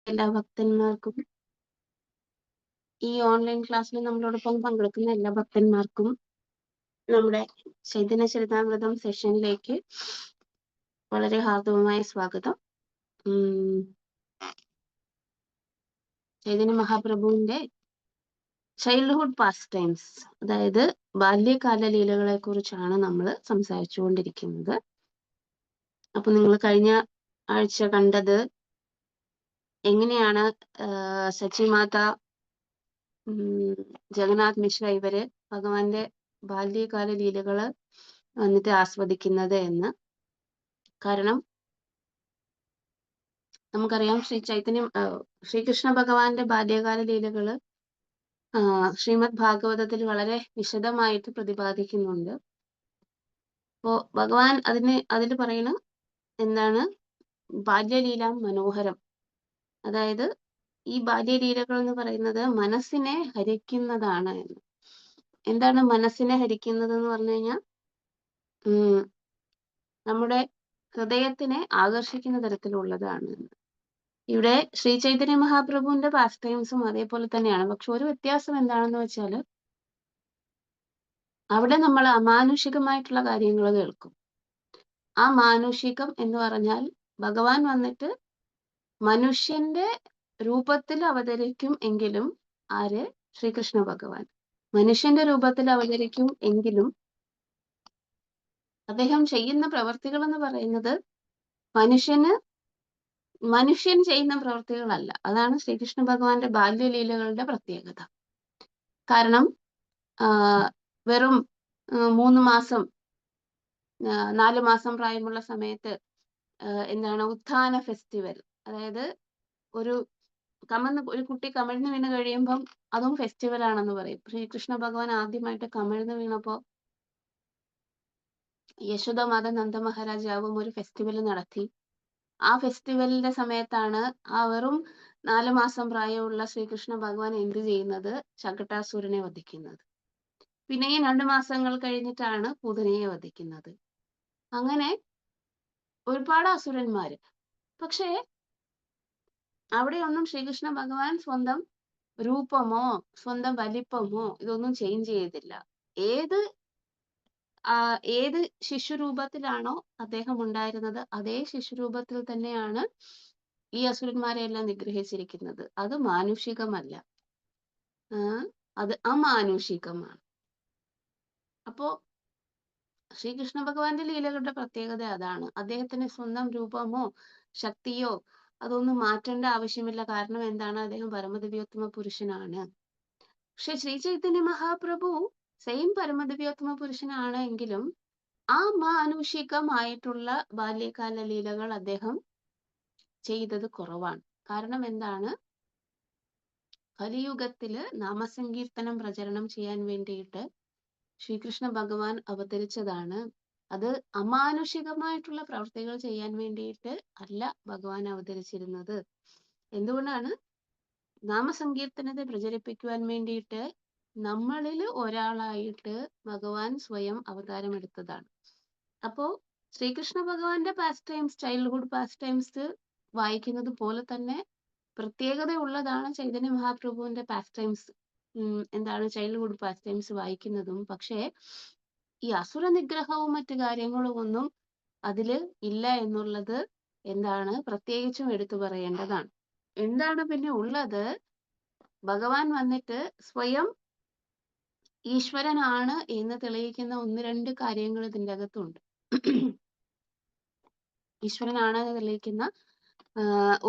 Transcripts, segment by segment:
എല്ലാ ഭക്തന്മാർക്കും ഈ ഓൺലൈൻ ക്ലാസ്സിൽ നമ്മളോടൊപ്പം പങ്കെടുക്കുന്ന എല്ലാ ഭക്തന്മാർക്കും നമ്മുടെ ചൈതന്യ ചരിതാമൃതം സെഷനിലേക്ക് വളരെ ഹാർദവമായ സ്വാഗതം. ചൈതന്യ മഹാപ്രഭുവിന്റെ ചൈൽഡ്ഹുഡ് പാസ്റ്റ് ടൈംസ്, അതായത് ബാല്യകാല ലീലകളെ കുറിച്ചാണ് നമ്മൾ സംസാരിച്ചുകൊണ്ടിരിക്കുന്നത്. അപ്പൊ നിങ്ങൾ കഴിഞ്ഞ ആഴ്ച കണ്ടത് എങ്ങനെയാണ് സച്ചിമാത, ജഗന്നാഥ് മിശ്ര ഇവര് ഭഗവാന്റെ ബാല്യകാല ലീലകള് വന്നിട്ട് ആസ്വദിക്കുന്നത് എന്ന്. കാരണം നമുക്കറിയാം ശ്രീകൃഷ്ണ ഭഗവാന്റെ ബാല്യകാല ലീലകള് ശ്രീമദ് ഭാഗവതത്തിൽ വളരെ വിശദമായിട്ട് പ്രതിപാദിക്കുന്നുണ്ട്. അപ്പോ ഭഗവാൻ അതിൽ പറയണ എന്താണ്, ബാല്യലീല മനോഹരം. അതായത് ഈ ബാല്യലീലകൾ എന്ന് പറയുന്നത് മനസ്സിനെ ഹരിക്കുന്നതാണ് എന്ന്. എന്താണ് മനസ്സിനെ ഹരിക്കുന്നത് എന്ന് പറഞ്ഞു കഴിഞ്ഞാൽ, നമ്മുടെ ഹൃദയത്തിനെ ആകർഷിക്കുന്ന തരത്തിലുള്ളതാണ്. ഇവിടെ ശ്രീ ചൈതന്യ മഹാപ്രഭുവിന്റെ പാസ്റ്റ് ടൈംസും അതേപോലെ തന്നെയാണ്. പക്ഷെ ഒരു വ്യത്യാസം എന്താണെന്ന് വെച്ചാൽ, അവിടെ നമ്മൾ അമാനുഷികമായിട്ടുള്ള കാര്യങ്ങൾ കേൾക്കും. ആ മാനുഷികം എന്ന് പറഞ്ഞാൽ ഭഗവാൻ വന്നിട്ട് മനുഷ്യന്റെ രൂപത്തിൽ അവതരിക്കും എങ്കിലും, ആര്? ശ്രീകൃഷ്ണ ഭഗവാൻ മനുഷ്യന്റെ രൂപത്തിൽ അവതരിക്കും എങ്കിലും അദ്ദേഹം ചെയ്യുന്ന പ്രവർത്തികൾ എന്ന് പറയുന്നത് മനുഷ്യൻ ചെയ്യുന്ന പ്രവർത്തികളല്ല. അതാണ് ശ്രീകൃഷ്ണ ഭഗവാന്റെ ബാല്യലീലകളുടെ പ്രത്യേകത. കാരണം വെറും 3 മാസം 4 മാസം പ്രായമുള്ള സമയത്ത് എന്താണ് ഉത്ഥാന ഫെസ്റ്റിവൽ, അതായത് ഒരു കുട്ടി കമിഴ്ന്ന് വീണ് കഴിയുമ്പം അതും ഫെസ്റ്റിവൽ ആണെന്ന് പറയും. ശ്രീകൃഷ്ണ ഭഗവാൻ ആദ്യമായിട്ട് കമിഴ്ന്ന് വീണപ്പോ യശോദമാത നന്ദമഹാരാജാവും ഒരു ഫെസ്റ്റിവൽ നടത്തി. ആ ഫെസ്റ്റിവലിന്റെ സമയത്താണ് ആ വെറും 4 മാസം പ്രായമുള്ള ശ്രീകൃഷ്ണ ഭഗവാൻ എന്ത് ചെയ്യുന്നത്? ശകടാസുരനെ വധിക്കുന്നത്. പിന്നെയും 2 മാസങ്ങൾ കഴിഞ്ഞിട്ടാണ് പൂതനയെ വധിക്കുന്നത്. അങ്ങനെ ഒരുപാട് അസുരന്മാര്. പക്ഷേ അവിടെയൊന്നും ശ്രീകൃഷ്ണ ഭഗവാൻ സ്വന്തം രൂപമോ സ്വന്തം വലിപ്പമോ ഇതൊന്നും ചേഞ്ച് ചെയ്തില്ല. ഏത് ശിശുരൂപത്തിലാണോ അദ്ദേഹം ഉണ്ടായിരുന്നത്, അതേ ശിശുരൂപത്തിൽ തന്നെയാണ് ഈ അസുരന്മാരെ എല്ലാം നിഗ്രഹിച്ചിരിക്കുന്നത്. അത് മാനുഷികമല്ല, അത് അമാനുഷികമാണ്. അപ്പോ ശ്രീകൃഷ്ണ ഭഗവാന്റെ ലീലകളുടെ പ്രത്യേകത അതാണ്. അദ്ദേഹത്തിന് സ്വന്തം രൂപമോ ശക്തിയോ അതൊന്നും മാറ്റേണ്ട ആവശ്യമില്ല. കാരണം എന്താണ്? അദ്ദേഹം പരമദിവ്യോത്തമ പുരുഷനാണ്. പക്ഷെ ശ്രീ ചൈതന്യ മഹാപ്രഭു സെയിം പരമദിവ്യോത്തമ പുരുഷനാണ് എങ്കിലും ആ മാനുഷികമായിട്ടുള്ള ബാല്യകാല ലീലകൾ അദ്ദേഹം ചെയ്തത് കുറവാണ്. കാരണം എന്താണ്? കലിയുഗത്തില് നാമസങ്കീർത്തനം പ്രചരണം ചെയ്യാൻ വേണ്ടിയിട്ട് ശ്രീകൃഷ്ണ ഭഗവാൻ അവതരിച്ചതാണ്. അത് അമാനുഷികമായിട്ടുള്ള പ്രവർത്തികൾ ചെയ്യാൻ വേണ്ടിയിട്ട് അല്ല ഭഗവാൻ അവതരിച്ചിരുന്നത്. എന്തുകൊണ്ടാണ്? നാമസങ്കീർത്തനത്തെ പ്രചരിപ്പിക്കുവാൻ വേണ്ടിയിട്ട് നമ്മളിൽ ഒരാളായിട്ട് ഭഗവാൻ സ്വയം അവതാരം എടുത്തതാണ്. അപ്പോ ശ്രീകൃഷ്ണ ഭഗവാന്റെ past times, childhood past times വായിക്കുന്നത് പോലെ തന്നെ പ്രത്യേകത ഉള്ളതാണ് ചൈതന്യ മഹാപ്രഭുവിന്റെ പാസ്റ്റ് ടൈംസ്. എന്താണ് ചൈൽഡ്ഹുഡ് പാസ്റ്റ് ടൈംസ് വായിക്കുന്നതും. പക്ഷേ ഈ അസുര നിഗ്രഹവും മറ്റു കാര്യങ്ങളും ഒന്നും അതില് ഇല്ല എന്നുള്ളത് എന്താണ് പ്രത്യേകിച്ചും എടുത്തു പറയേണ്ടതാണ്. എന്താണ് പിന്നെ ഉള്ളത്? ഭഗവാൻ വന്നിട്ട് സ്വയം ഈശ്വരനാണ് എന്ന് തെളിയിക്കുന്ന 1-2 കാര്യങ്ങൾ ഇതിൻ്റെ അകത്തുണ്ട്. ഈശ്വരനാണ് എന്ന് തെളിയിക്കുന്ന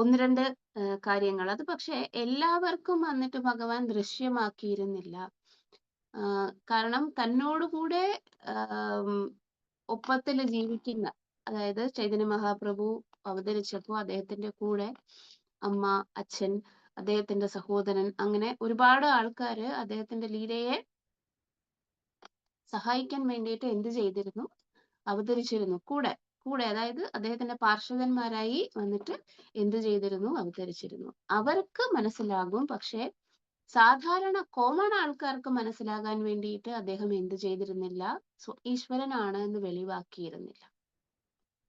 1-2 കാര്യങ്ങൾ. അത് പക്ഷെ എല്ലാവർക്കും വന്നിട്ട് ഭഗവാൻ ദൃശ്യമാക്കിയിരുന്നില്ല. കാരണം തന്നോടുകൂടെ ഒപ്പത്തിൽ ജീവിക്കുന്ന, അതായത് ചൈതന്യ മഹാപ്രഭു അവതരിച്ചപ്പോൾ അദ്ദേഹത്തിന്റെ കൂടെ അമ്മ, അച്ഛൻ, അദ്ദേഹത്തിന്റെ സഹോദരൻ, അങ്ങനെ ഒരുപാട് ആൾക്കാര് അദ്ദേഹത്തിന്റെ ലീലയെ സഹായിക്കാൻ വേണ്ടിയിട്ട് എന്ത് ചെയ്തിരുന്നു? അവതരിച്ചിരുന്നു. കൂടെ അതായത് അദ്ദേഹത്തിന്റെ പാർഷദന്മാരായി വന്നിട്ട് എന്ത് ചെയ്തിരുന്നു? അവതരിച്ചിരുന്നു. അവർക്ക് മനസ്സിലാകും. പക്ഷെ സാധാരണ കോമൺ ആൾക്കാർക്ക് മനസ്സിലാകാൻ വേണ്ടിയിട്ട് അദ്ദേഹം എന്ത് ചെയ്തിരുന്നില്ല? ഈശ്വരനാണ് എന്ന് വെളിവാക്കിയിരുന്നില്ല.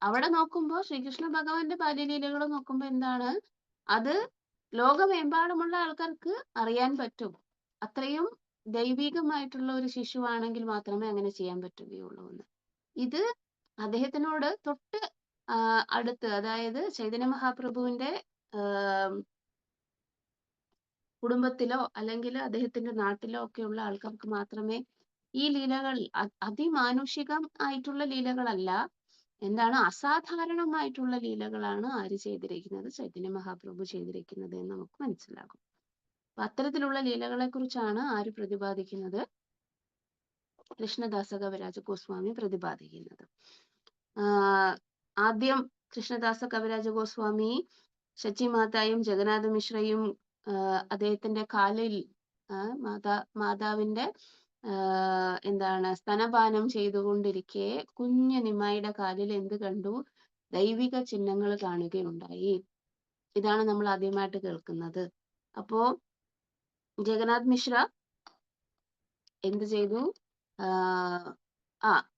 അവിടെ നോക്കുമ്പോൾ ശ്രീകൃഷ്ണ ഭഗവാന്റെ ബാല്യലീലകൾ നോക്കുമ്പോൾ എന്താണ്? അത് ലോകമെമ്പാടുമുള്ള ആൾക്കാർക്ക് അറിയാൻ പറ്റും. അത്രയും ദൈവികമായിട്ടുള്ള ഒരു ശിശുവാണെങ്കിൽ മാത്രമേ അങ്ങനെ ചെയ്യാൻ പറ്റുകയുള്ളൂ എന്ന്. ഇത് അദ്ദേഹത്തിനോട് തൊട്ട് അടുത്ത്, അതായത് ചൈതന്യ മഹാപ്രഭുവിന്റെ കുടുംബത്തിലോ അല്ലെങ്കിൽ അദ്ദേഹത്തിന്റെ നാട്ടിലോ ഒക്കെയുള്ള ആൾക്കാർക്ക് മാത്രമേ ഈ ലീലകൾ, അതിമാനുഷികം ആയിട്ടുള്ള ലീലകളല്ല, എന്താണ്, അസാധാരണമായിട്ടുള്ള ലീലകളാണ് ആര് ചെയ്തിരിക്കുന്നത്, ചൈതന്യ മഹാപ്രഭു ചെയ്തിരിക്കുന്നത് എന്ന് നമുക്ക് മനസ്സിലാകും. അപ്പൊ അത്തരത്തിലുള്ള ലീലകളെ കുറിച്ചാണ് ആര് പ്രതിപാദിക്കുന്നത്, കൃഷ്ണദാസ കവിരാജ ഗോസ്വാമി പ്രതിപാദിക്കുന്നത്. ആദ്യം കൃഷ്ണദാസ കവിരാജ ഗോസ്വാമി ശച്ചി മാതായും ജഗന്നാഥ മിശ്രയും അദ്ദേഹത്തിന്റെ കാലിൽ മാതാവിന്റെ എന്താണ് സ്തനപാനം ചെയ്തുകൊണ്ടിരിക്കെ കുഞ്ഞു നിമ്മായിയുടെ കാലിൽ എന്ത് കണ്ടു? ദൈവിക ചിഹ്നങ്ങൾ കാണുകയുണ്ടായി. ഇതാണ് നമ്മൾ ആദ്യമായിട്ട് കേൾക്കുന്നത്. അപ്പോ ജഗന്നാഥ് മിശ്ര എന്ത് ചെയ്തു?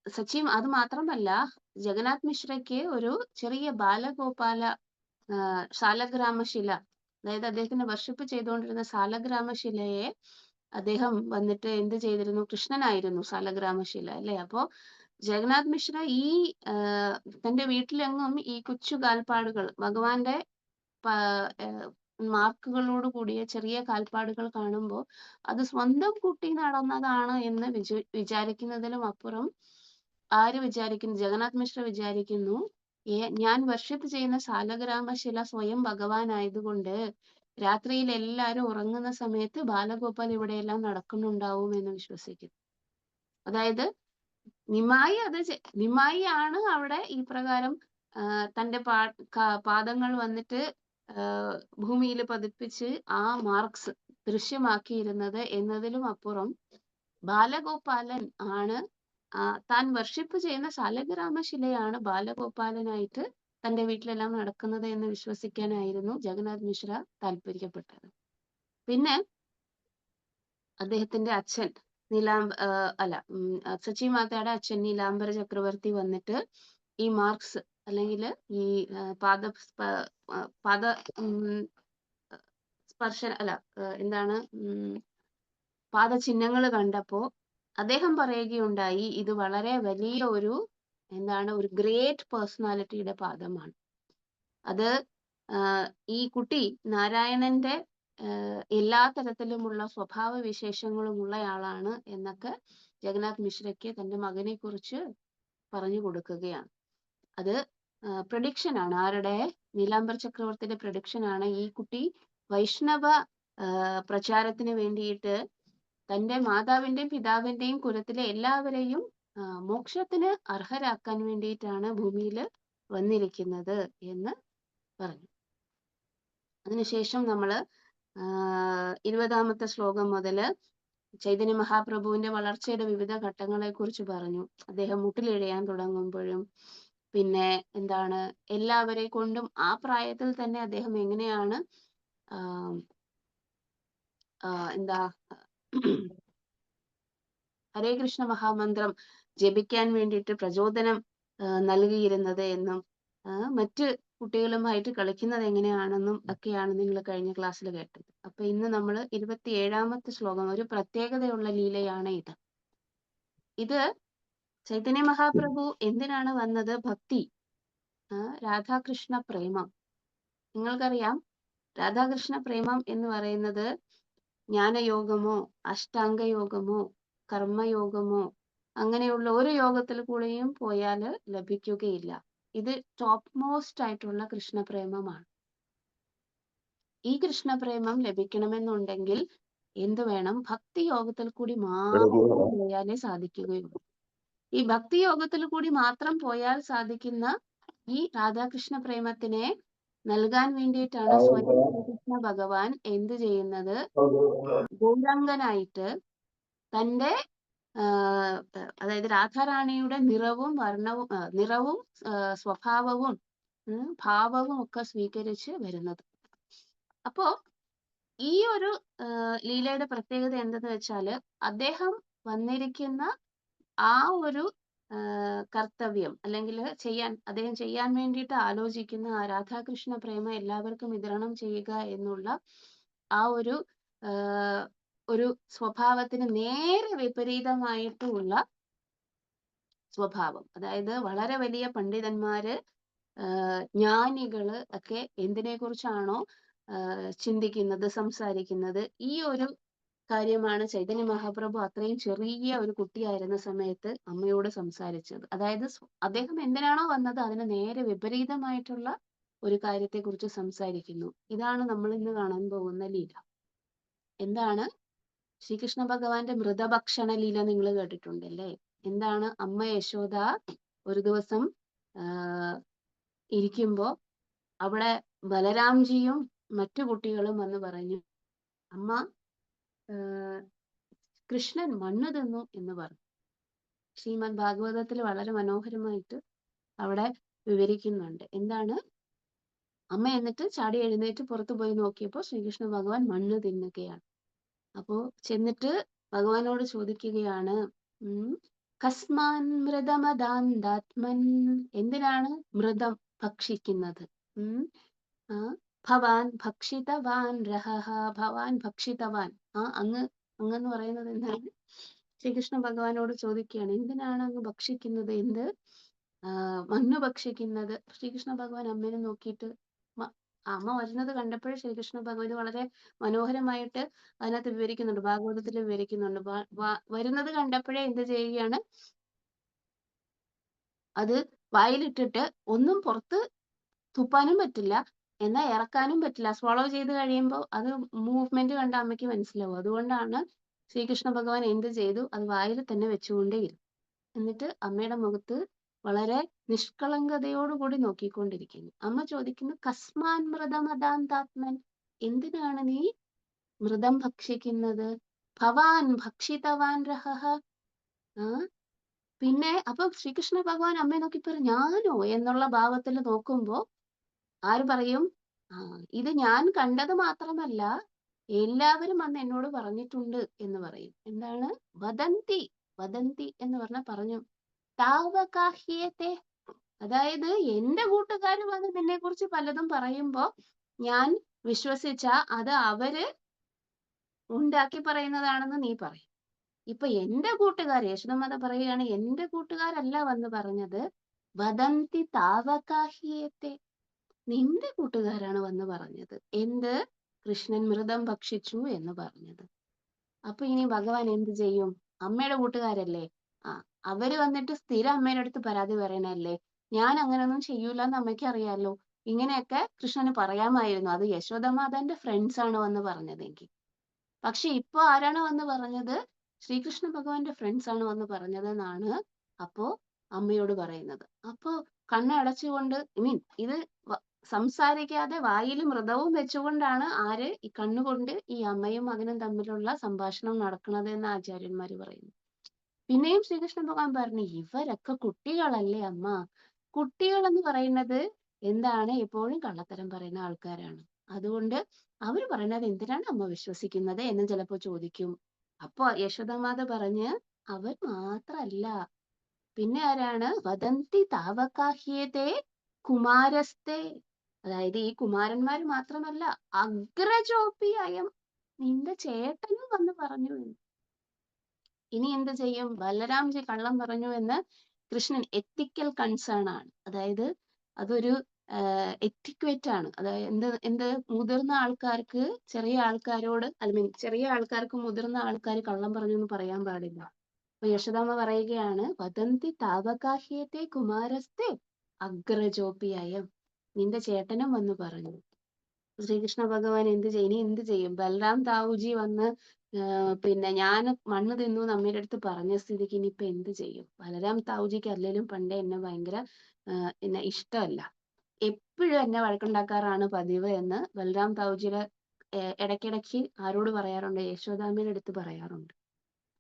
സച്ചി, അത് മാത്രമല്ല, ജഗന്നാഥ് മിശ്രയ്ക്ക് ഒരു ചെറിയ ബാലഗോപാല സാലഗ്രാമശില, അതായത് അദ്ദേഹത്തിന് വർഷിപ്പ് ചെയ്തുകൊണ്ടിരുന്ന സാലഗ്രാമശിലയെ അദ്ദേഹം വന്നിട്ട് എന്ത് ചെയ്തിരുന്നു? കൃഷ്ണനായിരുന്നു സാലഗ്രാമശില, അല്ലെ? അപ്പോ ജഗന്നാഥ് മിശ്ര ഈ തന്റെ വീട്ടിലെങ്ങും ഈ കൊച്ചു കാൽപ്പാടുകൾ, ഭഗവാന്റെ മാർക്കുകളോട് കൂടിയ ചെറിയ കാൽപ്പാടുകൾ കാണുമ്പോൾ അത് സ്വന്തം കുട്ടി നടന്നതാണ് എന്ന് വിചാരിക്കുന്നതിലും അപ്പുറം ആര് വിചാരിക്കുന്നു? ജഗന്നാഥ് മിശ്ര വിചാരിക്കുന്നു, ഞാൻ വർഷിപ്പ് ചെയ്യുന്ന സാലഗ്രാമശില സ്വയം ഭഗവാനായതുകൊണ്ട് രാത്രിയിൽ എല്ലാവരും ഉറങ്ങുന്ന സമയത്ത് ബാലഗോപാൽ ഇവിടെയെല്ലാം നടക്കുന്നുണ്ടാവും എന്ന് വിശ്വസിക്കുന്നു. അതായത് നിമായി ആണ് അവിടെ ഈ പ്രകാരം തന്റെ പാദങ്ങൾ വന്നിട്ട് ഭൂമിയിൽ പതിപ്പിച്ച് ആ മാർക്സ് ദൃശ്യമാക്കിയിരുന്നത് എന്നതിലും അപ്പുറം ബാലഗോപാലൻ ആണ്, താൻ വർഷിപ്പ് ചെയ്യുന്ന സാലഗ്രാമശിലയാണ് ബാലഗോപാലനായിട്ട് തന്റെ വീട്ടിലെല്ലാം നടക്കുന്നത് എന്ന് വിശ്വസിക്കാനായിരുന്നു ജഗന്നാഥ് മിശ്ര താല്പര്യപ്പെട്ടത്. പിന്നെ അദ്ദേഹത്തിന്റെ അച്ഛൻ സച്ചി മാതയുടെ അച്ഛൻ നീലാംബര ചക്രവർത്തി വന്നിട്ട് ഈ മാർക്സ് അല്ലെങ്കിൽ ഈ പാദ സ്പർശന എന്താണ് പാദചിഹ്നങ്ങൾ കണ്ടപ്പോ അദ്ദേഹം പറയുകയുണ്ടായി, ഇത് വളരെ വലിയ ഒരു ഒരു ഗ്രേറ്റ് പേഴ്സണാലിറ്റിയുടെ പാദമാണ്. അത് ഈ കുട്ടി നാരായണന്റെ എല്ലാ തരത്തിലുമുള്ള സ്വഭാവ വിശേഷങ്ങളും ഉള്ളയാളാണ് എന്നൊക്കെ ജഗന്നാഥ് മിശ്രയ്ക്ക് തന്റെ മകനെ കുറിച്ച് പറഞ്ഞു കൊടുക്കുകയാണ്. അത് പ്രഡിക്ഷൻ ആണ്. ആരുടെ? നീലാംബർ ചക്രവർത്തിയുടെ പ്രഡിക്ഷൻ ആണ്. ഈ കുട്ടി വൈഷ്ണവ പ്രചാരത്തിന് വേണ്ടിയിട്ട് തന്റെ മാതാവിന്റെയും പിതാവിന്റെയും കുലത്തിലെ എല്ലാവരെയും മോക്ഷത്തിന് അർഹരാക്കാൻ വേണ്ടിയിട്ടാണ് ഭൂമിയിൽ വന്നിരിക്കുന്നത് എന്ന് പറഞ്ഞു. അതിനുശേഷം നമ്മള് 20-ാമത്തെ ശ്ലോകം മുതല് ചൈതന്യ മഹാപ്രഭുവിന്റെ വളർച്ചയുടെ വിവിധ ഘട്ടങ്ങളെ കുറിച്ച് പറഞ്ഞു. അദ്ദേഹം മുട്ടിലിഴയാൻ തുടങ്ങുമ്പോഴും പിന്നെ എല്ലാവരെ കൊണ്ടും ആ പ്രായത്തിൽ തന്നെ അദ്ദേഹം എങ്ങനെയാണ് ഹരേ കൃഷ്ണ മഹാമന്ത്രം ജപിക്കാൻ വേണ്ടിയിട്ട് പ്രചോദനം നൽകിയിരുന്നത് എന്നും മറ്റ് കുട്ടികളുമായിട്ട് കളിക്കുന്നത് എങ്ങനെയാണെന്നും ഒക്കെയാണ് നിങ്ങൾ കഴിഞ്ഞ ക്ലാസ്സിൽ കേട്ടത്. അപ്പൊ ഇന്ന് നമ്മൾ 27-ാമത്തെ ശ്ലോകം, ഒരു പ്രത്യേകതയുള്ള ലീലയാണ് ഇത്. ഇത് ചൈതന്യ മഹാപ്രഭു എന്തിനാണ് വന്നത്? ഭക്തി, രാധാകൃഷ്ണ പ്രേമം. നിങ്ങൾക്കറിയാം, രാധാകൃഷ്ണ പ്രേമം എന്ന് പറയുന്നത് ജ്ഞാനയോഗമോ അഷ്ടാംഗയോഗമോ കർമ്മയോഗമോ അങ്ങനെയുള്ള ഒരു യോഗത്തിൽ കൂടെയും പോയാൽ ലഭിക്കുകയില്ല. ഇത് ടോപ്പ് മോസ്റ്റ് ആയിട്ടുള്ള കൃഷ്ണപ്രേമമാണ്. ഈ കൃഷ്ണപ്രേമം ലഭിക്കണമെന്നുണ്ടെങ്കിൽ എന്ത് വേണം? ഭക്തി യോഗത്തിൽ കൂടി മാത്രം പോയാലേ സാധിക്കുകയുള്ളൂ. ഈ ഭക്തി യോഗത്തിൽ കൂടി മാത്രം പോയാൽ സാധിക്കുന്ന ഈ രാധാകൃഷ്ണ പ്രേമത്തിനെ നൽകാൻ വേണ്ടിയിട്ടാണ് സ്വയം ശ്രീകൃഷ്ണ ഭഗവാൻ എന്ത് ചെയ്യുന്നത്? ഗൗരാംഗനായിട്ട് തന്റെ അതായത് രാധാറാണിയുടെ നിറവും സ്വഭാവവും ഭാവവും ഒക്കെ സ്വീകരിച്ച് വരുന്നത്. അപ്പോ ഈ ഒരു ലീലയുടെ പ്രത്യേകത എന്തെന്ന് വെച്ചാല് അദ്ദേഹം വന്നിരിക്കുന്ന ആ ഒരു കർത്തവ്യം അല്ലെങ്കിൽ അദ്ദേഹം ചെയ്യാൻ വേണ്ടിയിട്ട് ആലോചിക്കുന്ന ആ രാധാകൃഷ്ണ പ്രേമം എല്ലാവർക്കും വിതരണം ചെയ്യുക എന്നുള്ള ആ ആ, ഒരു സ്വഭാവത്തിന് നേരെ വിപരീതമായിട്ടുള്ള സ്വഭാവം. അതായത് വളരെ വലിയ പണ്ഡിതന്മാര്, ജ്ഞാനികള് ഒക്കെ എന്തിനെ കുറിച്ചാണോ ചിന്തിക്കുന്നത്, സംസാരിക്കുന്നത്, ഈ ഒരു കാര്യമാണ് ചൈതന്യ മഹാപ്രഭു അത്രയും ചെറിയ ഒരു കുട്ടിയായിരുന്ന സമയത്ത് അമ്മയോട് സംസാരിച്ചത്. അതായത് അദ്ദേഹം എന്തിനാണോ വന്നത് അതിന് നേരെ വിപരീതമായിട്ടുള്ള ഒരു കാര്യത്തെക്കുറിച്ച് സംസാരിക്കുന്നു. ഇതാണ് നമ്മൾ ഇന്ന് കാണാൻ പോകുന്ന ലീല. എന്താണ്? ശ്രീകൃഷ്ണ ഭഗവാന്റെ മൃതഭക്ഷണ ലീല നിങ്ങൾ കേട്ടിട്ടുണ്ടല്ലേ? എന്താണ്? അമ്മ യശോദ ഒരു ദിവസം ഇരിക്കുമ്പോ അവിടെ ബലരാംജിയും മറ്റു കുട്ടികളും വന്ന് പറഞ്ഞു, അമ്മ, കൃഷ്ണൻ മണ്ണ് തിന്നു എന്ന് പറഞ്ഞു. ശ്രീമദ് ഭാഗവതത്തിൽ വളരെ മനോഹരമായിട്ട് അവിടെ വിവരിക്കുന്നുണ്ട്. എന്താണ്? അമ്മ എന്നിട്ട് ചാടി എഴുന്നേറ്റ് പുറത്തു പോയി നോക്കിയപ്പോൾ ശ്രീകൃഷ്ണ ഭഗവാൻ മണ്ണ് തിന്നുകയാണ്. അപ്പോ ചെന്നിട്ട് ഭഗവാനോട് ചോദിക്കുകയാണ്, കസ്മാൻ മൃതമദാന്താത്മൻ, എന്തിനാണ് മൃതം ഭക്ഷിക്കുന്നത്? ഭവാൻ ഭക്ഷിതവാൻ രഹഹ, ഭവാൻ ഭക്ഷിതവാൻ. അങ്ങെന്ന് പറയുന്നത് എന്താണ്? ശ്രീകൃഷ്ണ ഭഗവാനോട് ചോദിക്കുകയാണ്, എന്തിനാണ് അങ്ങ് ഭക്ഷിക്കുന്നത്? മണ്ണ് ഭക്ഷിക്കുന്നത്. ശ്രീകൃഷ്ണ ഭഗവാൻ അമ്മേനെ നോക്കിയിട്ട്, അമ്മ വരുന്നത് കണ്ടപ്പോഴേ ശ്രീകൃഷ്ണ ഭഗവാൻ, ഇത് വളരെ മനോഹരമായിട്ട് അതിനകത്ത് വിവരിക്കുന്നുണ്ട്, ഭാഗവതത്തിൽ വിവരിക്കുന്നുണ്ട്. വരുന്നത് കണ്ടപ്പോഴേ എന്ത് ചെയ്യുകയാണ്? അത് വായിലിട്ടിട്ട് ഒന്നും പുറത്ത് തുപ്പാനും പറ്റില്ല, എന്നാൽ ഇറക്കാനും പറ്റില്ല. സ്വളോ ചെയ്ത് കഴിയുമ്പോൾ അത് മൂവ്മെന്റ് കണ്ട അമ്മയ്ക്ക് മനസ്സിലാവും. അതുകൊണ്ടാണ് ശ്രീകൃഷ്ണ ഭഗവാൻ എന്ത് ചെയ്തു? അത് വായിൽ തന്നെ വെച്ചുകൊണ്ടേയിരുന്നു. എന്നിട്ട് അമ്മയുടെ മുഖത്ത് വളരെ നിഷ്കളങ്കതയോടുകൂടി നോക്കിക്കൊണ്ടിരിക്കുന്നു. അമ്മ ചോദിക്കുന്നു, കസ്മാൻ മൃതമദാന്താത്മൻ, എന്തിനാണ് നീ മൃതം ഭക്ഷിക്കുന്നത്? ഭവാൻ ഭക്ഷിതവാൻ രഹഹ. പിന്നെ അപ്പൊ ശ്രീകൃഷ്ണ ഭഗവാൻ അമ്മയെ നോക്കി പറയും, ഞാനോ എന്നുള്ള ഭാവത്തിൽ നോക്കുമ്പോ ആര് പറയും? ഇത് ഞാൻ കണ്ടത് മാത്രമല്ല, എല്ലാവരും അന്ന് എന്നോട് പറഞ്ഞിട്ടുണ്ട് എന്ന് പറയും. എന്താണ്? വദന്തി. വദന്തി എന്ന് പറഞ്ഞാൽ പറഞ്ഞു. താവകാഹ്യത്തെ, അതായത് എന്റെ കൂട്ടുകാർ വന്ന് നിന്നെ കുറിച്ച് പലതും പറയുമ്പോ ഞാൻ വിശ്വസിച്ച അത് അവര് ഉണ്ടാക്കി പറയുന്നതാണെന്ന് നീ പറയും. ഇപ്പൊ എന്റെ കൂട്ടുകാർ, യശോദമാത പറയുകയാണ്, എന്റെ കൂട്ടുകാരല്ല വന്ന് പറഞ്ഞത്, വദന്തി താവകാഹ്യത്തെ, നിന്റെ കൂട്ടുകാരാണ് വന്ന് പറഞ്ഞത്. എന്ത്? കൃഷ്ണൻ മൃതം ഭക്ഷിച്ചു എന്ന് പറഞ്ഞത്. അപ്പൊ ഇനി ഭഗവാൻ എന്ത് ചെയ്യും? അമ്മയുടെ കൂട്ടുകാരല്ലേ, അവര് വന്നിട്ട് സ്ഥിരം അമ്മയുടെ അടുത്ത് പരാതി പറയണല്ലേ, ഞാൻ അങ്ങനെയൊന്നും ചെയ്യൂല എന്ന് അമ്മയ്ക്ക് അറിയാലോ. ഇങ്ങനെയൊക്കെ കൃഷ്ണന് പറയാമായിരുന്നു, അത് യശോദമാതാന്റെ ഫ്രണ്ട്സ് ആണ് വന്ന് പറഞ്ഞതെങ്കിൽ. പക്ഷെ ഇപ്പൊ ആരാണ് വന്ന് പറഞ്ഞത്? ശ്രീകൃഷ്ണ ഭഗവാന്റെ ഫ്രണ്ട്സ് ആണ് വന്ന് പറഞ്ഞത് എന്നാണ് അപ്പോ അമ്മയോട് പറയുന്നത്. അപ്പോ കണ്ണടച്ചുകൊണ്ട്, ഇത് സംസാരിക്കാതെ വായിൽ മൃതവും വെച്ചുകൊണ്ടാണ് ഈ കണ്ണുകൊണ്ട് ഈ അമ്മയും മകനും തമ്മിലുള്ള സംഭാഷണം നടക്കുന്നത് എന്ന് ആചാര്യന്മാര് പറയുന്നു. പിന്നെയും ശ്രീകൃഷ്ണ ഭഗവാൻ പറഞ്ഞു, ഇവരൊക്കെ കുട്ടികളല്ലേ അമ്മ. കുട്ടികൾ എന്ന് പറയുന്നത് എന്താണ്? എപ്പോഴും കള്ളത്തരം പറയുന്ന ആൾക്കാരാണ്. അതുകൊണ്ട് അവര് പറയുന്നത് എന്തിനാണ് അമ്മ വിശ്വസിക്കുന്നത് എന്ന് ചിലപ്പോ ചോദിക്കും. അപ്പൊ യശോദമാത പറഞ്ഞ്, അവർ മാത്രല്ല, പിന്നെ ആരാണ്? വദന്തി താവകാഹ്യത്തെ കുമാരസ്തേ, അതായത് ഈ കുമാരന്മാർ മാത്രമല്ല, അഗ്രജോപി അയം, നിന്റെ ചേട്ടനും വന്ന് പറഞ്ഞു എന്ന്. ഇനി എന്ത് ചെയ്യും? ബലരാംജി കള്ളം പറഞ്ഞു എന്ന് കൃഷ്ണൻ എത്തിക്കൽ കൺസേൺ ആണ്, അതായത് അതൊരു എറ്റിക്വേറ്റ് ആണ്. അതായത് എന്ത് മുതിർന്ന ആൾക്കാർക്ക് ചെറിയ ആൾക്കാരോട്, ചെറിയ ആൾക്കാർക്ക് മുതിർന്ന ആൾക്കാർ കള്ളം പറഞ്ഞു എന്ന് പറയാൻ പാടില്ല. അപ്പൊ യശോദാമ്മ പറയുകയാണ്, വദന്തി താവകാഹ്യത്തെ കുമാരസ്തെ അഗ്രജോപിയായം, നിന്റെ ചേട്ടനും വന്ന് പറഞ്ഞു. ശ്രീകൃഷ്ണ ഭഗവാൻ എന്ത് ചെയ്യും? ബലറാം താവൂജി വന്ന് പിന്നെ ഞാൻ മണ്ണ് തിന്നു അമ്മയുടെ അടുത്ത് പറഞ്ഞ സ്ഥിതിക്ക് ഇനിയിപ്പൊ എന്ത് ചെയ്യും? ബലറാം താവൂജിക്ക് അല്ലെങ്കിലും പണ്ടേ എന്നെ ഭയങ്കര എന്നെ ഇഷ്ടമല്ല, എപ്പോഴും എന്നെ വഴക്കുണ്ടാക്കാറാണ് പതിവ് എന്ന് ബലറാം താവൂജിയുടെ ഇടയ്ക്കിടയ്ക്ക് ആരോട് പറയാറുണ്ട്? യശോദാമ്മയുടെ അടുത്ത് പറയാറുണ്ട്.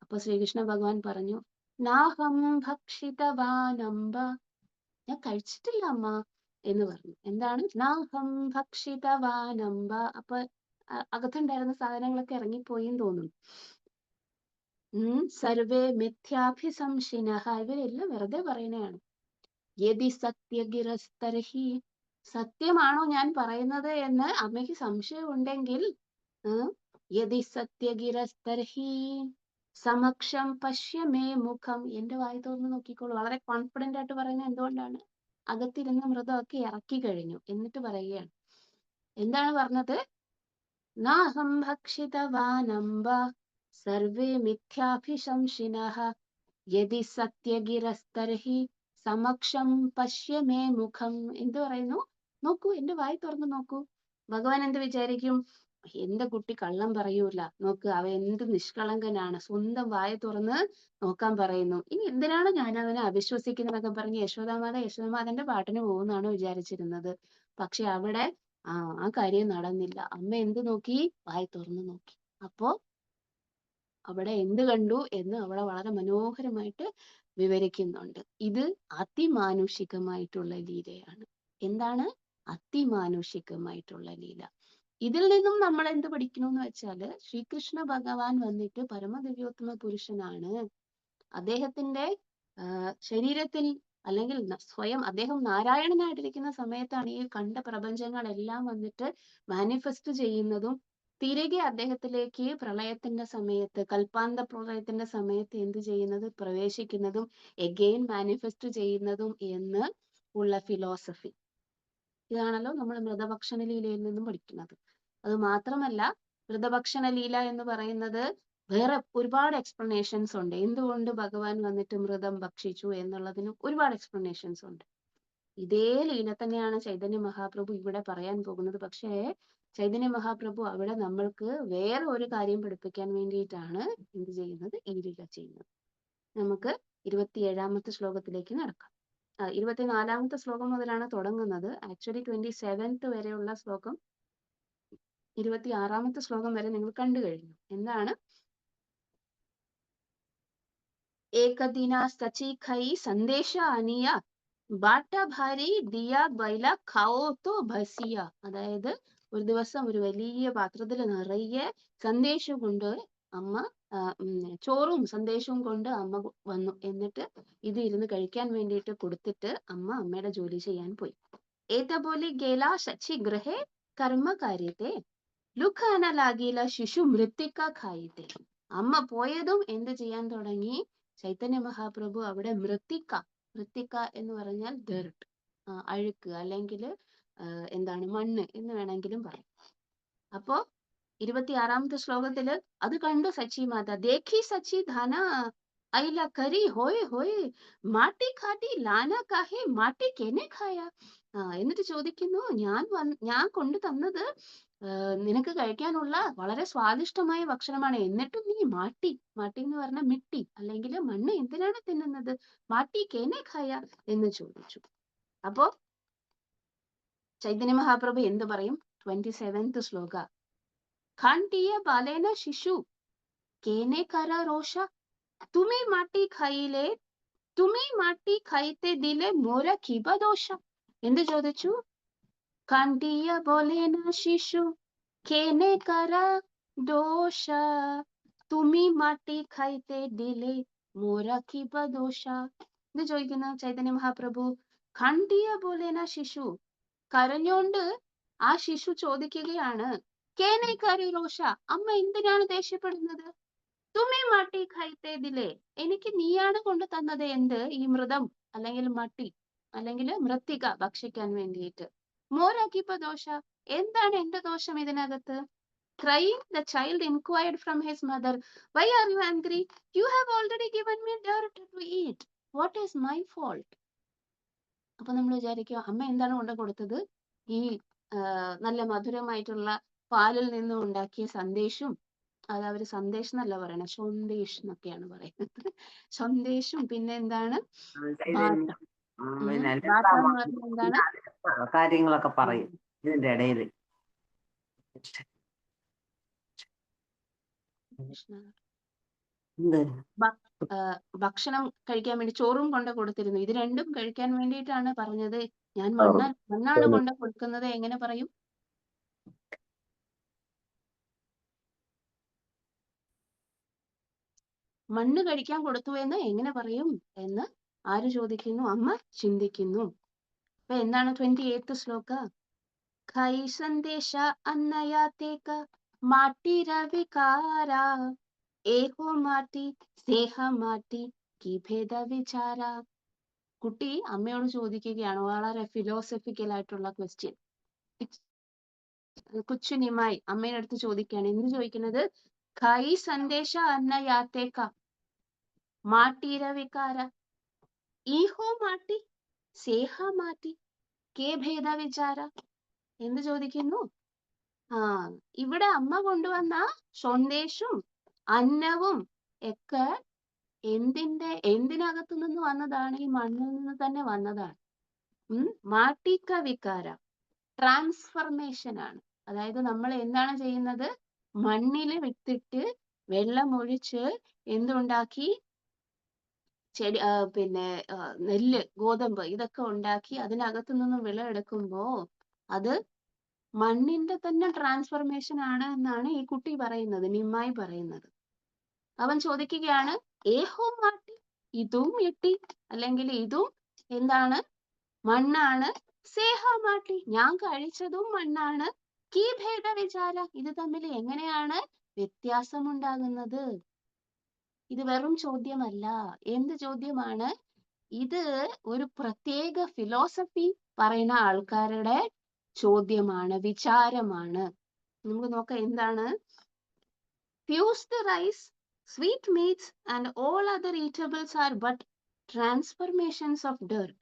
അപ്പൊ ശ്രീകൃഷ്ണ ഭഗവാൻ പറഞ്ഞു, നാഹം ഭക്ഷിതവാനംബ, ഞാൻ കഴിച്ചിട്ടില്ല അമ്മ എന്ന് പറഞ്ഞു. എന്താണ്? നാഹം ഭക്ഷിതവാനംബ. അപ്പൊ അകത്തുണ്ടായിരുന്ന സാധനങ്ങളൊക്കെ ഇറങ്ങിപ്പോയി എന്ന് തോന്നുന്നു. സർവേ മിഥ്യാഭിസംശിനഃ, ഇവരെല്ലാം വെറുതെ പറയുന്നതാണ്. യദി സത്യഗിരസ്തർഹി, സത്യമാണോ ഞാൻ പറയുന്നത് എന്ന് അമ്മയ്ക്ക് സംശയം ഉണ്ടെങ്കിൽ, യദി സത്യഗിരസ്തർഹി സമക്ഷം പശ്യമേ മുഖം, എന്റെ വായി തുറന്ന് നോക്കിക്കോളൂ. വളരെ കോൺഫിഡന്റ് ആയിട്ട് പറയുന്നത് എന്തുകൊണ്ടാണ്? അകത്തിരുന്ന മൃതമൊക്കെ ഇറക്കി കഴിഞ്ഞു, എന്നിട്ട് പറയുകയാണ്. എന്താണ് പറഞ്ഞത്? നാഹം ഭക്ഷിതവാനംബ സർവേ മിഥ്യാഭിശംസിനഃ യദി സത്യഗിരസ്തർഹി സമക്ഷം പശ്യമേ മുഖം. എന്ത് പറയുന്നു? നോക്കൂ, എന്റെ വായി തുറന്നു നോക്കൂ. ഭഗവാൻ എന്ത് വിചാരിക്കും? എന്റെ കുട്ടി കള്ളം പറയൂല, നോക്ക് അവ എന്ത് നിഷ്കളങ്കനാണ്, സ്വന്തം വായ തുറന്ന് നോക്കാൻ പറയുന്നു. ഇനി എന്തിനാണ് ഞാൻ അവനെ അവിശ്വസിക്കുന്നതൊക്കെ പറഞ്ഞ് യശോദാമാതന്റെ പാട്ടിന് പോകുന്നാണ് വിചാരിച്ചിരുന്നത്. പക്ഷെ അവിടെ ആ കാര്യം നടന്നില്ല. അമ്മ എന്ത് നോക്കി? വായി തുറന്നു നോക്കി. അപ്പോ അവിടെ എന്ത് കണ്ടു എന്ന് അവിടെ വളരെ മനോഹരമായിട്ട് വിവരിക്കുന്നുണ്ട്. ഇത് അതിമാനുഷികമായിട്ടുള്ള ലീലയാണ്. എന്താണ്? അതിമാനുഷികമായിട്ടുള്ള ലീല. ഇതിൽ നിന്നും നമ്മൾ എന്ത് പഠിക്കണം എന്ന് വെച്ചാല്, ശ്രീകൃഷ്ണ ഭഗവാൻ വന്നിട്ട് പരമദിവ്യോത്തമ പുരുഷനാണ്. അദ്ദേഹത്തിന്റെ ശരീരത്തിൽ അല്ലെങ്കിൽ സ്വയം അദ്ദേഹം നാരായണനായിട്ടിരിക്കുന്ന സമയത്താണ് ഈ കണ്ട പ്രപഞ്ചങ്ങളെല്ലാം വന്നിട്ട് മാനിഫെസ്റ്റ് ചെയ്യുന്നതും തിരികെ അദ്ദേഹത്തിലേക്ക് പ്രളയത്തിന്റെ സമയത്ത്, കൽപ്പാന്ത പ്രളയത്തിന്റെ സമയത്ത് എന്ത് ചെയ്യുന്നത്? പ്രവേശിക്കുന്നതും എഗെയിൻ മാനിഫെസ്റ്റ് ചെയ്യുന്നതും എന്ന് ഉള്ള ഫിലോസഫി. ഇതാണല്ലോ നമ്മൾ മൃതഭക്ഷണ ലീലയിൽ നിന്നും പഠിക്കുന്നത്. അത് മാത്രമല്ല, മൃതഭക്ഷണ ലീല എന്ന് പറയുന്നത് വേറെ ഒരുപാട് എക്സ്പ്ലനേഷൻസ് ഉണ്ട്. എന്തുകൊണ്ട് ഭഗവാൻ വന്നിട്ട് മൃതം ഭക്ഷിച്ചു എന്നുള്ളതിന് ഒരുപാട് എക്സ്പ്ലനേഷൻസ് ഉണ്ട്. ഇതേ ലീല തന്നെയാണ് ചൈതന്യ മഹാപ്രഭു ഇവിടെ പറയാൻ പോകുന്നത്. പക്ഷേ ചൈതന്യ മഹാപ്രഭു അവിടെ നമ്മൾക്ക് വേറെ ഒരു കാര്യം പഠിപ്പിക്കാൻ വേണ്ടിയിട്ടാണ് എന്ത് ചെയ്യുന്നത്? ഈ ലീല ചെയ്യുന്നത്. നമുക്ക് 27ാമത്തെ ശ്ലോകത്തിലേക്ക് നടക്കാം. 24ാമത്തെ ശ്ലോകം മുതലാണ് തുടങ്ങുന്നത്. ആക്ച്വലി 27th വരെയുള്ള ശ്ലോകം 26ാമത്തെ ശ്ലോകം വരെ നിങ്ങൾ കണ്ടു കഴിഞ്ഞു. എന്താണ്? ഏകദിന സചിഖൈ സന്ദേശ അനിയ ബാട്ട ഭാരി ദിയ ബൈല ഖാവോ തോ ഭസിയ. അതായത് ഒരു ദിവസം ഒരു വലിയ പാത്രത്തിൽ നിറയെ സന്ദേശം കൊണ്ട് അമ്മ ചോറും സന്ദേശവും കൊണ്ട് അമ്മ വന്നു. എന്നിട്ട് ഇത് ഇരുന്ന് കഴിക്കാൻ വേണ്ടിയിട്ട് കൊടുത്തിട്ട് അമ്മയുടെ ജോലി ചെയ്യാൻ പോയി. ഏതപോലെ ഗേല ശച്ചി ഗൃഹേ കർമ്മകാര്യത്തെ ലുഖാന ലാഗില ശിശു മൃത്തിക്ക ഖായിത്തെ. അമ്മ പോയതും എന്ത് ചെയ്യാൻ തുടങ്ങി? ചൈതന്യ മഹാപ്രഭു അവിടെ മൃത്തിക്ക എന്ന് പറഞ്ഞാൽ ഡെർട്ട്, അഴുക്ക്, അല്ലെങ്കിൽ എന്താണ്, മണ്ണ് എന്ന് വേണമെങ്കിലും പറയാം. അപ്പോ 26ാമത്തെ ശ്ലോകത്തില് അത് കണ്ടു സച്ചി മാത. ദേഖി സച്ചി ധാന ഐല കരി ഹോയ് ഹോയ് മാട്ടി ഖാട്ടി ലാന കാഹെ മാട്ടി കെനെ ഖായ. എന്നിട്ട് ചോദിക്കുന്നു, ഞാൻ കൊണ്ടു തന്നത് നിനക്ക് കഴിക്കാനുള്ള വളരെ സ്വാദിഷ്ടമായ ഭക്ഷണമാണ്, എന്നിട്ടും നീ മാട്ടി എന്ന് പറഞ്ഞ മിട്ടി അല്ലെങ്കിൽ മണ്ണ് എന്തിനാണ് തിന്നുന്നത്? മാട്ടി കേനെ ഖായ എന്ന് ചോദിച്ചു. അപ്പോ ചൈതന്യ മഹാപ്രഭു എന്ത് പറയും? 27th ശ്ലോക. ഖാണ്ടിയ ബാലേന ശിശു കേനെ കര രോഷ തുമി മാട്ടി ഖായിത്തെ ദിലെ മോര കിബ ദോഷ. എന്ത് ചോദിച്ചു? ഖാണ്ടിയ ബോലേന ശിശു കേനെ കര ദോഷ തുമി മാട്ടി ഖായിത്തെ ദിലെ മോര കിബ ദോഷ. എന്ത് ചോദിക്കുന്നു ചൈതന്യ മഹാപ്രഭു? ഖാണ്ടിയ ബോലേന ശിശു, കരഞ്ഞോണ്ട് ആ ശിശു ചോദിക്കുകയാണ്, കേനേക്കാരി രോഷ, അമ്മ എന്തിനാണ് ദേഷ്യപ്പെടുന്നത്? തുമി മാട്ടി ഖൈത്തേതിലെ, എനിക്ക് നീയാണ് കൊണ്ടു തന്നത് എന്ത്? ഈ മൃതം അല്ലെങ്കിൽ മട്ടി അല്ലെങ്കിൽ മൃത്തിക ഭക്ഷിക്കാൻ വേണ്ടിയിട്ട്. മോരാക്കിപ്പ ദോഷ, എന്താണ് എന്റെ ദോഷം ഇതിനകത്ത്? Crying, the child inquired from his mother, why are you angry? You have already given me dirt to eat. What is my fault? അപ്പൊ നമ്മൾ വിചാരിക്കുക, അമ്മ എന്താണ് കൊണ്ട് കൊടുത്തത്? ഈ നല്ല മധുരമായിട്ടുള്ള പാലിൽ നിന്നും ഉണ്ടാക്കിയ സന്ദേശവും, അത് അവര് സന്ദേശം എന്നല്ല പറയണത്, സന്ദേശ് എന്നൊക്കെയാണ് പറയുന്നത്. സന്ദേശം, പിന്നെ എന്താണ് ബാട്ട. ബാട്ട എന്ന് പറഞ്ഞാൽ എന്താണ്? കാര്യങ്ങളൊക്കെ പറയും ഇതിന്റെ ഇടയിൽ. ഭക്ഷണം കഴിക്കാൻ വേണ്ടി ചോറും കൊണ്ട് കൊടുത്തിരുന്നു. ഇത് രണ്ടും കഴിക്കാൻ വേണ്ടിയിട്ടാണ് പറഞ്ഞത്. ഞാൻ മണ്ണാണ് കൊണ്ട് കൊടുക്കുന്നത്. എങ്ങനെ പറയും? മണ്ണ് കഴിക്കാൻ കൊടുത്തു എന്ന് എങ്ങനെ പറയും എന്ന് ആര് ചോദിക്കുന്നു? അമ്മ ചിന്തിക്കുന്നു. അപ്പൊ എന്താണ് 28th ശ്ലോക? ഖൈ സന്ദേശ അന്നയാത്തേക മാട്ടിര വികാര ഏഹോ മാട്ടി സ്നേഹ മാട്ടി കി ഭേദ വിചാര. കുട്ടി അമ്മയോട് ചോദിക്കുകയാണ് വളരെ ഫിലോസഫിക്കൽ ആയിട്ടുള്ള ക്വസ്റ്റ്യൻ. കൊച്ചു നിമായി അമ്മയുടെ അടുത്ത് ചോദിക്കുകയാണ്. എന്ത് ചോദിക്കുന്നത്? ഖൈ സന്ദേശ അന്നയാത്തേക മാട്ടിര വികാര ഈഹോ മാട്ടി സേഹ മാറ്റി കേ ഭേദ വിചാര. എന്ത് ചോദിക്കുന്നു? ഇവിടെ അമ്മ കൊണ്ടുവന്ന സന്ദേശവും അന്നവും ഒക്കെ എന്തിനകത്തു നിന്ന് വന്നതാണ്? ഈ മണ്ണിൽ നിന്ന് തന്നെ വന്നതാണ്. മാട്ടിക്ക വികാര ട്രാൻസ്ഫർമേഷൻ ആണ്. അതായത് നമ്മൾ എന്താണ് ചെയ്യുന്നത്? മണ്ണിൽ വിത്തിട്ട് വെള്ളമൊഴിച്ച് എന്തുണ്ടാക്കി? ചെടി നെല്ല്, ഗോതമ്പ് ഇതൊക്കെ ഉണ്ടാക്കി അതിനകത്തു നിന്ന് വിളവെടുക്കുമ്പോ അത് മണ്ണിന്റെ തന്നെ ട്രാൻസ്ഫർമേഷൻ ആണ് എന്നാണ് ഈ കുട്ടി പറയുന്നത്, നിമ്മായി പറയുന്നത്. അവൻ ചോദിക്കുകയാണ്, ഏഹോ മാട്ടി, ഇതും ഇട്ടി, അല്ലെങ്കിൽ ഇതും എന്താണ്? മണ്ണാണ്. സേഹ മാട്ടി, ഞാൻ കഴിച്ചതും മണ്ണാണ്. കീ ഭേദ വിചാര, ഇത് തമ്മിൽ എങ്ങനെയാണ് വ്യത്യാസമുണ്ടാകുന്നത്? ഇത് വെറും ചോദ്യമല്ല. എന്ത് ചോദ്യമാണ് ഇത്? ഒരു പ്രത്യേക ഫിലോസഫി പറയുന്ന ആൾക്കാരുടെ ചോദ്യമാണ്, വിചാരമാണ്. നമുക്ക് നോക്കാം എന്താണ്. Fused rice, sweetmeats and all other eatables are but transformations of dirt.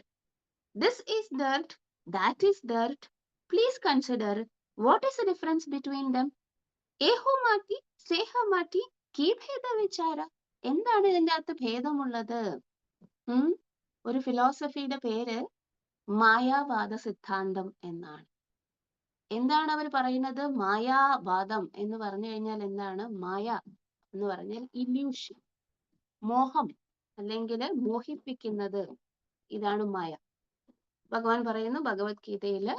This is dirt, that is dirt. Please consider what is the difference between them. ഏഹോ മാറ്റി സേഹ മാറ്റി കീ ഭേദ വിചാര. എന്താണ് ഇതിന്റെ അകത്ത് ഭേദമുള്ളത്? ഒരു ഫിലോസഫിയുടെ പേര് മായാവാദ സിദ്ധാന്തം എന്നാണ്. എന്താണ് അവർ പറയുന്നത്? മായാവാദം എന്ന് പറഞ്ഞു കഴിഞ്ഞാൽ എന്താണ്? മായ എന്ന് പറഞ്ഞാൽ ഇല്യൂഷൻ, മോഹം, അല്ലെങ്കിൽ മോഹിപ്പിക്കുന്നത്. ഇതാണ് മായ. ഭഗവാൻ പറയുന്നു ഭഗവത്ഗീതയില്,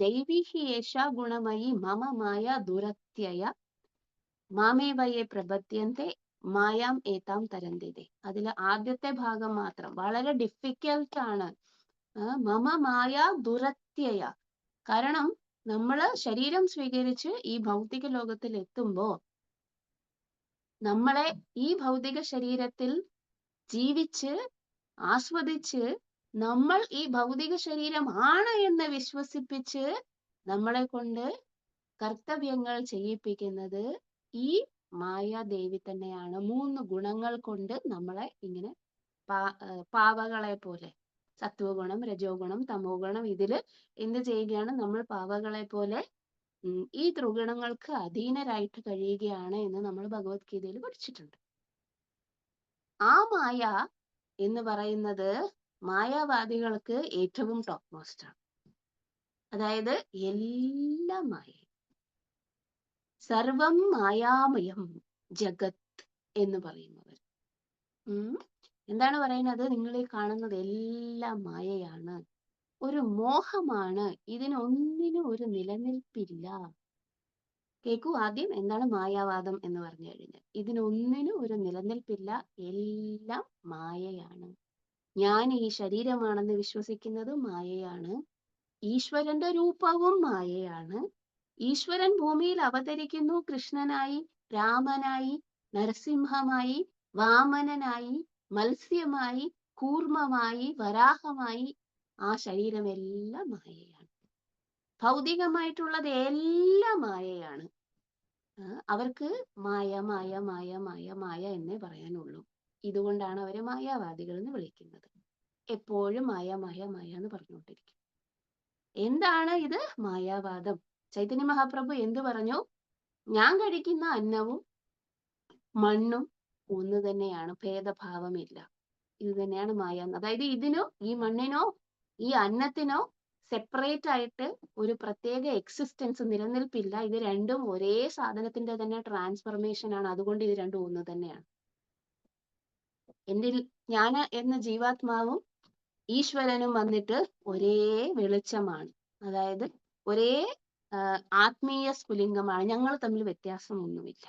ദൈവീഹി ഏഷ ഗുണമയി മമ മായ ദുരത്യയ മാമേവയെ പ്രപദ്യന്തെ മായാം ഏതാം തരന്തിതെ. അതിൽ ആദ്യത്തെ ഭാഗം മാത്രം വളരെ ഡിഫിക്കൽട്ട് ആണ്. മമ മായ ദുരത്യയ. കാരണം നമ്മള് ശരീരം സ്വീകരിച്ച് ഈ ഭൗതിക ലോകത്തിൽ എത്തുമ്പോ നമ്മളെ ഈ ഭൗതിക ശരീരത്തിൽ ജീവിച്ച് ആസ്വദിച്ച് നമ്മൾ ഈ ഭൗതിക ശരീരം ആണ് എന്ന് വിശ്വസിപ്പിച്ച് നമ്മളെ കൊണ്ട് കർത്തവ്യങ്ങൾ ചെയ്യിപ്പിക്കുന്നത് ഈ മായാദേവി തന്നെയാണ്. 3 ഗുണങ്ങൾ കൊണ്ട് നമ്മളെ ഇങ്ങനെ പാവകളെ പോലെ, സത്വഗുണം, രജോ ഗുണം, തമോ ഗുണം, ഇതില് എന്ത് ചെയ്യുകയാണ്? നമ്മൾ പാവകളെ പോലെ ഈ ത്രിഗുണങ്ങൾക്ക് അധീനരായിട്ട് കഴിയുകയാണ് എന്ന് നമ്മൾ ഭഗവത്ഗീതയിൽ പഠിച്ചിട്ടുണ്ട്. ആ മായ എന്ന് പറയുന്നത് മായാവാദികൾക്ക് ഏറ്റവും ടോപ്പ് മോസ്റ്റ് ആണ്. അതായത് എല്ലാം മായ, സർവം മായാമയം ജഗത് എന്ന് പറയുന്നവർ. എന്താണ് പറയുന്നത്? നിങ്ങൾ ഈ കാണുന്നത് എല്ലാം മായയാണ്, ഒരു മോഹമാണ്, ഇതിനൊന്നിനും ഒരു നിലനിൽപ്പില്ല. കേൾക്കൂ ആദ്യം, എന്താണ് മായാവാദം എന്ന് പറഞ്ഞു കഴിഞ്ഞാൽ? ഇതിനൊന്നിനും ഒരു നിലനിൽപ്പില്ല, എല്ലാം മായയാണ്. ഞാൻ ഈ ശരീരമാണെന്ന് വിശ്വസിക്കുന്നത് മായയാണ്. ഈശ്വരന്റെ രൂപവും മായയാണ്. ഈശ്വരൻ ഭൂമിയിൽ അവതരിക്കുന്നു കൃഷ്ണനായി, രാമനായി, നരസിംഹമായി, വാമനനായി, മത്സ്യമായി, കൂർമ്മമായി, വരാഹമായി. ആ ശരീരമെല്ലാം മായയാണ്. ഭൗതികമായിട്ടുള്ളത് എല്ലാം മായയാണ്. അവർക്ക് മായ മായ മായ മായ മായ എന്നേ പറയാനുള്ളൂ. ഇതുകൊണ്ടാണ് അവരെ മായാവാദികൾ എന്ന് വിളിക്കുന്നത്. എപ്പോഴും മായ മായ മായ എന്ന് പറഞ്ഞുകൊണ്ടിരിക്കും. എന്താണ് ഇത്? മായാവാദം. ചൈതന്യ മഹാപ്രഭു എന്ത് പറഞ്ഞു? ഞാൻ കഴിക്കുന്ന അന്നവും മണ്ണും ഒന്ന് തന്നെയാണ്, ഭേദഭാവമില്ല. ഇത് തന്നെയാണ് മായ. അതായത് ഇതിനോ, ഈ മണ്ണിനോ ഈ അന്നത്തിനോ സെപ്പറേറ്റ് ആയിട്ട് ഒരു പ്രത്യേക എക്സിസ്റ്റൻസ്, നിലനിൽപ്പില്ല. ഇത് രണ്ടും ഒരേ സാധനത്തിന്റെ തന്നെ ട്രാൻസ്ഫർമേഷൻ ആണ്. അതുകൊണ്ട് ഇത് രണ്ടും ഒന്ന് തന്നെയാണ്. ഞാൻ എന്ന ജീവാത്മാവും ഈശ്വരനും വന്നിട്ട് ഒരേ വെളിച്ചമാണ്. അതായത് ഒരേ ആത്മീയ സ്ഫുലിംഗമാണ്. ഞങ്ങൾ തമ്മിൽ വ്യത്യാസമൊന്നുമില്ല.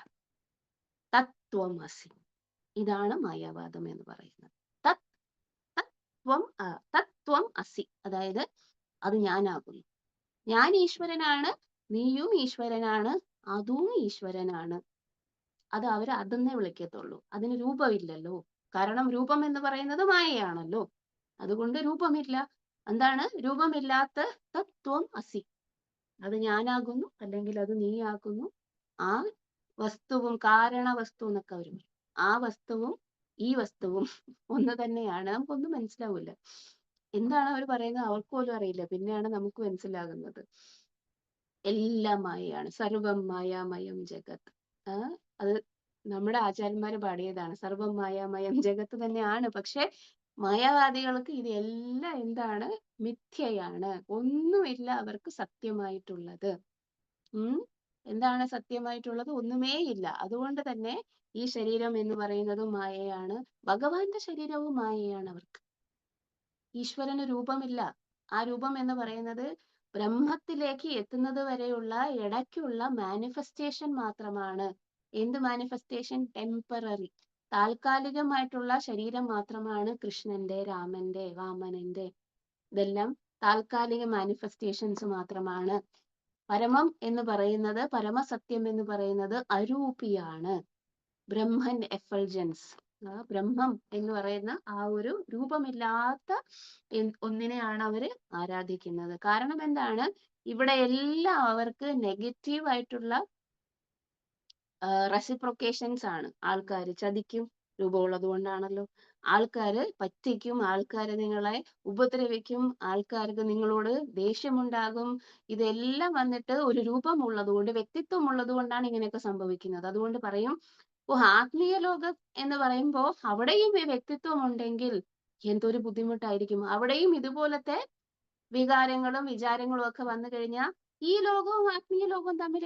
തത്വമസി. ഇതാണ് മായാവാദം എന്ന് പറയുന്നത്. തത് തത്വം തത്വം അസി, അതായത് അത് ഞാനാകുന്നു. ഞാൻ ഈശ്വരനാണ്, നീയും ഈശ്വരനാണ്, അതും ഈശ്വരനാണ്. അത് അവർ അതെന്നേ വിളിക്കത്തുള്ളൂ. അതിന് രൂപമില്ലല്ലോ. കാരണം രൂപം എന്ന് പറയുന്നത് മായയാണല്ലോ. അതുകൊണ്ട് രൂപമില്ല. എന്താണ് രൂപമില്ലാത്ത തത്വം അസി, അത് ഞാനാകുന്നു, അല്ലെങ്കിൽ അത് നീയാകുന്നു. ആ വസ്തുവും കാരണ വസ്തു എന്നൊക്കെ അവർ പറയും. ആ വസ്തുവും ഈ വസ്തുവും ഒന്ന് തന്നെയാണ്. നമുക്കൊന്നും മനസ്സിലാവില്ല. എന്താണ് അവർ പറയുന്നത് അവർക്ക് പോലും അറിയില്ല. പിന്നെയാണ് നമുക്ക് മനസ്സിലാകുന്നത്. എല്ലാം മായയാണ്. സർവം മായാമയം ജഗത്. അത് നമ്മുടെ ആചാര്യന്മാര് പാടിയതാണ്. സർവം മായാമയം ജഗത്ത് തന്നെയാണ്. പക്ഷെ മായാവാദികൾക്ക് ഇതെല്ലാം എന്താണ്? മിഥ്യയാണ്. ഒന്നുമില്ല അവർക്ക് സത്യമായിട്ടുള്ളത്. എന്താണ് സത്യമായിട്ടുള്ളത്? ഒന്നുമേ ഇല്ല. അതുകൊണ്ട് തന്നെ ഈ ശരീരം എന്ന് പറയുന്നത് മായയാണ്. ഭഗവാന്റെ ശരീരവും മായയാണ് അവർക്ക്. ഈശ്വരന് രൂപമില്ല. ആ രൂപം എന്ന് പറയുന്നത് ബ്രഹ്മത്തിലേക്ക് എത്തുന്നത് വരെയുള്ള ഇടയ്ക്കുള്ള മാനിഫെസ്റ്റേഷൻ മാത്രമാണ്. എന്ത് മാനിഫെസ്റ്റേഷൻ? ടെമ്പററി, താൽക്കാലികമായിട്ടുള്ള ശരീരം മാത്രമാണ് കൃഷ്ണന്റെ, രാമന്റെ, വാമനന്റെ. ഇതെല്ലാം താൽക്കാലിക മാനിഫെസ്റ്റേഷൻസ് മാത്രമാണ്. പരമം എന്ന് പറയുന്നത്, പരമസത്യം എന്ന് പറയുന്നത് അരൂപിയാണ്. ബ്രഹ്മൻ എഫൾജൻസ്, ബ്രഹ്മം എന്ന് പറയുന്ന ആ ഒരു രൂപമില്ലാത്ത ഒന്നിനെയാണ് അവര് ആരാധിക്കുന്നത്. കാരണം എന്താണ്? ഇവിടെ എല്ലാം അവർക്ക് നെഗറ്റീവ് ആയിട്ടുള്ള റെസിപ്രൊക്കേഷൻസ് ആണ്. ആൾക്കാർ ചതിക്കും, രൂപമുള്ളത് കൊണ്ടാണല്ലോ. ആൾക്കാര് പറ്റിക്കും, ആൾക്കാര് നിങ്ങളെ ഉപദ്രവിക്കും, ആൾക്കാർക്ക് നിങ്ങളോട് ദേഷ്യമുണ്ടാകും. ഇതെല്ലാം വന്നിട്ട് ഒരു രൂപമുള്ളത് കൊണ്ട്, വ്യക്തിത്വം ഉള്ളത് കൊണ്ടാണ് ഇങ്ങനെയൊക്കെ സംഭവിക്കുന്നത്. അതുകൊണ്ട് പറയും, ആത്മീയ ലോകം എന്ന് പറയുമ്പോ അവിടെയും ഈ വ്യക്തിത്വം ഉണ്ടെങ്കിൽ എന്തൊരു ബുദ്ധിമുട്ടായിരിക്കും. അവിടെയും ഇതുപോലത്തെ വികാരങ്ങളും വിചാരങ്ങളും ഒക്കെ വന്നു കഴിഞ്ഞാൽ ഈ ലോകവും ആത്മീയ ലോകവും തമ്മിൽ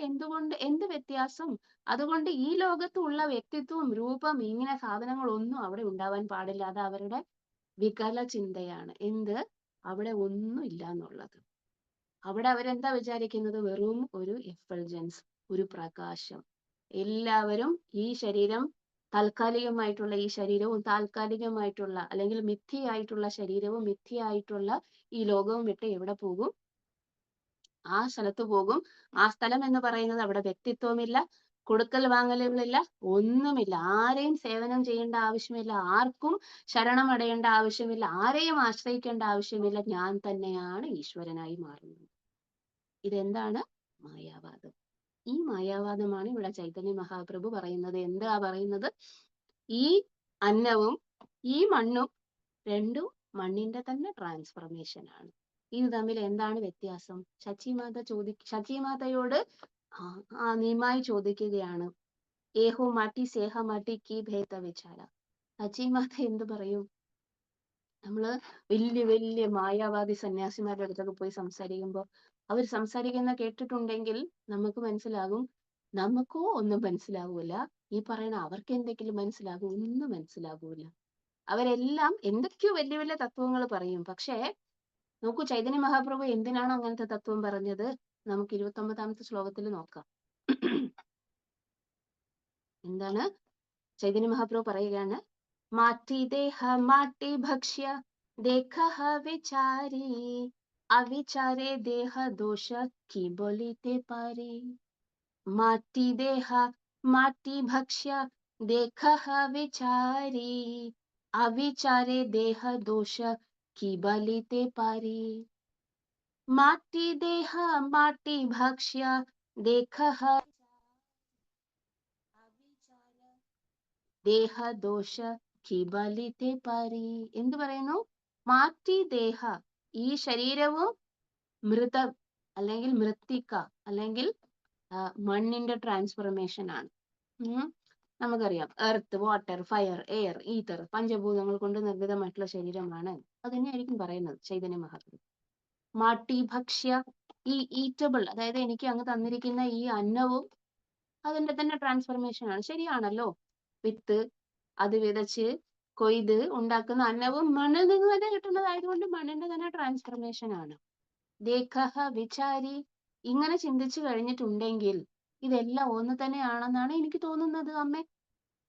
എന്ത് വ്യത്യാസം? അതുകൊണ്ട് ഈ ലോകത്തുള്ള വ്യക്തിത്വവും രൂപം ഇങ്ങനെ സാധനങ്ങളൊന്നും അവിടെ ഉണ്ടാവാൻ പാടില്ല. അത് അവരുടെ വികല ചിന്തയാണ്. അവിടെ ഒന്നും ഇല്ല എന്നുള്ളത്. അവിടെ അവരെന്താ വിചാരിക്കുന്നത്? വെറും ഒരു എഫൾജൻസ്, ഒരു പ്രകാശം. എല്ലാവരും ഈ ശരീരം, താൽക്കാലികമായിട്ടുള്ള ഈ ശരീരവും, താൽക്കാലികമായിട്ടുള്ള അല്ലെങ്കിൽ മിഥ്യയായിട്ടുള്ള ശരീരവും മിഥ്യയായിട്ടുള്ള ഈ ലോകവും വിട്ട് എവിടെ പോകും? ആ സ്ഥലത്ത് പോകും. ആ സ്ഥലം എന്ന് പറയുന്നത് അവിടെ വ്യക്തിത്വമില്ല, കൊടുക്കൽ വാങ്ങലുകളില്ല, ഒന്നുമില്ല. ആരെയും സേവനം ചെയ്യേണ്ട ആവശ്യമില്ല, ആർക്കും ശരണമടയേണ്ട ആവശ്യമില്ല, ആരെയും ആശ്രയിക്കേണ്ട ആവശ്യമില്ല. ഞാൻ തന്നെയാണ് ഈശ്വരനായി മാറുന്നത്. ഇതെന്താണ്? മായാവാദം. ഈ മായാവാദമാണ് ഇവിടെ ചൈതന്യ മഹാപ്രഭു പറയുന്നത്. എന്താ പറയുന്നത്? ഈ അന്നവും ഈ മണ്ണും രണ്ടും മണ്ണിന്റെ തന്നെ ട്രാൻസ്ഫർമേഷൻ ആണ്. ഇത് തമ്മിൽ എന്താണ് വ്യത്യാസം? ശചിമാതയോട് നീമായി ചോദിക്കുകയാണ്, ഏഹോ മാട്ടി സേഹ മാട്ടി കി ഭേദ വിചാര. ശചിമാത എന്ത് പറയും? നമ്മള് വലിയ വലിയ മായാവാദി സന്യാസിമാരുടെ അടുത്തൊക്കെ പോയി സംസാരിക്കുമ്പോൾ അവർ സംസാരിക്കുന്ന കേട്ടിട്ടുണ്ടെങ്കിൽ നമുക്ക് മനസ്സിലാകും, നമുക്കോ ഒന്നും മനസ്സിലാവൂല. ഈ പറയുന്ന അവർക്ക് എന്തെങ്കിലും മനസ്സിലാകും? ഒന്നും മനസ്സിലാകൂല. അവരെല്ലാം എന്തൊക്കെയോ വലിയ വലിയ തത്വങ്ങൾ പറയും. പക്ഷേ നോക്കൂ, ചൈതന്യ മഹാപ്രഭു എന്തിനാണ് അങ്ങനത്തെ തത്വം പറഞ്ഞത്? നമുക്ക് 29ാമത്തെ ശ്ലോകത്തിൽ നോക്കാം. എന്താണ് ചൈതന്യ മഹാപ്രഭു പറയുകയാണ്? മാറ്റി ദേഹ മാറ്റി ഭക്ഷ്യ ദേഖ വിചാരി അവിചാരെ ദേഹ ദോഷ കി ബോലിത്തെ പാരി. മാറ്റി ദേഹ മാറ്റി ഭക്ഷ്യ ദേഖ വിചാരി അവിചാരെ ദേഹ ദോഷ കി ബലിത്തെ പാരി. മാറ്റി ദേഹ മാറ്റി ഭക്ഷ്യ ദേഖ ദേഹ ദോഷ കി ബലിത്തെ പാരി. എന്ത് പറയുന്നു? മാറ്റി ദേഹ, ഈ ശരീരവും മൃതം അല്ലെങ്കിൽ മൃത്തിക അല്ലെങ്കിൽ മണ്ണിന്റെ ട്രാൻസ്ഫർമേഷൻ ആണ്. നമുക്കറിയാം, earth, water, fire, air, ether, പഞ്ചഭൂതങ്ങൾ കൊണ്ട് നിർമ്മിതമായിട്ടുള്ള ശരീരമാണ്. അത് തന്നെയായിരിക്കും പറയുന്നത് ചൈതന്യ മഹാപ്രഭു. മാട്ടി ഭക്ഷ്യ, ഈ ഈറ്റബിൾ, അതായത് എനിക്ക് അങ്ങ് തന്നിരിക്കുന്ന ഈ അന്നവും അതിന്റെ തന്നെ ട്രാൻസ്ഫർമേഷൻ ആണ്. ശരിയാണല്ലോ. വിത്ത്, അത് വിതച്ച് കൊയ്ത് ഉണ്ടാക്കുന്ന അന്നവും മണ്ണിൽ നിന്ന് തന്നെ കിട്ടുന്നതായതുകൊണ്ട് മണ്ണിന്റെ തന്നെ ട്രാൻസ്ഫർമേഷൻ ആണ്. ദേഖഹ വിചാരി, ഇങ്ങനെ ചിന്തിച്ചു കഴിഞ്ഞിട്ടുണ്ടെങ്കിൽ ഇതെല്ലാം ഒന്ന് തന്നെയാണെന്നാണ് എനിക്ക് തോന്നുന്നത് അമ്മേ.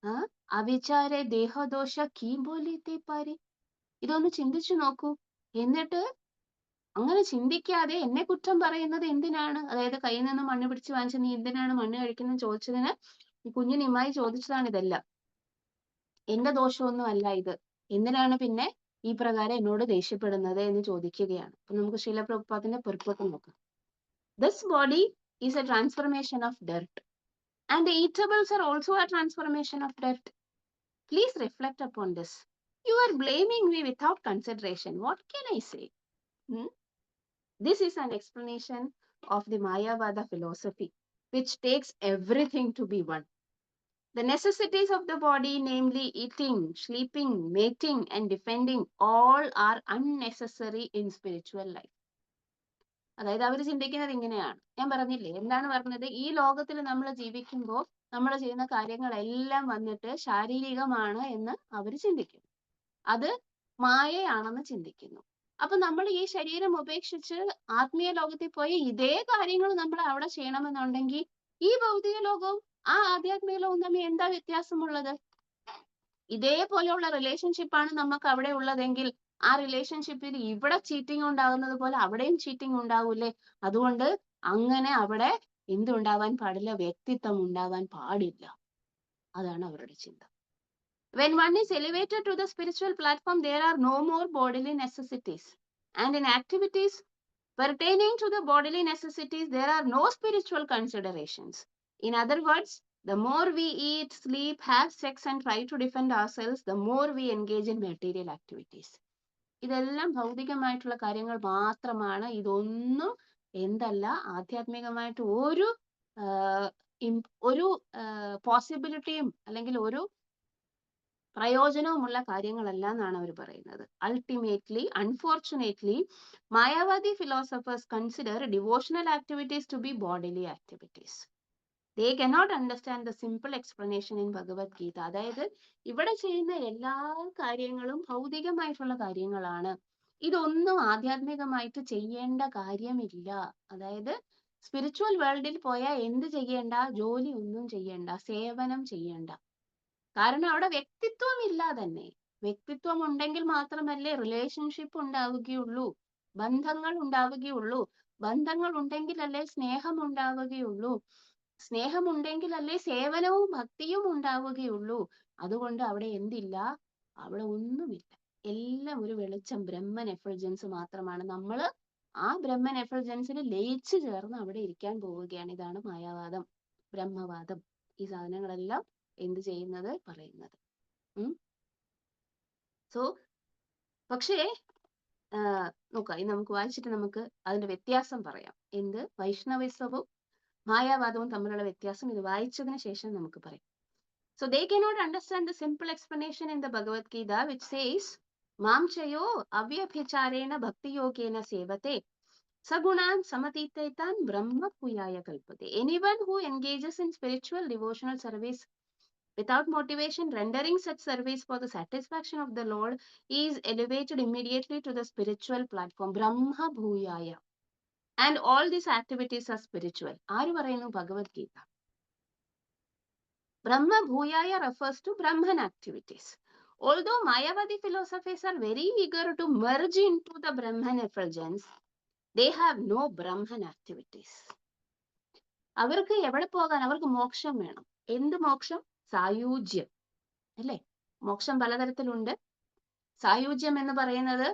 ആ അവിചാരെ ദേഹദോഷ കീ ബോലിത്തെ പാരി. ഇതൊന്ന് ചിന്തിച്ചു നോക്കൂ. എന്നിട്ട് അങ്ങനെ ചിന്തിക്കാതെ എന്നെ കുറ്റം പറയുന്നത് എന്തിനാണ്? അതായത് കയ്യിൽ നിന്ന് മണ്ണ് പിടിച്ച് വാങ്ങിച്ച് നീ എന്തിനാണ് മണ്ണ് കഴിക്കുന്നത് ചോദിച്ചതിന് ഈ കുഞ്ഞു നിമ്മായി ചോദിച്ചതാണ് ഇതെല്ലാം. എന്റെ ദോഷമൊന്നും അല്ല ഇത്. എന്തിനാണ് പിന്നെ ഈ പ്രകാരം എന്നോട് ദേഷ്യപ്പെടുന്നത് എന്ന് ചോദിക്കുകയാണ്. അപ്പൊ നമുക്ക് ശീല പ്രഭുപാദിന്റെ പെർപ്പത്ത് നോക്കാം. This body is A transformation of dirt and the eatables are also a transformation of dirt. Please reflect upon this. You are blaming me without consideration. What can I say? Hmm? This is an explanation of the Mayavada philosophy, which takes everything to be one. The necessities of the body, namely eating, sleeping, mating, and defending, all are unnecessary in spiritual life. അതായത് അവർ ചിന്തിക്കുന്നത് ഇങ്ങനെയാണ്. ഞാൻ പറഞ്ഞില്ലേ, എന്താണ് പറഞ്ഞത്? ഈ ലോകത്തിൽ നമ്മൾ ജീവിക്കുമ്പോൾ നമ്മൾ ചെയ്യുന്ന കാര്യങ്ങളെല്ലാം വന്നിട്ട് ശാരീരികമാണ് എന്ന് അവർ ചിന്തിക്കുന്നു. അത് മായയാണെന്ന് ചിന്തിക്കുന്നു. അപ്പൊ നമ്മൾ ഈ ശരീരം ഉപേക്ഷിച്ച് ആത്മീയ ലോകത്തിൽ പോയി ഇതേ കാര്യങ്ങൾ നമ്മൾ അവിടെ ചെയ്യണമെന്നുണ്ടെങ്കിൽ ഈ ഭൗതിക ലോകവും ആ ആധ്യാത്മിക ലോകവും തമ്മിൽ എന്താ വ്യത്യാസമുള്ളത്? ഇതേപോലെയുള്ള റിലേഷൻഷിപ്പാണ് നമുക്ക് അവിടെ ഉള്ളതെങ്കിൽ ആ റിലേഷൻഷിപ്പിൽ ഇവിടെ ചീറ്റിംഗ് ഉണ്ടാകുന്നത് പോലെ അവിടെയും ചീറ്റിംഗ് ഉണ്ടാവൂലേ? അതുകൊണ്ട് അങ്ങനെ അവിടെ എന്തുണ്ടാവാൻ പാടില്ല? വ്യക്തിത്വം ഉണ്ടാവാൻ പാടില്ല. അതാണ് അവരുടെ ചിന്ത. When one is elevated to the spiritual platform, there are no more bodily necessities. And in activities pertaining to the bodily necessities, there are no spiritual considerations. In other words, the more we eat, sleep, have sex, and try to defend ourselves, the more we engage in material activities. ഇതെല്ലാം ഭൗതികമായിട്ടുള്ള കാര്യങ്ങൾ മാത്രമാണ്. ഇതൊന്നും എന്തല്ല, ആധ്യാത്മികമായിട്ട് ഒരു പോസിബിലിറ്റിയും അല്ലെങ്കിൽ ഒരു പ്രയോജനവുമുള്ള കാര്യങ്ങളല്ല എന്നാണ് അവർ പറയുന്നത്. Ultimately, unfortunately, Mayavadi philosophers consider devotional activities to be bodily activities. They cannot understand the simple explanation in Bhagavad Gita. അതായത് ഇവിടെ ചെയ്യുന്ന എല്ലാ കാര്യങ്ങളും ഭൗതികമായിട്ടുള്ള കാര്യങ്ങളാണ്. ഇതൊന്നും ആധ്യാത്മികമായിട്ട് ചെയ്യേണ്ട കാര്യമില്ല. അതായത് സ്പിരിച്വൽ വേൾഡിൽ പോയാൽ എന്ത് ചെയ്യേണ്ട? ജോലി ഒന്നും ചെയ്യേണ്ട, സേവനം ചെയ്യേണ്ട. കാരണം അവിടെ വ്യക്തിത്വം ഇല്ല തന്നെ. വ്യക്തിത്വം ഉണ്ടെങ്കിൽ മാത്രമല്ലേ റിലേഷൻഷിപ്പ് ഉണ്ടാവുകയുള്ളൂ, ബന്ധങ്ങൾ ഉണ്ടാവുകയുള്ളൂ. ബന്ധങ്ങൾ ഉണ്ടെങ്കിലല്ലേ സ്നേഹം ഉണ്ടാവുകയുള്ളൂ. സ്നേഹം ഉണ്ടെങ്കിലല്ലേ സേവനവും ഭക്തിയും ഉണ്ടാവുകയുള്ളൂ. അതുകൊണ്ട് അവിടെ എന്തില്ല? അവിടെ ഒന്നുമില്ല. എല്ലാം ഒരു വെളിച്ചം, ബ്രഹ്മൻ എഫൾജൻസ് മാത്രമാണ്. നമ്മൾ ആ ബ്രഹ്മൻ എഫൾജൻസിൽ ലയിച്ചു ചേർന്ന് അവിടെ ഇരിക്കാൻ പോവുകയാണ്. ഇതാണ് മായാവാദം, ബ്രഹ്മവാദം. ഈ സാധനങ്ങളെല്ലാം എന്ത് ചെയ്യുന്നത് പറയുന്നത്. സോ പക്ഷേ നോക്കാം, ഇത് നമുക്ക് വായിച്ചിട്ട് നമുക്ക് അതിന്റെ വ്യത്യാസം പറയാം. എന്ത് വൈഷ്ണവിസവും മായാവാദവും തമ്മിലുള്ള വ്യത്യാസം ഇത് വായിച്ചതിന് ശേഷം നമുക്ക് പറയാം. So they cannot understand the simple explanation in the Bhagavad Gita which says Mam chayo avyabhicharena bhakti yogena sevate sagunan samatitaitan brahma puyaya kalpate. Anyone who engages in spiritual devotional service without motivation, rendering such service for the satisfaction of the Lord, is elevated immediately to the spiritual platform. Brahma bhuyaya. And all these activities are spiritual. ആര് പറയുന്നു? ഭഗവത് Geetha. Brahma bhuyaya refers to Brahman activities. Although Mayavadi philosophers are very eager to merge into the Brahman effulgence, they have no Brahman activities. അവർക്ക് എവിടെ പോകാൻ? അവർക്ക് മോക്ഷം വേണം. എന്ത് മോക്ഷം? സായൂജ്യം അല്ലേ? മോക്ഷം പലതരത്തിലുണ്ട്. സായൂജ്യം എന്ന് പറയുന്നത്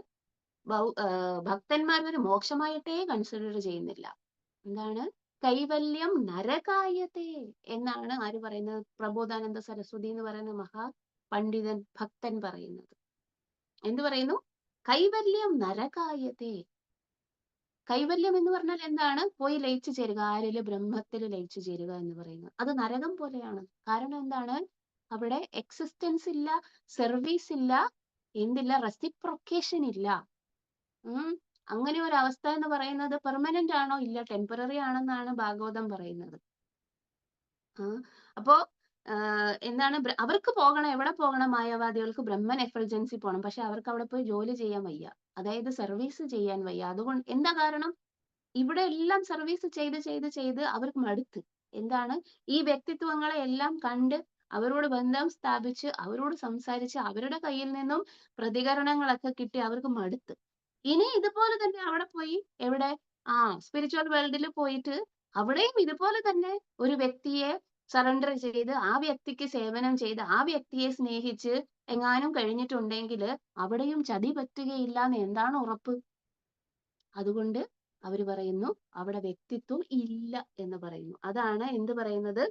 ഭക്തന്മാർ ഒരു മോക്ഷമായിട്ടേ കൺസിഡർ ചെയ്യുന്നില്ല. എന്താണ്? കൈവല്യം നരകായത്തെ എന്നാണ് ആര് പറയുന്നത്? പ്രബോധാനന്ദ സരസ്വതി എന്ന് പറയുന്ന മഹാപണ്ഡിതൻ ഭക്തൻ പറയുന്നത്. എന്ത് പറയുന്നു? കൈവല്യം നരകായത്തെ. കൈവല്യം എന്ന് പറഞ്ഞാൽ എന്താണ്? പോയി ലയിച്ചു ചേരുക, ആരില്? ബ്രഹ്മത്തിൽ ലയിച്ചു ചേരുക എന്ന് പറയുന്നത്. അത് നരകം പോലെയാണ്. കാരണം എന്താണ്? അവിടെ എക്സിസ്റ്റൻസ് ഇല്ല, സർവീസ് ഇല്ല, എന്തില്ല? റെസിപ്രൊക്കേഷൻ ഇല്ല. അങ്ങനെ ഒരു അവസ്ഥ എന്ന് പറയുന്നത് പെർമനന്റ് ആണോ? ഇല്ല, ടെമ്പററി ആണെന്നാണ് ഭാഗവതം പറയുന്നത്. അപ്പോ എന്താണ്? അവർക്ക് പോകണം. എവിടെ പോകണം? മായാവാദികൾക്ക് ബ്രഹ്മൻ എഫൾജൻസി പോകണം. പക്ഷെ അവർക്ക് അവിടെ പോയി ജോലി ചെയ്യാൻ വയ്യ, അതായത് സർവീസ് ചെയ്യാൻ വയ്യ. അതുകൊണ്ട് എന്താ കാരണം? ഇവിടെ എല്ലാം സർവീസ് ചെയ്ത് ചെയ്ത് ചെയ്ത് അവർക്ക് മടുത്ത്. എന്താണ്? ഈ വ്യക്തിത്വങ്ങളെ എല്ലാം കണ്ട് അവരോട് ബന്ധം സ്ഥാപിച്ച് അവരോട് സംസാരിച്ച് അവരുടെ കയ്യിൽ നിന്നും പ്രതികരണങ്ങളൊക്കെ കിട്ടി അവർക്ക് മടുത്ത്. ഇനി ഇതുപോലെ തന്നെ അവിടെ പോയി എവിടെ സ്പിരിച്വൽ വേൾഡിൽ പോയിട്ട് അവിടെയും ഇതുപോലെ തന്നെ ഒരു വ്യക്തിയെ സറണ്ടർ ചെയ്ത് ആ വ്യക്തിക്ക് സേവനം ചെയ്ത് ആ വ്യക്തിയെ സ്നേഹിച്ച് എങ്ങാനും കഴിഞ്ഞിട്ടുണ്ടെങ്കിൽ അവിടെയും ചതി പറ്റുകയില്ല എന്ന് എന്താണ് ഉറപ്പ്? അതുകൊണ്ട് അവര് പറയുന്നു അവിടെ വ്യക്തിത്വം ഇല്ല എന്ന് പറയുന്നു. അതാണ് എന്ത് പറയുന്നത്?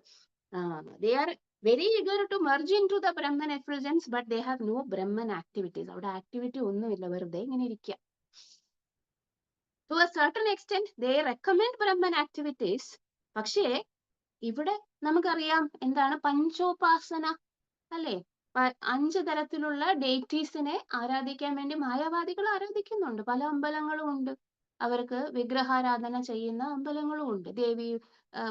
they are very eager to merge into the Brahman effulgence but they have no Brahman activities. അവിടെ ആക്ടിവിറ്റി ഒന്നുമില്ല, വെറുതെ ഇങ്ങനെ ഇരിക്കുക. To a certain extent they recommend Brahman activities. പക്ഷേ ഇവിടെ നമുക്കറിയാം എന്താണ് പഞ്ചോപാസന അല്ലേ? 5 തരത്തിലുള്ള ഡേറ്റീസിനെ ആരാധിക്കാൻ വേണ്ടി മായാവാദികൾ ആരാധിക്കുന്നുണ്ട്. പല അമ്പലങ്ങളും ഉണ്ട്. അവർക്ക് വിഗ്രഹാരാധന ചെയ്യുന്ന അമ്പലങ്ങളും ഉണ്ട്. ദേവി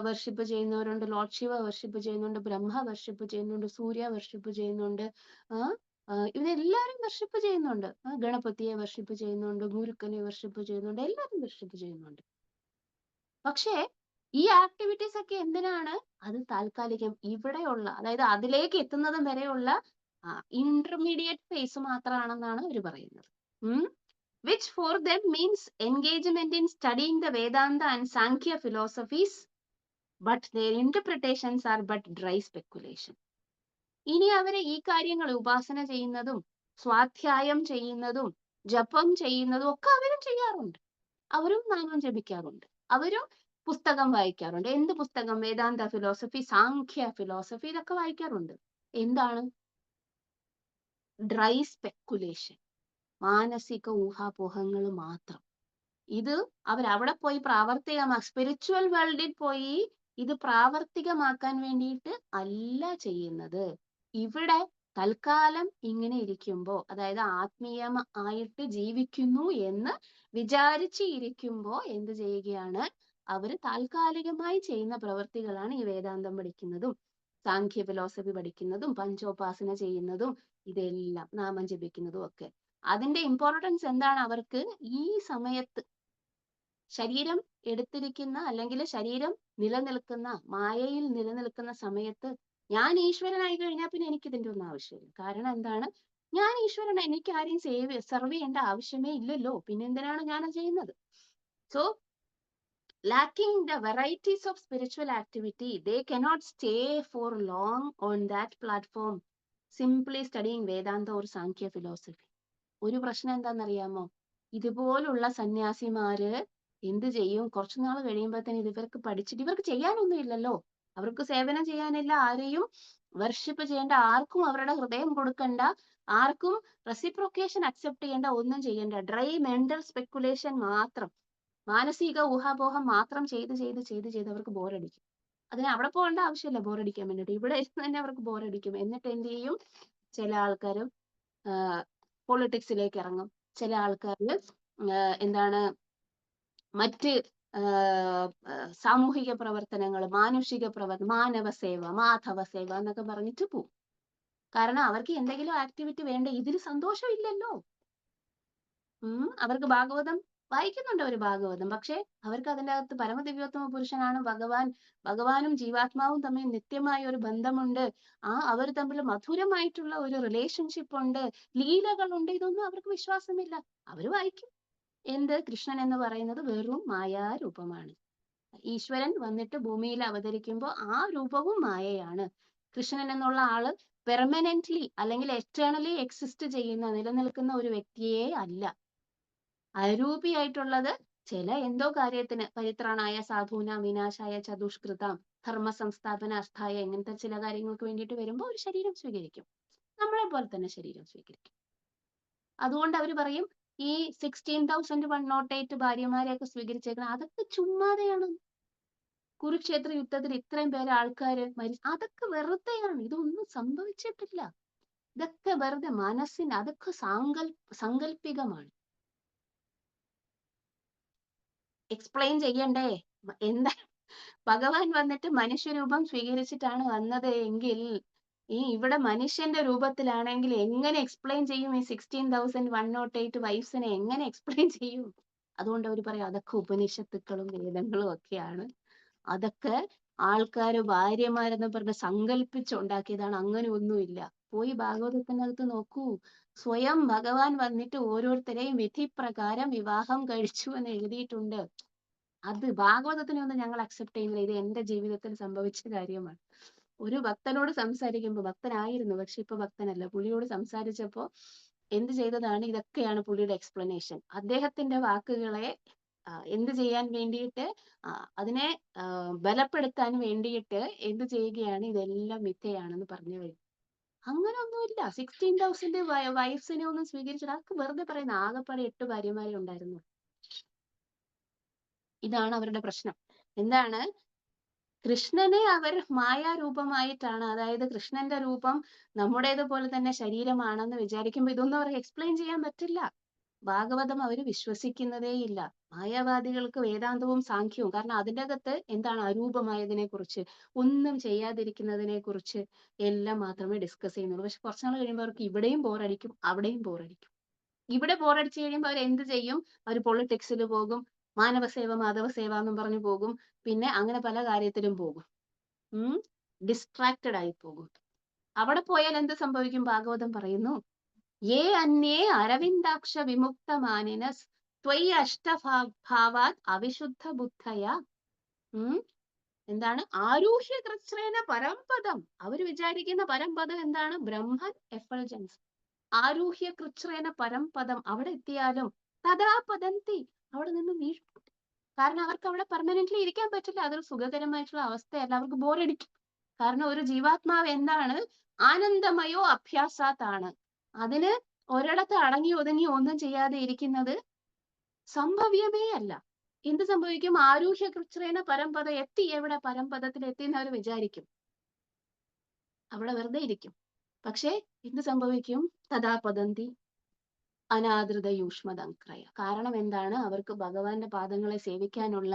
വർഷിപ്പ് ചെയ്യുന്നവരുണ്ട്, ലോർഡ് ശിവ വർഷിപ്പ് ചെയ്യുന്നുണ്ട്, ബ്രഹ്മ വർഷിപ്പ് ചെയ്യുന്നുണ്ട്, സൂര്യ വർഷിപ്പ് ചെയ്യുന്നുണ്ട്. ഇവരെല്ലാരും വർഷിപ്പ് ചെയ്യുന്നുണ്ട്. ഗണപതിയെ വർഷിപ്പ് ചെയ്യുന്നുണ്ട്, ഗുരുക്കനെ വർഷിപ്പ് ചെയ്യുന്നുണ്ട്, എല്ലാരും വർഷിപ്പ് ചെയ്യുന്നുണ്ട്. പക്ഷേ ഈ ആക്ടിവിറ്റീസ് ഒക്കെ എന്തിനാണ്? അത് താൽക്കാലികം. ഇവിടെയുള്ള അതായത് അതിലേക്ക് എത്തുന്നതും വരെയുള്ള ഇന്റർമീഡിയറ്റ് ഫേസ് മാത്രമാണെന്നാണ് അവർ പറയുന്നത്. Which for them means engagement in studying the Vedanta and Sankhya philosophies, but their interpretations are but dry speculation. ഇനി അവരെ ഈ കാര്യങ്ങൾ ഉപാസന ചെയ്യുന്നതും സ്വാധ്യായം ചെയ്യുന്നതും ജപം ചെയ്യുന്നതും ഒക്കെ അവരും ചെയ്യാറുണ്ട്. അവരും നാമം ജപിക്കാറുണ്ട്, അവരും പുസ്തകം വായിക്കാറുണ്ട്. എന്ത് പുസ്തകം? വേദാന്ത ഫിലോസഫി, സാഖ്യ ഫിലോസഫി, ഇതൊക്കെ വായിക്കാറുണ്ട്. എന്താണ്? ഡ്രൈ സ്പെക്കുലേഷൻ, മാനസിക ഊഹാപോഹങ്ങൾ മാത്രം. ഇത് അവരവിടെ പോയി സ്പിരിച്വൽ വേൾഡിൽ പോയി ഇത് പ്രാവർത്തികമാക്കാൻ വേണ്ടിയിട്ട് അല്ല ചെയ്യുന്നത്. ഇവിടെ തൽക്കാലം ഇങ്ങനെ ഇരിക്കുമ്പോ, അതായത് ആത്മീയമായിട്ട് ജീവിക്കുന്നു എന്ന് വിചാരിച്ച് ഇരിക്കുമ്പോ എന്ത് ചെയ്യുകയാണ്? അവര് താൽക്കാലികമായി ചെയ്യുന്ന പ്രവൃത്തികളാണ് ഈ വേദാന്തം പഠിക്കുന്നതും സാഖ്യ ഫിലോസഫി പഠിക്കുന്നതും പഞ്ചോപാസന ചെയ്യുന്നതും ഇതെല്ലാം നാമം ജപിക്കുന്നതും ഒക്കെ. അതിന്റെ ഇമ്പോർട്ടൻസ് എന്താണ്? അവർക്ക് ഈ സമയത്ത് ശരീരം എടുത്തിരിക്കുന്ന അല്ലെങ്കിൽ ശരീരം നിലനിൽക്കുന്ന മായയിൽ നിലനിൽക്കുന്ന സമയത്ത് ഞാൻ ഈശ്വരനായി കഴിഞ്ഞാൽ പിന്നെ എനിക്ക് ഇതിന്റെ ഒന്നും ആവശ്യമില്ല. കാരണം എന്താണ്? ഞാൻ ഈശ്വരൻ, എനിക്ക് ആരെയും സെർവ് ചെയ്യേണ്ട ആവശ്യമേ ഇല്ലല്ലോ, പിന്നെ എന്തിനാണ് ഞാൻ ചെയ്യുന്നത്? So lacking the varieties of spiritual activity, they cannot stay for long on that platform simply studying Vedanta or Sankhya philosophy. ഒരു പ്രശ്നം എന്താണെന്നറിയാമോ? ഇതുപോലുള്ള സന്യാസിമാര് എന്ത് ചെയ്യും? കുറച്ചു നാൾ കഴിയുമ്പോഴത്തേന് ഇവർക്ക് പഠിച്ചിട്ട് ഇവർക്ക് ചെയ്യാനൊന്നും ഇല്ലല്ലോ, അവർക്ക് സേവനം ചെയ്യാനില്ല, ആരെയും വർഷിപ്പ് ചെയ്യേണ്ട, ആർക്കും അവരുടെ ഹൃദയം കൊടുക്കണ്ട, ആർക്കും റെസിപ്രോക്കേഷൻ അക്സെപ്റ്റ് ചെയ്യേണ്ട, ഒന്നും ചെയ്യേണ്ട. ഡ്രൈ മെന്റൽ സ്പെക്കുലേഷൻ മാത്രം, മാനസിക ഊഹാപോഹം മാത്രം ചെയ്ത് ചെയ്ത് ചെയ്ത് ചെയ്ത് അവർക്ക് ബോറടിക്കും. അതിന് അവിടെ പോകേണ്ട ആവശ്യമില്ല ബോറടിക്കാൻ വേണ്ടിയിട്ട്, ഇവിടെ തന്നെ അവർക്ക് ബോറടിക്കും. എന്നിട്ട് എന്ത് ചെയ്യും? ചില ആൾക്കാർ പൊളിറ്റിക്സിലേക്ക് ഇറങ്ങും, ചില ആൾക്കാർ എന്താണ് മറ്റ് സാമൂഹിക പ്രവർത്തനങ്ങൾ, മാനുഷിക മാനവ സേവ, മാധവ സേവ എന്നൊക്കെ പറഞ്ഞിട്ട് പോവും. കാരണം അവർക്ക് എന്തെങ്കിലും ആക്ടിവിറ്റി വേണ്ട, ഇതിൽ സന്തോഷമില്ലല്ലോ. അവർക്ക് ഭാഗവതം വായിക്കുന്നുണ്ട്, അവർ ഭാഗവതം, പക്ഷെ അവർക്ക് അതിൻ്റെ അകത്ത് പരമദിവ്യോത്തമ പുരുഷനാണ് ഭഗവാൻ, ഭഗവാനും ജീവാത്മാവും തമ്മിൽ നിത്യമായ ഒരു ബന്ധമുണ്ട്, അവർ തമ്മിൽ മധുരമായിട്ടുള്ള ഒരു റിലേഷൻഷിപ്പ് ഉണ്ട്, ലീലകളുണ്ട്, ഇതൊന്നും അവർക്ക് വിശ്വാസമില്ല. അവർ വായിക്കും. എന്ത്? കൃഷ്ണൻ എന്ന് പറയുന്നത് വെറും മായാരൂപമാണ്. ഈശ്വരൻ വന്നിട്ട് ഭൂമിയിൽ അവതരിക്കുമ്പോൾ ആ രൂപവും മായയാണ്. കൃഷ്ണൻ എന്നുള്ള ആള് പെർമനന്റ്ലി അല്ലെങ്കിൽ എറ്റേണലി എക്സിസ്റ്റ് ചെയ്യുന്ന, നിലനിൽക്കുന്ന ഒരു വ്യക്തിയെ അല്ല. അരൂപിയായിട്ടുള്ളത് ചില എന്തോ കാര്യത്തിന്, പരിത്രാണായ സാധൂനാം വിനാശായ ചതുഷ്കൃതാം ധർമ്മ സംസ്ഥാപന അസ്ഥായ, ഇങ്ങനത്തെ ചില കാര്യങ്ങൾക്ക് വേണ്ടിയിട്ട് വരുമ്പോൾ ഒരു ശരീരം സ്വീകരിക്കും, നമ്മളെ പോലെ തന്നെ ശരീരം സ്വീകരിക്കും. അതുകൊണ്ട് അവർ പറയും ഈ 16,108 ഭാര്യമാരെയൊക്കെ സ്വീകരിച്ചേക്കണം, അതൊക്കെ ചുമ്മാതെയാണ്. കുരുക്ഷേത്ര യുദ്ധത്തിൽ ഇത്രയും പേര് ആൾക്കാര് അതൊക്കെ വെറുതെയാണ്, ഇതൊന്നും സംഭവിച്ചിട്ടില്ല, ഇതൊക്കെ വെറുതെ മനസ്സിന്, അതൊക്കെ സാങ്കല്പികമാണ്. എക്സ്പ്ലെയിൻ ചെയ്യണ്ടേ? എന്താ ഭഗവാൻ വന്നിട്ട് മനുഷ്യരൂപം സ്വീകരിച്ചിട്ടാണ് വന്നത് എങ്കിൽ ഇവിടെ മനുഷ്യന്റെ രൂപത്തിലാണെങ്കിൽ എങ്ങനെ എക്സ്പ്ലെയിൻ ചെയ്യും? ഈ 16,108 വൈഫ്സിനെ എങ്ങനെ എക്സ്പ്ലെയിൻ ചെയ്യും? അതുകൊണ്ട് അവർ പറയും അതൊക്കെ ഉപനിഷത്തുക്കളും വേദങ്ങളും ഒക്കെയാണ്, അതൊക്കെ ആൾക്കാര് ഭാര്യമാരെന്ന് പറഞ്ഞ് സങ്കല്പിച്ചുണ്ടാക്കിയതാണ്. അങ്ങനെ ഒന്നുമില്ല. പോയി ഭാഗവതത്തിനകത്ത് നോക്കൂ. സ്വയം ഭഗവാൻ വന്നിട്ട് ഓരോരുത്തരെയും വിധിപ്രകാരം വിവാഹം കഴിച്ചു എന്ന് എഴുതിയിട്ടുണ്ട്. അത് ഭാഗവതത്തിനൊന്നും ഞങ്ങൾ അക്സെപ്റ്റ് ചെയ്യുന്നില്ല. ഇത് എന്റെ ജീവിതത്തിൽ സംഭവിച്ച കാര്യമാണ്. ഒരു ഭക്തനോട് സംസാരിക്കുമ്പോൾ, ഭക്തനായിരുന്നു പക്ഷെ ഇപ്പൊ ഭക്തനല്ല, പുള്ളിയോട് സംസാരിച്ചപ്പോ എന്ത് ചെയ്തതാണ്, ഇതൊക്കെയാണ് പുള്ളിയുടെ എക്സ്പ്ലനേഷൻ. അദ്ദേഹത്തിന്റെ വാക്കുകളെ എന്ത് ചെയ്യാൻ വേണ്ടിയിട്ട്, അതിനെ ബലപ്പെടുത്താൻ വേണ്ടിയിട്ട് എന്ത് ചെയ്യുകയാണ്, ഇതെല്ലാം മിഥ്യയാണെന്ന് പറഞ്ഞു വരും. അങ്ങനെ ഒന്നുമില്ല. 16,000 വൈഫ്സിനെ ഒന്നും സ്വീകരിച്ചിട്ട് അതൊക്കെ വെറുതെ പറയുന്ന. ആകെപ്പാടെ 8 ഭാര്യമാരെ ഉണ്ടായിരുന്നു. ഇതാണ് അവരുടെ പ്രശ്നം. എന്താണ്, കൃഷ്ണനെ അവർ മായാരൂപമായിട്ടാണ്, അതായത് കൃഷ്ണന്റെ രൂപം നമ്മുടേതുപോലെ തന്നെ ശരീരമാണെന്ന് വിചാരിക്കുമ്പോൾ ഇതൊന്നും അവർക്ക് എക്സ്പ്ലെയിൻ ചെയ്യാൻ പറ്റില്ല. ഭാഗവതം അവർ വിശ്വസിക്കുന്നതേയില്ല. മായാവാദികൾക്ക് വേദാന്തവും സാഖ്യവും, കാരണം അതിൻ്റെ അകത്ത് എന്താണ്, അരൂപമായതിനെ കുറിച്ച്, ഒന്നും ചെയ്യാതിരിക്കുന്നതിനെ കുറിച്ച് എല്ലാം മാത്രമേ ഡിസ്കസ് ചെയ്യുന്നുള്ളൂ. പക്ഷെ കുറച്ചുനാൾ കഴിയുമ്പോൾ അവർക്ക് ഇവിടെയും ബോറടിക്കും, അവിടെയും ബോറടിക്കും. ഇവിടെ ബോറടിച്ചു കഴിയുമ്പോൾ അവർ എന്ത് ചെയ്യും, അവർ പൊളിറ്റിക്സിൽ പോകും, മാനവസേവ മാധവസേവ എന്നും പറഞ്ഞു പോകും, പിന്നെ അങ്ങനെ പല കാര്യത്തിലും പോകും. ഡിസ്ട്രാക്റ്റഡ് ആയി പോകും. അവിടെ പോയാൽ എന്ത് സംഭവിക്കും, ഭാഗവതം പറയുന്നു, യേ അന്യേ അരവിന്ദാക്ഷ വിമുക്തമാനിനസ് ത്വയി അഷ്ടഭാവാത് അവിശുദ്ധ ബുദ്ധയ. എന്താണ്, ആരൂഹ്യ കൃച്ഛ്രേണ പരംപദം. അവർ വിചാരിക്കുന്ന പരംപദം എന്താണ്, ബ്രഹ്മൻ എഫൾജൻസ്. ആരൂഹ്യ കൃച്ഛ്രേണ പരംപദം. അവിടെ എത്തിയാലും തഥാ പതന്തി, അവിടെ നിന്ന് വീഴും. കാരണം അവർക്ക് അവിടെ പെർമനന്റ്ലി ഇരിക്കാൻ പറ്റില്ല. അതൊരു സുഖകരമായിട്ടുള്ള അവസ്ഥയല്ല, അവർക്ക് ബോറടിക്കും. കാരണം ഒരു ജീവാത്മാവ് എന്താണ്, ആനന്ദമയോ അഭ്യാസാത്താണ്. അതിന് ഒരിടത്ത് അടങ്ങി ഒതുങ്ങി ഒന്നും ചെയ്യാതെ ഇരിക്കുന്നത് സംഭവ്യമേ അല്ല. എന്ത് സംഭവിക്കും, ആരൂഹ്യ കൃച്ഛ്രേണ പരംപദം. എത്തി, എവിടെ, പരംപദത്തിൽ എത്തി എന്ന് അവർ വിചാരിക്കും. അവിടെ വെറുതെ ഇരിക്കും. പക്ഷെ എന്ത് സംഭവിക്കും, തഥാ പതന്തി അനാദൃത യൂഷ്മദംക്രയ. കാരണം എന്താണ്, അവർക്ക് ഭഗവാന്റെ പാദങ്ങളെ സേവിക്കാനുള്ള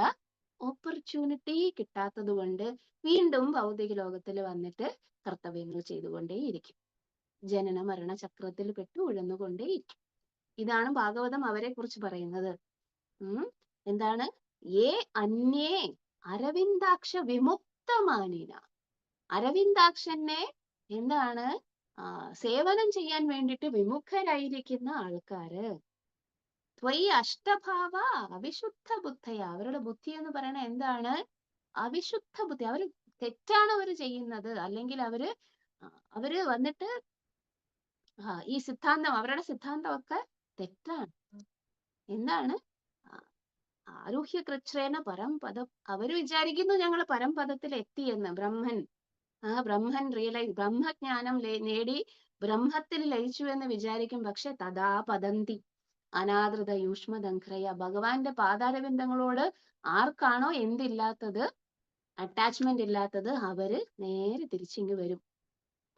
ഓപ്പർച്യൂണിറ്റി കിട്ടാത്തത് കൊണ്ട് വീണ്ടും ഭൗതിക ലോകത്തിൽ വന്നിട്ട് കർത്തവ്യങ്ങൾ ചെയ്തുകൊണ്ടേയിരിക്കും. ജനന മരണ ചക്രത്തിൽ പെട്ട് ഉഴന്നുകൊണ്ടേയിരിക്കും. ഇതാണ് ഭാഗവതം അവരെ കുറിച്ച് പറയുന്നത്. എന്താണ്, ഏ അന്യേ അരവിന്ദാക്ഷ വിമുക്തമാനിന. അരവിന്ദാക്ഷനെ എന്താണ്, സേവനം ചെയ്യാൻ വേണ്ടിട്ട് വിമുഖരായിരിക്കുന്ന ആൾക്കാര്. ത്വയി അഷ്ടഭാവ അവിശുദ്ധ ബുദ്ധയ. അവരുടെ ബുദ്ധി എന്ന് പറയുന്നത് എന്താണ്, അവിശുദ്ധ ബുദ്ധി. അവര് തെറ്റാണ് അവർ ചെയ്യുന്നത്. അല്ലെങ്കിൽ അവര് വന്നിട്ട് ഈ സിദ്ധാന്തം, അവരുടെ സിദ്ധാന്തമൊക്കെ തെറ്റാണ്. എന്താണ്, ആരൂഹ്യ കൃച്ഛ്രേണ പരംപദം. അവര് വിചാരിക്കുന്നു ഞങ്ങൾ പരംപദത്തിൽ എത്തിയെന്ന്. ബ്രഹ്മൻ റിയലൈസ്, ബ്രഹ്മജ്ഞാനം നേടി ബ്രഹ്മത്തിൽ ലയിച്ചു എന്ന് വിചാരിക്കും. പക്ഷെ തഥാ പതന്തി അനാദൃത യൂഷ്മദംക്രയ. ഭഗവാന്റെ പാതാരബിന്ദങ്ങളോട് ആർക്കാണോ എന്തില്ലാത്തത്, അറ്റാച്ച്മെന്റ് ഇല്ലാത്തത്, അവര് നേരെ തിരിച്ചിങ്ങ് വരും.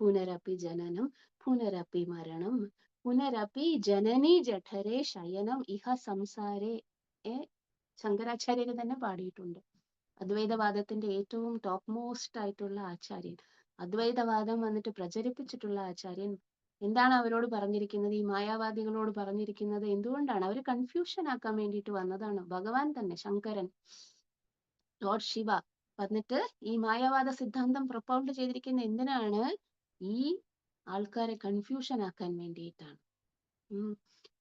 പുനരപ്പി ജനനം പുനരപ്പി മരണം പുനരപ്പി ജനനി ജഠരേ ശയനം ഇഹ സംസാരേ. ശങ്കരാചാര്യര് തന്നെ പാടിയിട്ടുണ്ട്. അദ്വൈതവാദത്തിന്റെ ഏറ്റവും ടോപ്പ് മോസ്റ്റ് ആയിട്ടുള്ള ആചാര്യൻ, അദ്വൈതവാദം വന്നിട്ട് പ്രചരിപ്പിച്ചിട്ടുള്ള ആചാര്യൻ എന്താണ് അവരോട് പറഞ്ഞിരിക്കുന്നത്, ഈ മായാവാദികളോട് പറഞ്ഞിരിക്കുന്നത്? എന്തുകൊണ്ടാണ് അവർ കൺഫ്യൂഷൻ ആക്കാൻ വേണ്ടിയിട്ട് വന്നതാണ്. ഭഗവാൻ തന്നെ, ശങ്കരൻ, ലോർഡ് ശിവ വന്നിട്ട് ഈ മായാവാദ സിദ്ധാന്തം പ്രൊപ്പൗണ്ട് ചെയ്തിരിക്കുന്ന എന്തിനാണ്, ഈ ആൾക്കാരെ കൺഫ്യൂഷൻ ആക്കാൻ വേണ്ടിയിട്ടാണ്.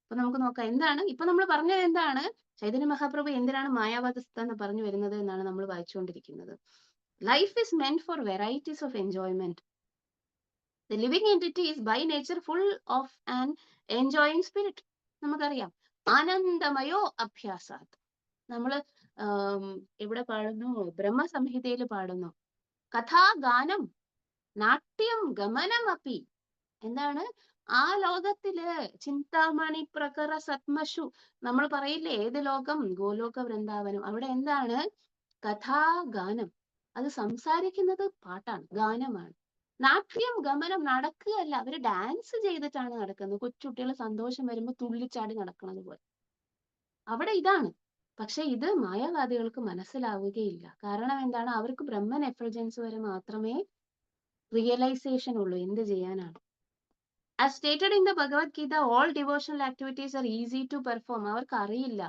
അപ്പൊ നമുക്ക് നോക്കാം എന്താണ് ഇപ്പൊ നമ്മൾ പറഞ്ഞത്. എന്താണ്, ചൈതന്യ മഹാപ്രഭു എന്തിനാണ് മായാവാദ സിദ്ധാന്തം പറഞ്ഞു വരുന്നത് എന്നാണ് നമ്മൾ വായിച്ചുകൊണ്ടിരിക്കുന്നത്. Life is meant for varieties of enjoyment. The living entity is by nature full of an enjoying spirit. നമുക്കറിയാം, ആനന്ദമയോ അഭ്യാസാത്. നമ്മള് ഇവിടെ പാടുന്നു, ബ്രഹ്മസംഹിതയിൽ പാടുന്നു, കഥാഗാനം നാട്യം ഗമനം അപ്പി. എന്താണ്, ആ ലോകത്തില് ചിന്താമണി പ്രകര സത്മഷു, നമ്മൾ പറയില്ലേ ഏത് ലോകം, ഗോലോക വൃന്ദാവനം. അവിടെ എന്താണ്, കഥാഗാനം. അത് സംസാരിക്കുന്നത് പാട്ടാണ്, ഗാനമാണ്. നാട്യം ഗമനം, നടക്കുകയല്ല, അവര് ഡാൻസ് ചെയ്തിട്ടാണ് നടക്കുന്നത്. കൊച്ചുകുട്ടികൾ സന്തോഷം വരുമ്പോൾ തുള്ളിച്ചാടി നടക്കുന്നത് പോലെ. അവിടെ ഇതാണ്. പക്ഷെ ഇത് മായാവാദികൾക്ക് മനസ്സിലാവുകയില്ല. കാരണം എന്താണ്, അവർക്ക് ബ്രഹ്മൻ എഫൾജൻസ് വരെ മാത്രമേ റിയലൈസേഷൻ ഉള്ളൂ. എന്ത് ചെയ്യാനാണ്. As stated in the Bhagavad Gita, all devotional activities are easy to perform. അവർക്ക് അറിയില്ല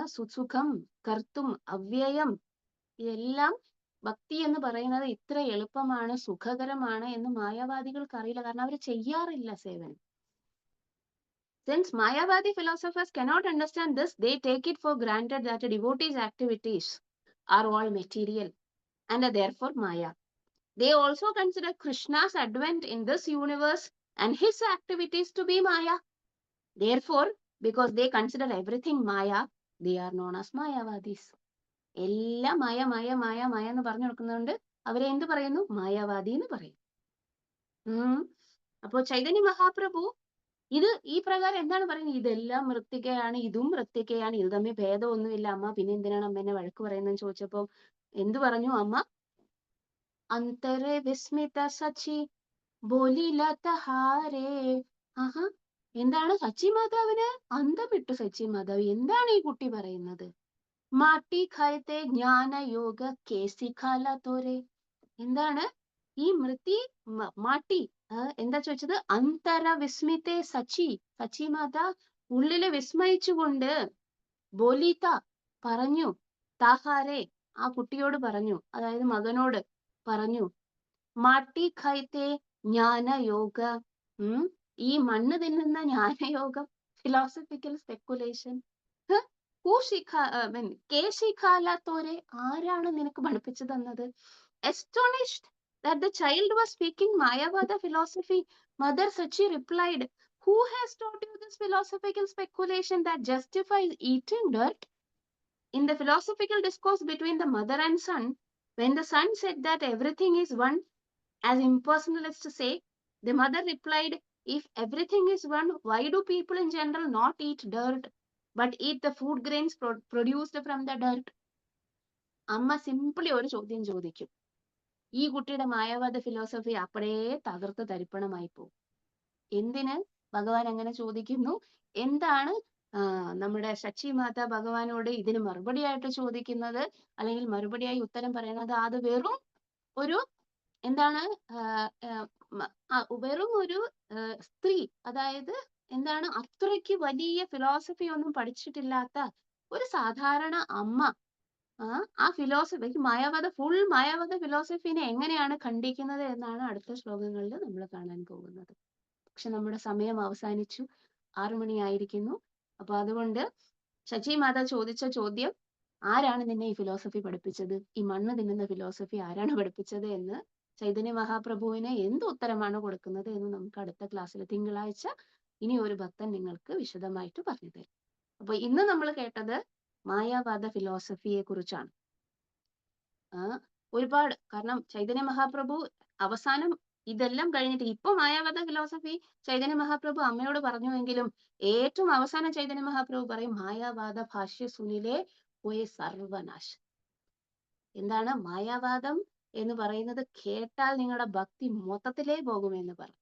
സുഖം കർത്തും അവ്യയം ഇതെല്ലാം ഭക്തി എന്ന് പറയുന്നത് ഇത്ര എളുപ്പമാണ്, സുഖകരമാണ് എന്ന് മായാവാദികൾക്ക് അറിയില്ല. കാരണം അവർ ചെയ്യാറില്ല സേവനം. Since Mayavadi philosophers cannot understand this, they take it for granted that a devotee's activities are all material and are therefore Maya. They also consider Krishna's advent in this universe and his activities to be Maya. Therefore, because they consider everything Maya, they are known as Mayavadis. എല്ലാം മായ മായ മായ മായ എന്ന് പറഞ്ഞു കൊടുക്കുന്നതുകൊണ്ട് അവരെ എന്ത് പറയുന്നു? മായാവാദി എന്ന് പറയും. അപ്പോ ചൈതന്യ മഹാപ്രഭു ഇത് ഈ പ്രകാരം എന്താണ് പറയുന്നത്? ഇതെല്ലാം മൃത്തികയാണ്, ഇതും മൃത്തികയാണ്, ഇത് തമ്മിൽ ഭേദമൊന്നുമില്ല അമ്മ, പിന്നെ എന്തിനാണ് അമ്മ എന്നെ വഴക്ക് പറയുന്നതെന്ന് ചോദിച്ചപ്പോ എന്ത് പറഞ്ഞു അമ്മ? അന്തരെ വിസ്മിത സച്ചി ബോലിലതഹാരേ. ആഹാ, എന്താണ് സച്ചി മാതാവിന് അന്തം വിട്ടു. സച്ചി മാതാവ് എന്താണ് ഈ കുട്ടി പറയുന്നത്? മാട്ടി ഖായത്തെ ജ്ഞാന യോഗ കേസിഖാല തോരെ. എന്താണ് ഈ മൃത്തി മാട്ടി? എന്താ ചോദിച്ചത്? അന്തര വിസ്മിത്തെ സച്ചി. സച്ചി മാത ഉള്ളില് വിസ്മയിച്ചുകൊണ്ട് ബോലിത പറഞ്ഞു, താഹാരെ ആ കുട്ടിയോട് പറഞ്ഞു, അതായത് മകനോട് പറഞ്ഞു, മാട്ടി ഖൈത്തെ ജ്ഞാനയോഗ. ഈ മണ്ണ് തിന്നുന്ന ജ്ഞാനയോഗം, ഫിലോസഫിക്കൽ സ്പെക്കുലേഷൻ കേശിഖാലത്തോരെ ആരാണ് നിനക്ക് പഠിപ്പിച്ചു തന്നത്? Astonished that the child was speaking Mayavada philosophy, Mother Sachi replied, who has taught you this philosophical speculation that justifies eating dirt? In the philosophical discourse between the mother and son, when the son said that everything is one, as impersonalists say, the mother replied, if everything is one, why do people in general not eat dirt but eat the food grains produced from the dirt? അമ്മ simply ഒരു ചോദ്യം ചോദിക്കും, ഈ കുട്ടിയുടെ മായാവാദ philosophy അപ്പടേ തകർത്ത് തരിപ്പണമായി പോകും. എന്തിന് ഭഗവാൻ അങ്ങനെ ചോദിക്കുന്നു? എന്താണ് നമ്മുടെ ശച്ചി മാത ഭഗവാനോട് ഇതിന് മറുപടിയായിട്ട് ചോദിക്കുന്നത്, അല്ലെങ്കിൽ മറുപടിയായി ഉത്തരം പറയുന്നത്? അത് വെറും ഒരു എന്താണ്, വെറും ഒരു സ്ത്രീ, അതായത് എന്താണ്, അത്രയ്ക്ക് വലിയ ഫിലോസഫി ഒന്നും പഠിച്ചിട്ടില്ലാത്ത ഒരു സാധാരണ അമ്മ ആ ഫിലോസഫി മായാവാദ ഫിലോസഫിനെ എങ്ങനെയാണ് ഖണ്ഡിക്കുന്നത് എന്നാണ് അടുത്ത ശ്ലോകങ്ങളിൽ നമ്മൾ കാണാൻ പോകുന്നത്. പക്ഷെ നമ്മുടെ സമയം അവസാനിച്ചു, 6 മണിയായിരിക്കുന്നു. അപ്പൊ അതുകൊണ്ട് ശച്ചി മാത ചോദിച്ച ചോദ്യം, ആരാണ് നിന്നെ ഈ ഫിലോസഫി പഠിപ്പിച്ചത്? ഈ മണ്ണ് തിന്നുന്ന ഫിലോസഫി ആരാണ് പഠിപ്പിച്ചത് എന്ന് ചൈതന്യ മഹാപ്രഭുവിന് എന്ത് ഉത്തരമാണ് കൊടുക്കുന്നത് എന്ന് നമുക്ക് അടുത്ത ക്ലാസ്സിൽ തിങ്കളാഴ്ച ഇനി ഒരു ഭക്തൻ നിങ്ങൾക്ക് വിശദമായിട്ട് പറഞ്ഞു തരും. അപ്പൊ ഇന്ന് നമ്മൾ കേട്ടത് മായാവാദ ഫിലോസഫിയെ കുറിച്ചാണ്. ഒരുപാട്, കാരണം ചൈതന്യ മഹാപ്രഭു അവസാനം ഇതെല്ലാം കഴിഞ്ഞിട്ട് ഇപ്പൊ മായാവാദ ഫിലോസഫി ചൈതന്യ മഹാപ്രഭു അമ്മയോട് പറഞ്ഞുവെങ്കിലും ഏറ്റവും അവസാനം ചൈതന്യ മഹാപ്രഭു പറയും, മായാവാദ ഭാഷ്യ സുനിലെ പോയ സർവനാശം. എന്താണ് മായാവാദം എന്ന് പറയുന്നത്? കേട്ടാൽ നിങ്ങളുടെ ഭക്തി മൊത്തത്തിലേ പോകുമെന്ന് പറയും.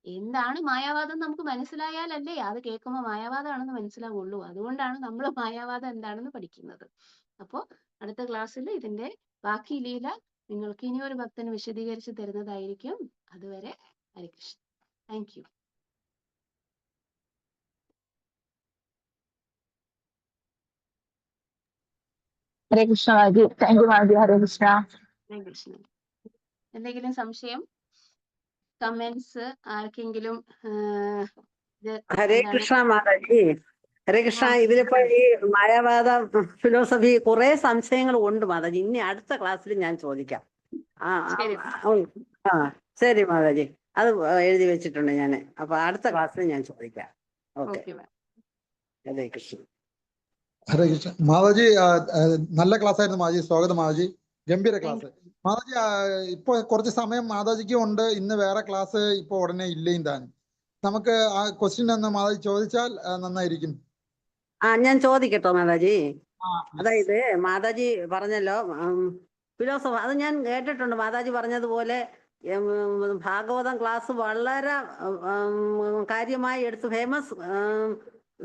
എന്താണ് മായാവാദം നമുക്ക് മനസ്സിലായാലല്ലേ അത് കേൾക്കുമ്പോൾ മായാവാദമാണെന്ന് മനസ്സിലാവുള്ളൂ. അതുകൊണ്ടാണ് നമ്മൾ മായാവാദം എന്താണെന്ന് പഠിക്കുന്നത്. അപ്പോ അടുത്ത ക്ലാസ്സിൽ ഇതിന്റെ ബാക്കി ലീല നിങ്ങൾക്ക് ഇനി ഒരു ഭക്തന് വിശദീകരിച്ച് തരുന്നതായിരിക്കും. അതുവരെ Harikrishna. Thank you. Hare Krishna Maji. Thank you മാജി. ഹരേ കൃഷ്ണ. ഹരേ കൃഷ്ണ. എന്തെങ്കിലും സംശയം, കമന്റ്സ് ആർക്കെങ്കിലും? ഹരേ കൃഷ്ണ മാതാജി. ഹരേ കൃഷ്ണ. ഇതിലിപ്പോ ഈ മായാവാദ ഫിലോസഫി കുറെ സംശയങ്ങൾ ഉണ്ട് മാതാജി. ഇനി അടുത്ത ക്ലാസ്സിൽ ഞാൻ ചോദിക്കാം. ശരി മാതാജി, അത് എഴുതി വെച്ചിട്ടുണ്ട് ഞാൻ. അപ്പൊ അടുത്ത ക്ലാസ്സിൽ ഞാൻ ചോദിക്കാം. ഓക്കെ. ഹരേ കൃഷ്ണ. ഹരേ കൃഷ്ണ മാതാജി. നല്ല ക്ലാസ് ആയിരുന്നു മാതാജി. സ്വാഗതം മാതാജി. ഗംഭീര ക്ലാസ് മാതാജി. ഇപ്പൊ കുറച്ച് സമയം മാതാജിക്ക് ഉണ്ട്. ഇന്ന് വേറെ ക്ലാസ് ഇപ്പൊ ഉടനെ ഇല്ലേയും താനും. നമുക്ക് ആ ക്വസ്റ്റ്യൻ ഒന്ന് മാതാജി ചോദിച്ചാൽ നന്നായിരിക്കും. ഞാൻ ചോദിക്കട്ടോ മാതാജി? അതായത് മാതാജി പറഞ്ഞല്ലോ ഫിലോസഫർ, അത് ഞാൻ കേട്ടിട്ടുണ്ട്. മാതാജി പറഞ്ഞതുപോലെ ഭാഗവതം ക്ലാസ് വളരെ കാര്യമായി എടുത്ത് ഫേമസ്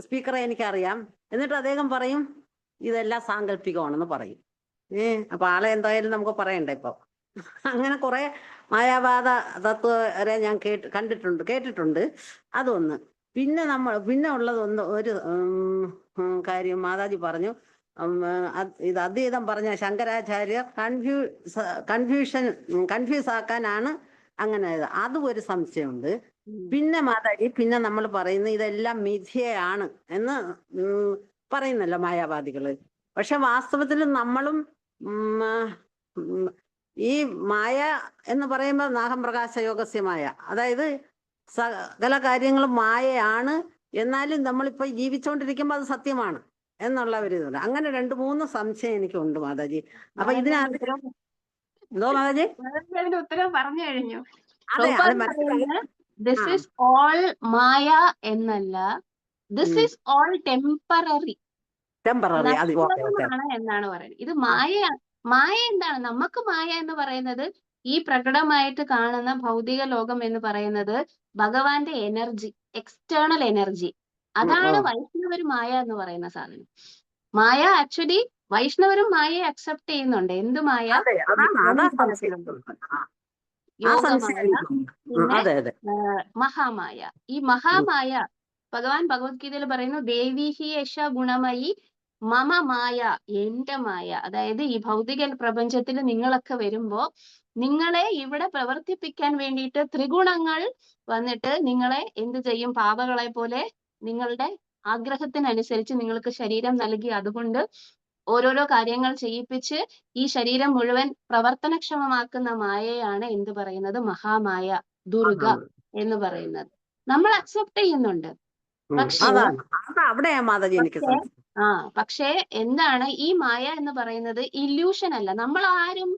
സ്പീക്കറെ എനിക്കറിയാം. എന്നിട്ട് അദ്ദേഹം പറയും ഇതെല്ലാം സാങ്കല്പികമാണെന്ന് പറയും. അപ്പൊ ആളെ എന്തായാലും നമുക്ക് പറയണ്ടേ ഇപ്പൊ. അങ്ങനെ കുറെ മായാവാദ തത്വ വരെ ഞാൻ കേട്ടിട്ടുണ്ട്. അതൊന്ന്. പിന്നെ ഉള്ളത് ഒരു കാര്യം മാതാജി പറഞ്ഞു, ഇത് അദ്വൈതം പറഞ്ഞ ശങ്കരാചാര്യർ കൺഫ്യൂസ് ആക്കാനാണ് അങ്ങനെ അതും ഒരു സംശയമുണ്ട്. പിന്നെ മാതാജി പിന്നെ നമ്മൾ പറയുന്നത് ഇതെല്ലാം മിഥ്യയാണ് എന്ന് പറയുന്നല്ലോ മായാവാദികള്. പക്ഷെ വാസ്തവത്തിൽ നമ്മളും ഈ മായ എന്ന് പറയുമ്പോൾ നാഹം പ്രകാശ യോഗസ്യമായ, അതായത് സകല കാര്യങ്ങളും മായയാണ്, എന്നാലും നമ്മളിപ്പോ ജീവിച്ചുകൊണ്ടിരിക്കുമ്പോൾ അത് സത്യമാണ് എന്നുള്ള ഒരു ഇതുണ്ട്. അങ്ങനെ 2-3 സംശയം എനിക്കുണ്ട് മാതാജി. അപ്പൊ ഇതിനകത്ത് എന്തോ മാതാജി ഉത്തരം പറഞ്ഞു കഴിഞ്ഞു. അതെ അത് മനസ്സിലായി. ദിസ് ഈസ് ഓൾ മായ എന്നല്ല, this is all temporary temporary എന്നാണ് പറയുന്നത്. ഇത് മായ എന്താണ്? നമുക്ക് മായ എന്ന് പറയുന്നത് ഈ പ്രകടമായിട്ട് കാണുന്ന ഭൗതിക ലോകം എന്ന് പറയുന്നത് ഭഗവാന്റെ എനർജി, എക്സ്റ്റേണൽ എനർജി. അതാണ് വൈഷ്ണവർ മായ എന്ന് പറയുന്ന സാധനം. മായ ആക്ച്വലി വൈഷ്ണവരും മായയെ അക്സെപ്റ്റ് ചെയ്യുന്നുണ്ട്. എന്ത് മായ? മഹാമായ. ഈ മഹാമായ ഭഗവാൻ ഭഗവത്ഗീതയിൽ പറയുന്നു, ദേവീഹി യശ ഗുണമയി മമ മായ, എന്റെ മായ. അതായത് ഈ ഭൗതിക പ്രപഞ്ചത്തിൽ നിങ്ങളൊക്കെ വരുമ്പോ നിങ്ങളെ ഇവിടെ പ്രവർത്തിപ്പിക്കാൻ വേണ്ടിയിട്ട് ത്രിഗുണങ്ങൾ വന്നിട്ട് നിങ്ങളെ എന്ത് ചെയ്യും? പാവകളെ പോലെ നിങ്ങളുടെ ആഗ്രഹത്തിനനുസരിച്ച് നിങ്ങൾക്ക് ശരീരം നൽകി അതുകൊണ്ട് ഓരോരോ കാര്യങ്ങൾ ചെയ്യിപ്പിച്ച് ഈ ശരീരം മുഴുവൻ പ്രവർത്തനക്ഷമമാക്കുന്ന മായയാണ് എന്ത് പറയുന്നത്? മഹാമായ, ദുർഗ എന്ന് പറയുന്നത്. നമ്മൾ അക്സെപ്റ്റ് ചെയ്യുന്നുണ്ട്. പക്ഷേ എന്താണ് ഈ മായ എന്ന് പറയുന്നത്? ഇല്യൂഷൻ അല്ല. നമ്മൾ ആരും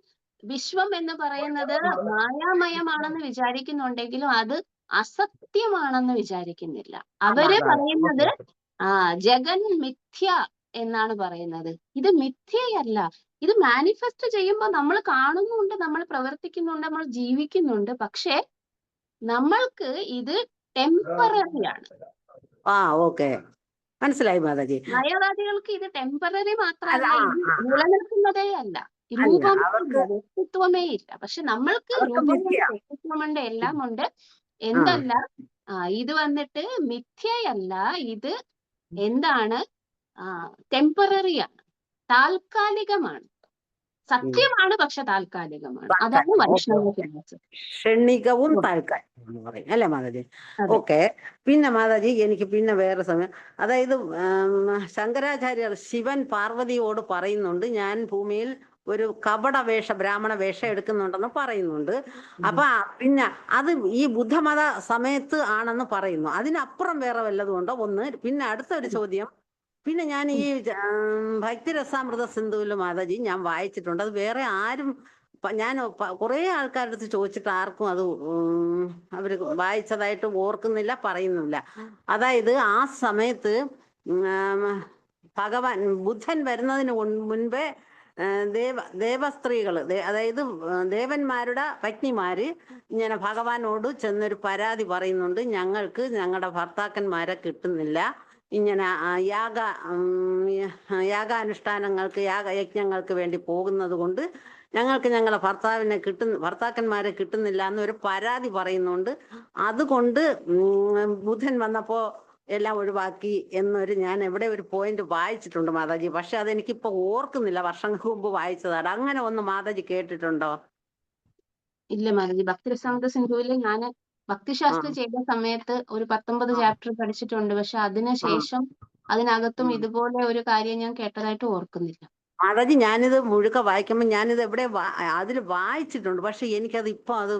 വിശ്വം എന്ന് പറയുന്നത് മായാമയമാണെന്ന് വിചാരിക്കുന്നുണ്ടെങ്കിലും അത് അസത്യമാണെന്ന് വിചാരിക്കുന്നില്ല. അവര് പറയുന്നത് ജഗൻ മിഥ്യ എന്നാണ് പറയുന്നത്. ഇത് മിഥ്യയല്ല, ഇത് മാനിഫെസ്റ്റ് ചെയ്യുമ്പോൾ നമ്മൾ കാണുന്നുണ്ട്, നമ്മൾ പ്രവർത്തിക്കുന്നുണ്ട്, നമ്മൾ ജീവിക്കുന്നുണ്ട്. പക്ഷേ നമ്മൾക്ക് ഇത് ടെമ്പററിയാണ്. മനസ്സിലായി മാതാജി. മായാവാദികൾക്ക് ഇത് ടെമ്പററി മാത്രമല്ല, ഇത് നിലനിൽക്കുന്നതേ അല്ല, രൂപം വ്യക്തിത്വമേ ഇല്ല. പക്ഷെ നമ്മൾക്ക് രൂപമുണ്ട്, വ്യക്തിത്വമുണ്ട്, എല്ലാം ഉണ്ട്. എന്തല്ല, ഇത് വന്നിട്ട് മിഥ്യയല്ല, ഇത് എന്താണ്? ടെമ്പററിയാണ്, താൽക്കാലികമാണ്. സത്യമാണ് പക്ഷെ താൽക്കാലികമാണ്. അതാണ് വൈഷ്ണവ ഫിലോസഫി. ക്ഷണികവും താൽക്കാലികവും പറയും അല്ലേ മാതാജി? ഓക്കെ. പിന്നെ മാതാജി എനിക്ക് പിന്നെ വേറെ സമയം, അതായത് ശങ്കരാചാര്യർ ശിവൻ പാർവതിയോട് പറയുന്നുണ്ട്, ഞാൻ ഭൂമിയിൽ ഒരു കപട ബ്രാഹ്മണ വേഷം എടുക്കുന്നുണ്ടെന്ന് പറയുന്നുണ്ട്. അപ്പൊ പിന്നെ അത് ഈ ബുദ്ധമത സമയത്ത് ആണെന്ന് പറയുന്നു. അതിനപ്പുറം വേറെ വല്ലതും ഉണ്ടോ? ഒന്ന്. പിന്നെ അടുത്തൊരു ചോദ്യം, പിന്നെ ഞാൻ ഈ ഭക്തിരസാമൃത സിന്ധുവിൽ മാതാജി ഞാൻ വായിച്ചിട്ടുണ്ട്. അത് വേറെ ആരും, ഞാൻ കുറെ ആൾക്കാരുടെ അടുത്ത് ചോദിച്ചിട്ട് ആർക്കും അത് അവര് വായിച്ചതായിട്ട് ഓർക്കുന്നില്ല, പറയുന്നില്ല. അതായത് ആ സമയത്ത് ബുദ്ധൻ വരുന്നതിന് മുൻപേ ദേവസ്ത്രീകള്, അതായത് ദേവന്മാരുടെ പത്നിമാര് ഇങ്ങനെ ഭഗവാനോട് ചെന്നൊരു പരാതി പറയുന്നുണ്ട്, ഞങ്ങൾക്ക് ഞങ്ങളുടെ ഭർത്താക്കന്മാരെ കിട്ടുന്നില്ല, ഇങ്ങനെ യാഗാനുഷ്ഠാനങ്ങൾക്ക് യജ്ഞങ്ങൾക്ക് വേണ്ടി പോകുന്നത് കൊണ്ട് ഞങ്ങൾക്ക് ഞങ്ങളെ ഭർത്താക്കന്മാരെ കിട്ടുന്നില്ല എന്നൊരു പരാതി പറയുന്നുണ്ട്. അതുകൊണ്ട് ബുധൻ വന്നപ്പോ എല്ലാം ഒഴിവാക്കി എന്നൊരു, ഞാൻ എവിടെ ഒരു പോയിന്റ് വായിച്ചിട്ടുണ്ട് മാതാജി. പക്ഷെ അതെനിക്കിപ്പോ ഓർക്കുന്നില്ല, വർഷങ്ങൾക്ക് മുമ്പ് വായിച്ചതാണ്. അങ്ങനെ ഒന്ന് മാതാജി കേട്ടിട്ടുണ്ടോ? ഇല്ല മാതാജി, ഭക്തിരസാമൃത സിന്ധുവിൽ ഞാൻ ഭക്തിശാസ്ത്രി ചെയ്ത സമയത്ത് ഒരു 19 ചാപ്റ്റർ പഠിച്ചിട്ടുണ്ട്. പക്ഷെ അതിനുശേഷം അതിനകത്തും ഇതുപോലെ ഒരു കാര്യം ഞാൻ കേട്ടതായിട്ട് ഓർക്കുന്നില്ല മാതാജി. ഞാനിത് മുഴുക്ക വായിക്കുമ്പോൾ ഞാനിത് എവിടെ അതിൽ വായിച്ചിട്ടുണ്ട്, പക്ഷെ എനിക്കത് ഇപ്പൊ അത്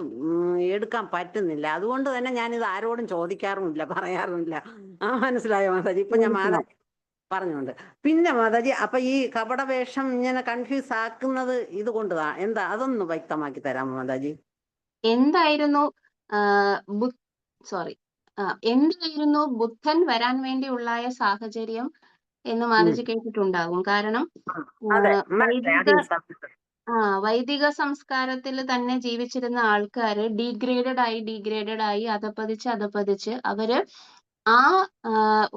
എടുക്കാൻ പറ്റുന്നില്ല. അതുകൊണ്ട് തന്നെ ഞാനിത് ആരോടും ചോദിക്കാറുമില്ല, പറയാറുമില്ല. മനസ്സിലായോ മാതാജി? ഇപ്പൊ ഞാൻ മാതാജി പറഞ്ഞുകൊണ്ട്. പിന്നെ മാതാജി, അപ്പൊ ഈ കപടവേഷം ഇങ്ങനെ കൺഫ്യൂസ് ആക്കുന്നത് ഇത് കൊണ്ടതാ എന്താ? അതൊന്ന് വ്യക്തമാക്കി തരാമോ മാതാജി? എന്തായിരുന്നു എന്തായിരുന്നു ബുദ്ധൻ വരാൻ വേണ്ടിയുള്ള സാഹചര്യം എന്ന് മാതാജി കേട്ടിട്ടുണ്ടാകും. കാരണം വൈദിക സംസ്കാരത്തിൽ തന്നെ ജീവിച്ചിരുന്ന ആൾക്കാര് ഡീഗ്രേഡഡ് ആയി അധപ്പതിച്ച് അവര്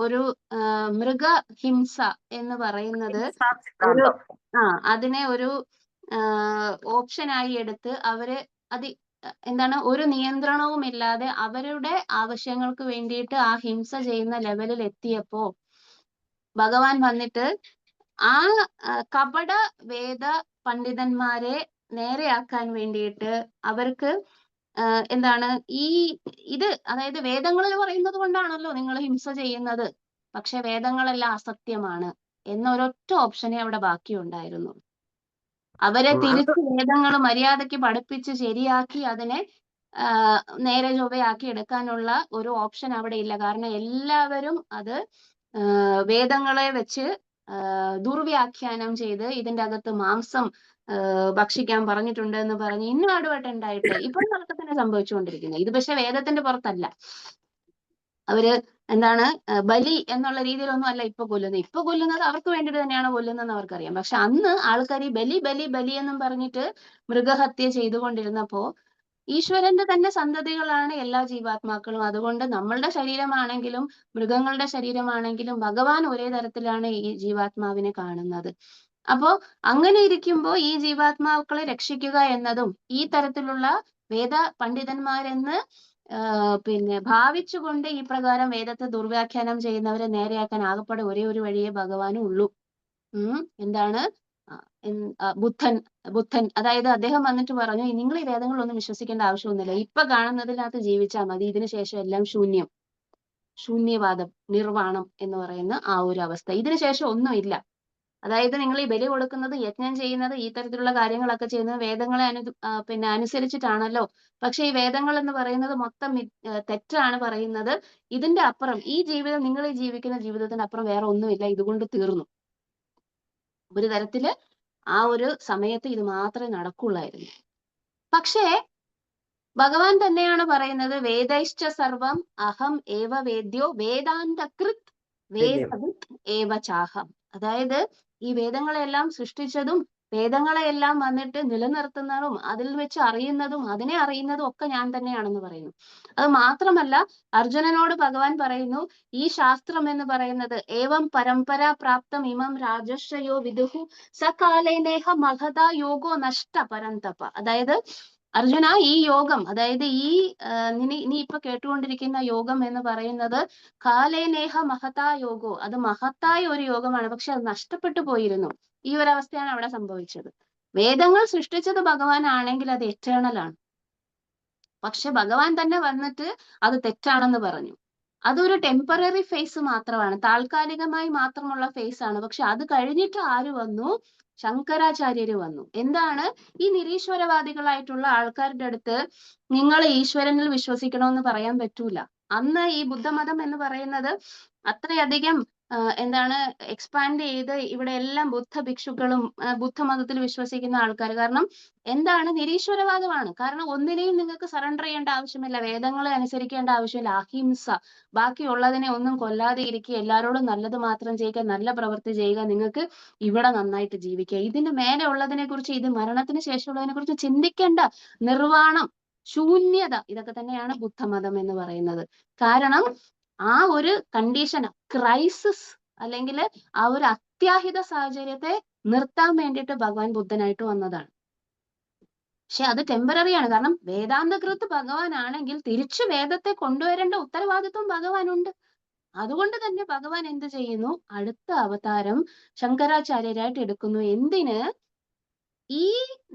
ഒരു മൃഗഹിംസ എന്ന് പറയുന്നത് അതിനെ ഒരു ഓപ്ഷനായി എടുത്ത് അവര് എന്താണ്, ഒരു നിയന്ത്രണവും ഇല്ലാതെ അവരുടെ ആവശ്യങ്ങൾക്ക് വേണ്ടിയിട്ട് ആ ഹിംസ ചെയ്യുന്ന ലെവലിൽ എത്തിയപ്പോ ഭഗവാൻ വന്നിട്ട് ആ കപട വേദ പണ്ഡിതന്മാരെ നേരെയാക്കാൻ വേണ്ടിയിട്ട് അവർക്ക് എന്താണ് ഇത് അതായത് വേദങ്ങളിൽ പറയുന്നത് കൊണ്ടാണല്ലോ നിങ്ങൾ ഹിംസ ചെയ്യുന്നത്, പക്ഷെ വേദങ്ങളെല്ലാം അസത്യമാണ് എന്നൊരൊറ്റ ഓപ്ഷനെ അവിടെ ബാക്കിയുണ്ടായിരുന്നു. അവരെ അത് തിരിച്ച് വേദങ്ങൾ മര്യാദയ്ക്ക് പഠിപ്പിച്ച് ശരിയാക്കി അതിനെ നേരെ ചൊവ്വയാക്കി എടുക്കാനുള്ള ഒരു ഓപ്ഷൻ അവിടെ ഇല്ല. കാരണം എല്ലാവരും അത് വേദങ്ങളെ വെച്ച് ദുർവ്യാഖ്യാനം ചെയ്ത് ഇതിന്റെ അകത്ത് മാംസം ഭക്ഷിക്കാൻ പറഞ്ഞിട്ടുണ്ട് എന്ന് പറഞ്ഞ് ഇന്നാടുമായിട്ടുണ്ടായിട്ട് ഇപ്പോഴും അതൊക്കെ തന്നെ സംഭവിച്ചുകൊണ്ടിരിക്കുന്നത്. ഇത് പക്ഷെ വേദത്തിന്റെ പുറത്തല്ല. അവര് എന്താണ് ബലി എന്നുള്ള രീതിയിലൊന്നും അല്ല ഇപ്പൊ കൊല്ലുന്നത്. ഇപ്പൊ കൊല്ലുന്നത് അവർക്ക് വേണ്ടിയിട്ട് തന്നെയാണ് കൊല്ലുന്നതെന്ന് അവർക്കറിയാം. പക്ഷെ അന്ന് ആൾക്കാർ ഈ ബലി ബലി ബലി എന്നും പറഞ്ഞിട്ട് മൃഗഹത്യ ചെയ്തുകൊണ്ടിരുന്നപ്പോ ഈശ്വരന്റെ തന്നെ സന്തതികളാണ് എല്ലാ ജീവാത്മാക്കളും. അതുകൊണ്ട് നമ്മളുടെ ശരീരമാണെങ്കിലും മൃഗങ്ങളുടെ ശരീരമാണെങ്കിലും ഭഗവാൻ ഒരേ തരത്തിലാണ് ഈ ജീവാത്മാവിനെ കാണുന്നത്. അപ്പോ അങ്ങനെ ഇരിക്കുമ്പോ ഈ ജീവാത്മാക്കളെ രക്ഷിക്കുക എന്നതും ഈ തരത്തിലുള്ള വേദ പണ്ഡിതന്മാരെന്ന് പിന്നെ ഭാവിച്ചുകൊണ്ട് ഈ പ്രകാരം വേദത്തെ ദുർവ്യാഖ്യാനം ചെയ്യുന്നവരെ നേരെയാക്കാൻ ആകപ്പാടെ ഒരേ ഒരു വഴിയേ ഭഗവാനും ഉള്ളൂ. എന്താണ് ബുദ്ധൻ അതായത് അദ്ദേഹം വന്നിട്ട് പറഞ്ഞു, നിങ്ങൾ ഈ വേദങ്ങളിലൊന്നും വിശ്വസിക്കേണ്ട ആവശ്യമൊന്നുമില്ല, ഇപ്പൊ കാണുന്നതിനകത്ത് ജീവിച്ചാൽ മതി, ഇതിനുശേഷം എല്ലാം ശൂന്യവാദം, നിർവാണം എന്ന് പറയുന്ന ആ ഒരു അവസ്ഥ, ഇതിനുശേഷം ഒന്നുമില്ല. അതായത് നിങ്ങൾ ഈ ബലി കൊടുക്കുന്നത്, യജ്ഞം ചെയ്യുന്നത്, ഈ തരത്തിലുള്ള കാര്യങ്ങളൊക്കെ ചെയ്യുന്നത് വേദങ്ങളെ പിന്നെ അനുസരിച്ചിട്ടാണല്ലോ. പക്ഷെ ഈ വേദങ്ങൾ എന്ന് പറയുന്നത് മൊത്തം തെറ്റാണ് പറയുന്നത്. ഇതിന്റെ അപ്പുറം ഈ ജീവിതം, നിങ്ങൾ ഈ ജീവിക്കുന്ന ജീവിതത്തിന് അപ്പുറം വേറെ ഒന്നുമില്ല, ഇതുകൊണ്ട് തീർന്നു. ഒരു തരത്തില് ആ ഒരു സമയത്ത് ഇത് മാത്രമേ നടക്കുള്ളായിരുന്നു. പക്ഷേ ഭഗവാൻ തന്നെയാണ് പറയുന്നത്, വേദൈശ്ച സർവം അഹം ഏവ വേദ്യോ വേദാന്തകൃത് വേദവിത് ഏവ ചാഹം. അതായത് ഈ വേദങ്ങളെല്ലാം സൃഷ്ടിച്ചതും വേദങ്ങളെല്ലാം വന്നിട്ട് നിലനിർത്തുന്നതും അതിൽ വെച്ച് അറിയുന്നതും അതിനെ അറിയുന്നതും ഒക്കെ ഞാൻ തന്നെയാണെന്ന് പറയുന്നു. അത് മാത്രമല്ല അർജുനനോട് ഭഗവാൻ പറയുന്നു, ഈ ശാസ്ത്രം എന്ന് പറയുന്നത് ഏവം പരമ്പരാ പ്രാപ്തം ഇമം രാജശ്രയോ വിദുഹു സകാലേനേഹ മഹതാ യോഗോ നഷ്ട പരന്തപ. അതായത് അർജുന, ഈ യോഗം, അതായത് നീ ഇപ്പൊ കേട്ടുകൊണ്ടിരിക്കുന്ന യോഗം എന്ന് പറയുന്നത് കാലേനേഹ മഹതാ യോഗോ, അത് മഹത്തായ ഒരു യോഗമാണ്. പക്ഷെ അത് നഷ്ടപ്പെട്ടു പോയിരുന്നു. ഈ ഒരു അവസ്ഥയാണ് അവിടെ സംഭവിച്ചത്. വേദങ്ങൾ സൃഷ്ടിച്ചത് ഭഗവാൻ ആണെങ്കിൽ അത് എറ്റേണൽ ആണ്. പക്ഷെ ഭഗവാൻ തന്നെ വന്നിട്ട് അത് തെറ്റാണെന്ന് പറഞ്ഞു. അതൊരു ടെമ്പററി ഫേസ് മാത്രമാണ്, താൽക്കാലികമായി മാത്രമുള്ള ഫേസ് ആണ്. പക്ഷെ അത് കഴിഞ്ഞിട്ട് ആര് വന്നു? ശങ്കരാചാര്യര് വന്നു. എന്താണ്? ഈ നിരീശ്വരവാദികളായിട്ടുള്ള ആൾക്കാരുടെ അടുത്ത് നിങ്ങൾ ഈശ്വരനിൽ വിശ്വസിക്കണമെന്ന് പറയാൻ പറ്റൂല. അന്ന് ഈ ബുദ്ധമതം എന്ന് പറയുന്നത് അത്രയധികം എന്താണ് എക്സ്പാൻഡ് ചെയ്ത് ഇവിടെ എല്ലാം ബുദ്ധ ഭിക്ഷുക്കളും ബുദ്ധമതത്തിൽ വിശ്വസിക്കുന്ന ആൾക്കാർ. കാരണം എന്താണ്? നിരീശ്വരവാദമാണ്. കാരണം ഒന്നിനെയും നിങ്ങൾക്ക് സറണ്ടർ ചെയ്യേണ്ട ആവശ്യമില്ല, വേദങ്ങളെ അനുസരിക്കേണ്ട ആവശ്യമില്ല, അഹിംസ, ബാക്കിയുള്ളതിനെ ഒന്നും കൊല്ലാതെ ഇരിക്കുക, എല്ലാവരോടും നല്ലത് മാത്രം ചെയ്യുക, നല്ല പ്രവൃത്തി ചെയ്യുക, നിങ്ങൾക്ക് ഇവിടെ നന്നായിട്ട് ജീവിക്കുക. ഇതിന് മേലെ ഉള്ളതിനെ കുറിച്ച്, ഇത് മരണത്തിന് ശേഷമുള്ളതിനെ കുറിച്ച് ചിന്തിക്കേണ്ട, നിർവാണം, ശൂന്യത, ഇതൊക്കെ തന്നെയാണ് ബുദ്ധമതം എന്ന് പറയുന്നത്. കാരണം ആ ഒരു കണ്ടീഷൻ, ക്രൈസിസ് അല്ലെങ്കിൽ ആ ഒരു അത്യാഹിത സാഹചര്യത്തെ നിർത്താൻ വേണ്ടിയിട്ട് ഭഗവാൻ ബുദ്ധനായിട്ട് വന്നതാണ്. പക്ഷെ അത് ടെമ്പററിയാണ്. കാരണം വേദാന്തകൃത്ത് ഭഗവാൻ ആണെങ്കിൽ തിരിച്ചു വേദത്തെ കൊണ്ടുവരേണ്ട ഉത്തരവാദിത്വം ഭഗവാനുണ്ട്. അതുകൊണ്ട് തന്നെ ഭഗവാൻ എന്ത് ചെയ്യുന്നു? അടുത്ത അവതാരം ശങ്കരാചാര്യരായിട്ട് എടുക്കുന്നു. എന്തിന്? ഈ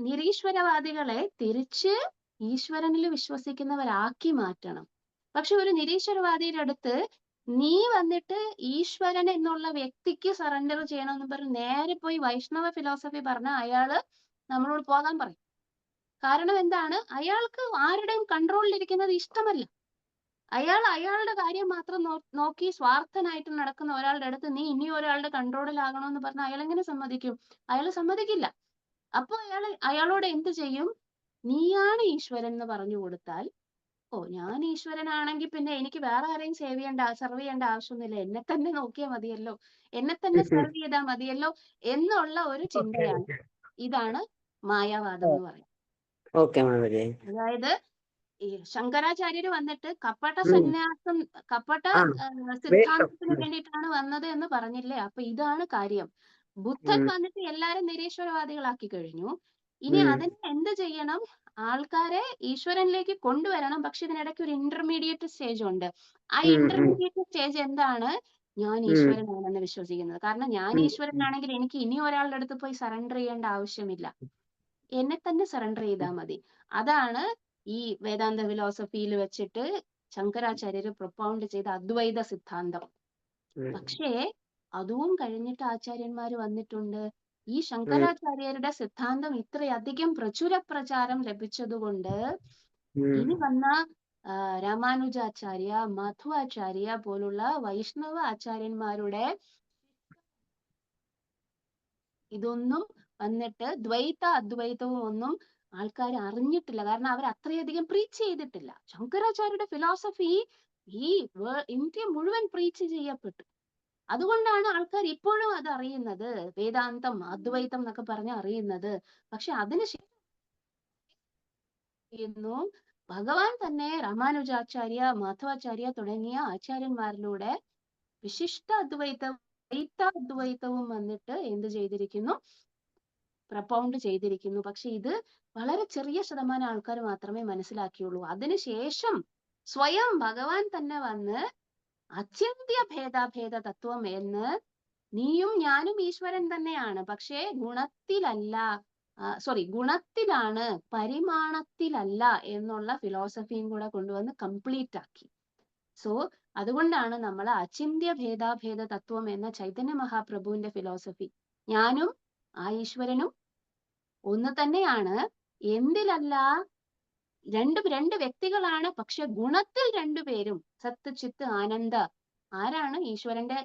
നിരീശ്വരവാദികളെ തിരിച്ച് ഈശ്വരനിൽ വിശ്വസിക്കുന്നവരാക്കി മാറ്റണം. പക്ഷെ ഒരു നിരീശ്വരവാദിയുടെ അടുത്ത് നീ വന്നിട്ട് ഈശ്വരൻ എന്നുള്ള വ്യക്തിക്ക് സറണ്ടർ ചെയ്യണമെന്ന് പറഞ്ഞ് നേരെ പോയി വൈഷ്ണവ ഫിലോസഫി പറഞ്ഞ അയാള് നമ്മളോട് പോകാൻ പറയും. കാരണം എന്താണ്? അയാൾക്ക് ആരുടെയും കൺട്രോളിലിരിക്കുന്നത് ഇഷ്ടമല്ല. അയാളുടെ കാര്യം മാത്രം നോക്കി സ്വാർത്ഥനായിട്ട് നടക്കുന്ന ഒരാളുടെ അടുത്ത് നീ ഇനി ഒരാളുടെ കൺട്രോളിലാകണമെന്ന് പറഞ്ഞാൽ അയാൾ എങ്ങനെ സമ്മതിക്കും? അയാൾ സമ്മതിക്കില്ല. അപ്പൊ അയാളോട് എന്ത് ചെയ്യും? നീയാണ് ഈശ്വരൻ എന്ന് പറഞ്ഞു കൊടുത്താൽ, ഓ, ഞാൻ ഈശ്വരനാണെങ്കിൽ പിന്നെ എനിക്ക് വേറെ ആരെയും സെർവ് ചെയ്യേണ്ട ആവശ്യമൊന്നുമില്ല, എന്നെ തന്നെ നോക്കിയാൽ മതിയല്ലോ, എന്നെ തന്നെ സെർവ് ചെയ്താൽ മതിയല്ലോ എന്നുള്ള ഒരു ചിന്തയാണ്. ഇതാണ് മായാവാദം എന്ന് പറയുന്നത്. അതായത് ഈ ശങ്കരാചാര്യര് വന്നിട്ട് കപട സന്യാസം, കപട സിദ്ധാന്തത്തിന് വേണ്ടിയിട്ടാണ് വന്നത് എന്ന് പറഞ്ഞില്ലേ? അപ്പൊ ഇതാണ് കാര്യം. ബുദ്ധൻ വന്നിട്ട് എല്ലാരും നിരീശ്വരവാദികളാക്കി കഴിഞ്ഞു. ഇനി അതിന് എന്ത് ചെയ്യണം? ആൾക്കാരെ ഈശ്വരനിലേക്ക് കൊണ്ടുവരണം. പക്ഷെ ഇതിനിടയ്ക്ക് ഒരു ഇന്റർമീഡിയറ്റ് സ്റ്റേജ് ഉണ്ട്. ആ ഇന്റർമീഡിയറ്റ് സ്റ്റേജ് എന്താണ്? ഞാൻ ഈശ്വരനാണെന്ന് വിശ്വസിക്കുന്നത്. കാരണം ഞാൻ ഈശ്വരനാണെങ്കിൽ എനിക്ക് ഇനി ഒരാളുടെ അടുത്ത് പോയി സറണ്ടർ ചെയ്യേണ്ട ആവശ്യമില്ല. എന്നെ തന്നെ സറണ്ടർ ചെയ്താൽ മതി. അതാണ് ഈ വേദാന്ത ഫിലോസഫിയിൽ വെച്ചിട്ട് ശങ്കരാചാര്യര് പ്രൊപ്പൗണ്ട് ചെയ്ത അദ്വൈത സിദ്ധാന്തം. പക്ഷേ അതും കഴിഞ്ഞിട്ട് ആചാര്യന്മാര് വന്നിട്ടുണ്ട്. ഈ ശങ്കരാചാര്യരുടെ സിദ്ധാന്തം ഇത്രയധികം പ്രചുര പ്രചാരം ലഭിച്ചതുകൊണ്ട് ഇനി വന്ന രാമാനുജാചാര്യ, മധ്വാചാര്യ പോലുള്ള വൈഷ്ണവ ആചാര്യന്മാരുടെ ഇതൊന്നും വന്നിട്ട് ദ്വൈത അദ്വൈതവും ഒന്നും ആൾക്കാർ അറിഞ്ഞിട്ടില്ല. കാരണം അവർ അത്രയധികം പ്രീച്ച് ചെയ്തിട്ടില്ല. ശങ്കരാചാര്യരുടെ ഫിലോസഫി ഈ ഇന്ത്യ മുഴുവൻ പ്രീച്ച് ചെയ്യപ്പെട്ടു. അതുകൊണ്ടാണ് ആൾക്കാർ ഇപ്പോഴും അത് അറിയുന്നത്, വേദാന്തം അദ്വൈതം എന്നൊക്കെ പറഞ്ഞ് അറിയുന്നത്. പക്ഷെ അതിനുശേഷം ഭഗവാൻ തന്നെ രാമാനുജാചാര്യ, മാധവാചാര്യ തുടങ്ങിയ ആചാര്യന്മാരിലൂടെ വിശിഷ്ട അദ്വൈതം അദ്വൈതവും വന്നിട്ട് എന്ത് ചെയ്തിരിക്കുന്നു, പ്രൊപ്പൗണ്ട് ചെയ്തിരിക്കുന്നു. പക്ഷെ ഇത് വളരെ ചെറിയ ശതമാനം ആൾക്കാർ മാത്രമേ മനസ്സിലാക്കിയുള്ളൂ. അതിനുശേഷം സ്വയം ഭഗവാൻ തന്നെ വന്ന് അചിന്ത്യ ഭേദാഭേദ തത്വം എന്ന്, നീയും ഞാനും ഈശ്വരൻ തന്നെയാണ്, പക്ഷേ ഗുണത്തിലാണ്, പരിമാണത്തിലല്ല എന്നുള്ള ഫിലോസഫിയും കൂടെ കൊണ്ടുവന്ന് കംപ്ലീറ്റ് ആക്കി. സോ അതുകൊണ്ടാണ് നമ്മൾ അചിന്ത്യ ഭേദാഭേദ തത്വം എന്ന ചൈതന്യ മഹാപ്രഭുവിന്റെ ഫിലോസഫി, ഞാനും ആ ഈശ്വരനും ഒന്ന് തന്നെയാണ്, എന്തിലല്ല, രണ്ട് വ്യക്തികളാണ്, പക്ഷെ ഗുണത്തിൽ രണ്ടുപേരും സത്ത് ചിത്ത് ആനന്ദ ആരാണ്, ഈശ്വരന്റെ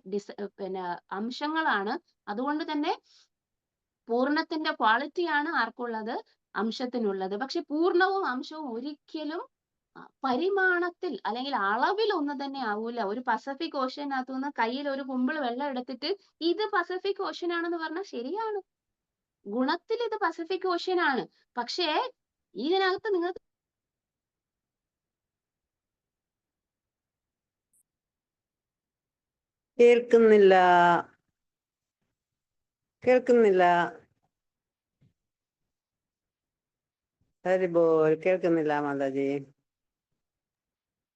അംശങ്ങളാണ്. അതുകൊണ്ട് തന്നെ പൂർണ്ണത്തിന്റെ ക്വാളിറ്റിയാണ് ആർക്കുള്ളത്, അംശത്തിനുള്ളത്. പക്ഷെ പൂർണ്ണവും അംശവും ഒരിക്കലും പരിമാണത്തിൽ അല്ലെങ്കിൽ അളവിൽ ഒന്ന് തന്നെ ആവൂല. ഒരു പസഫിക് ഓഷ്യനകത്തുനിന്ന് കയ്യിൽ ഒരു കുമ്പിൾ വെള്ളം എടുത്തിട്ട് ഇത് പസഫിക് ഓഷ്യൻ ആണെന്ന് പറഞ്ഞാൽ ശരിയാണ്. ഗുണത്തിൽ ഇത് പസഫിക് ഓഷ്യൻ ആണ്. പക്ഷേ ഇതിനകത്ത് നിങ്ങൾക്ക് കേൾക്കുന്നില്ല. ഹരിബോൾ കേൾക്കുന്നില്ല മാതാജി.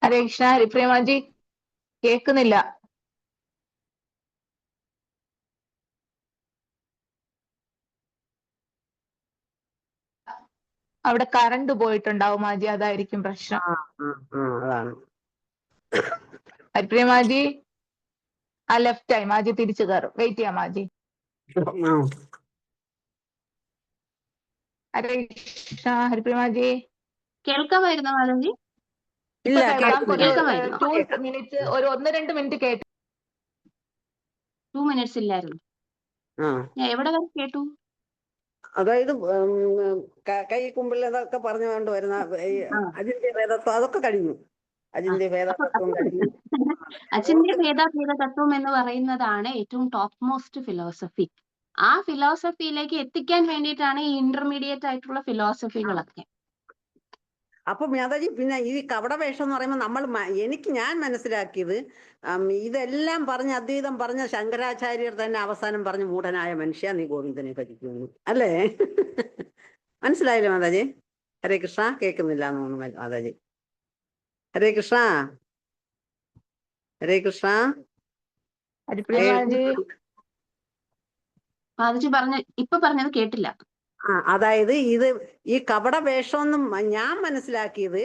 ഹരേ കൃഷ്ണ. ഹരിപ്രിയമാജി കേൾക്കുന്നില്ല. അവിടെ കറണ്ട് പോയിട്ടുണ്ടാവും മാജി, അതായിരിക്കും പ്രശ്നം. അതാണ്. ഹരിപ്രിയമാജി ആ ലെഫ്റ്റ് ആയി മാജി തിരിച്ചു കയറും. വെയിറ്റ് ചെയ്യാം മാജി. ഹരേ കൃഷ്ണ. ഹരിപ്രിയമാജി കേൾക്കാമായിരുന്നോ മാധവജി? ഇപ്പൊ കേൾക്കാം. ഒരു 2 മിനിറ്റ്, ഒരു 1-2 മിനിറ്റ് കേട്ടു. 2 മിനിറ്റ്സ് ഇല്ലായിരുന്നു. ഞാൻ എവിടെ വരെ കേട്ടു? അതായത് കൈ കുമ്പിളതൊക്കെ പറഞ്ഞുകൊണ്ട് വരുന്ന അജിന്ത്യ ഭേദത്വം അതൊക്കെ കഴിഞ്ഞു. അജിന്ത്യ ഭേദത്വം കഴിഞ്ഞു. അചിന്ത്യ ഭേദാഭേദ തത്വം എന്ന് പറയുന്നതാണ് ഏറ്റവും ടോപ്പ് മോസ്റ്റ് ഫിലോസഫി. ആ ഫിലോസഫിയിലേക്ക് എത്തിക്കാൻ വേണ്ടിയിട്ടാണ് ഈ ഇന്റർമീഡിയറ്റ് ആയിട്ടുള്ള ഫിലോസഫികളൊക്കെ. അപ്പൊ മാതാജി, പിന്നെ ഈ കപടവേഷം എന്ന് പറയുമ്പോൾ ഞാൻ മനസ്സിലാക്കിയത് ഇതെല്ലാം പറഞ്ഞ അദ്വൈതം പറഞ്ഞ ശങ്കരാചാര്യർ തന്നെ അവസാനം പറഞ്ഞു, മൂഢനായ മനുഷ്യ നീ ഗോവിന്ദനെ ഭജിക്കുന്നു, അല്ലേ? മനസ്സിലായില്ലേ മാതാജി? ഹരേ കൃഷ്ണ. കേൾക്കുന്നില്ല എന്ന് തോന്നുന്നു മാതാജി. ഹരേ കൃഷ്ണ. ഹരേ കൃഷ്ണ. മാതാജി ഇപ്പൊ പറഞ്ഞത് കേട്ടില്ല. അതായത് ഈ കപടവേഷമെന്നും ഞാൻ മനസ്സിലാക്കിയത്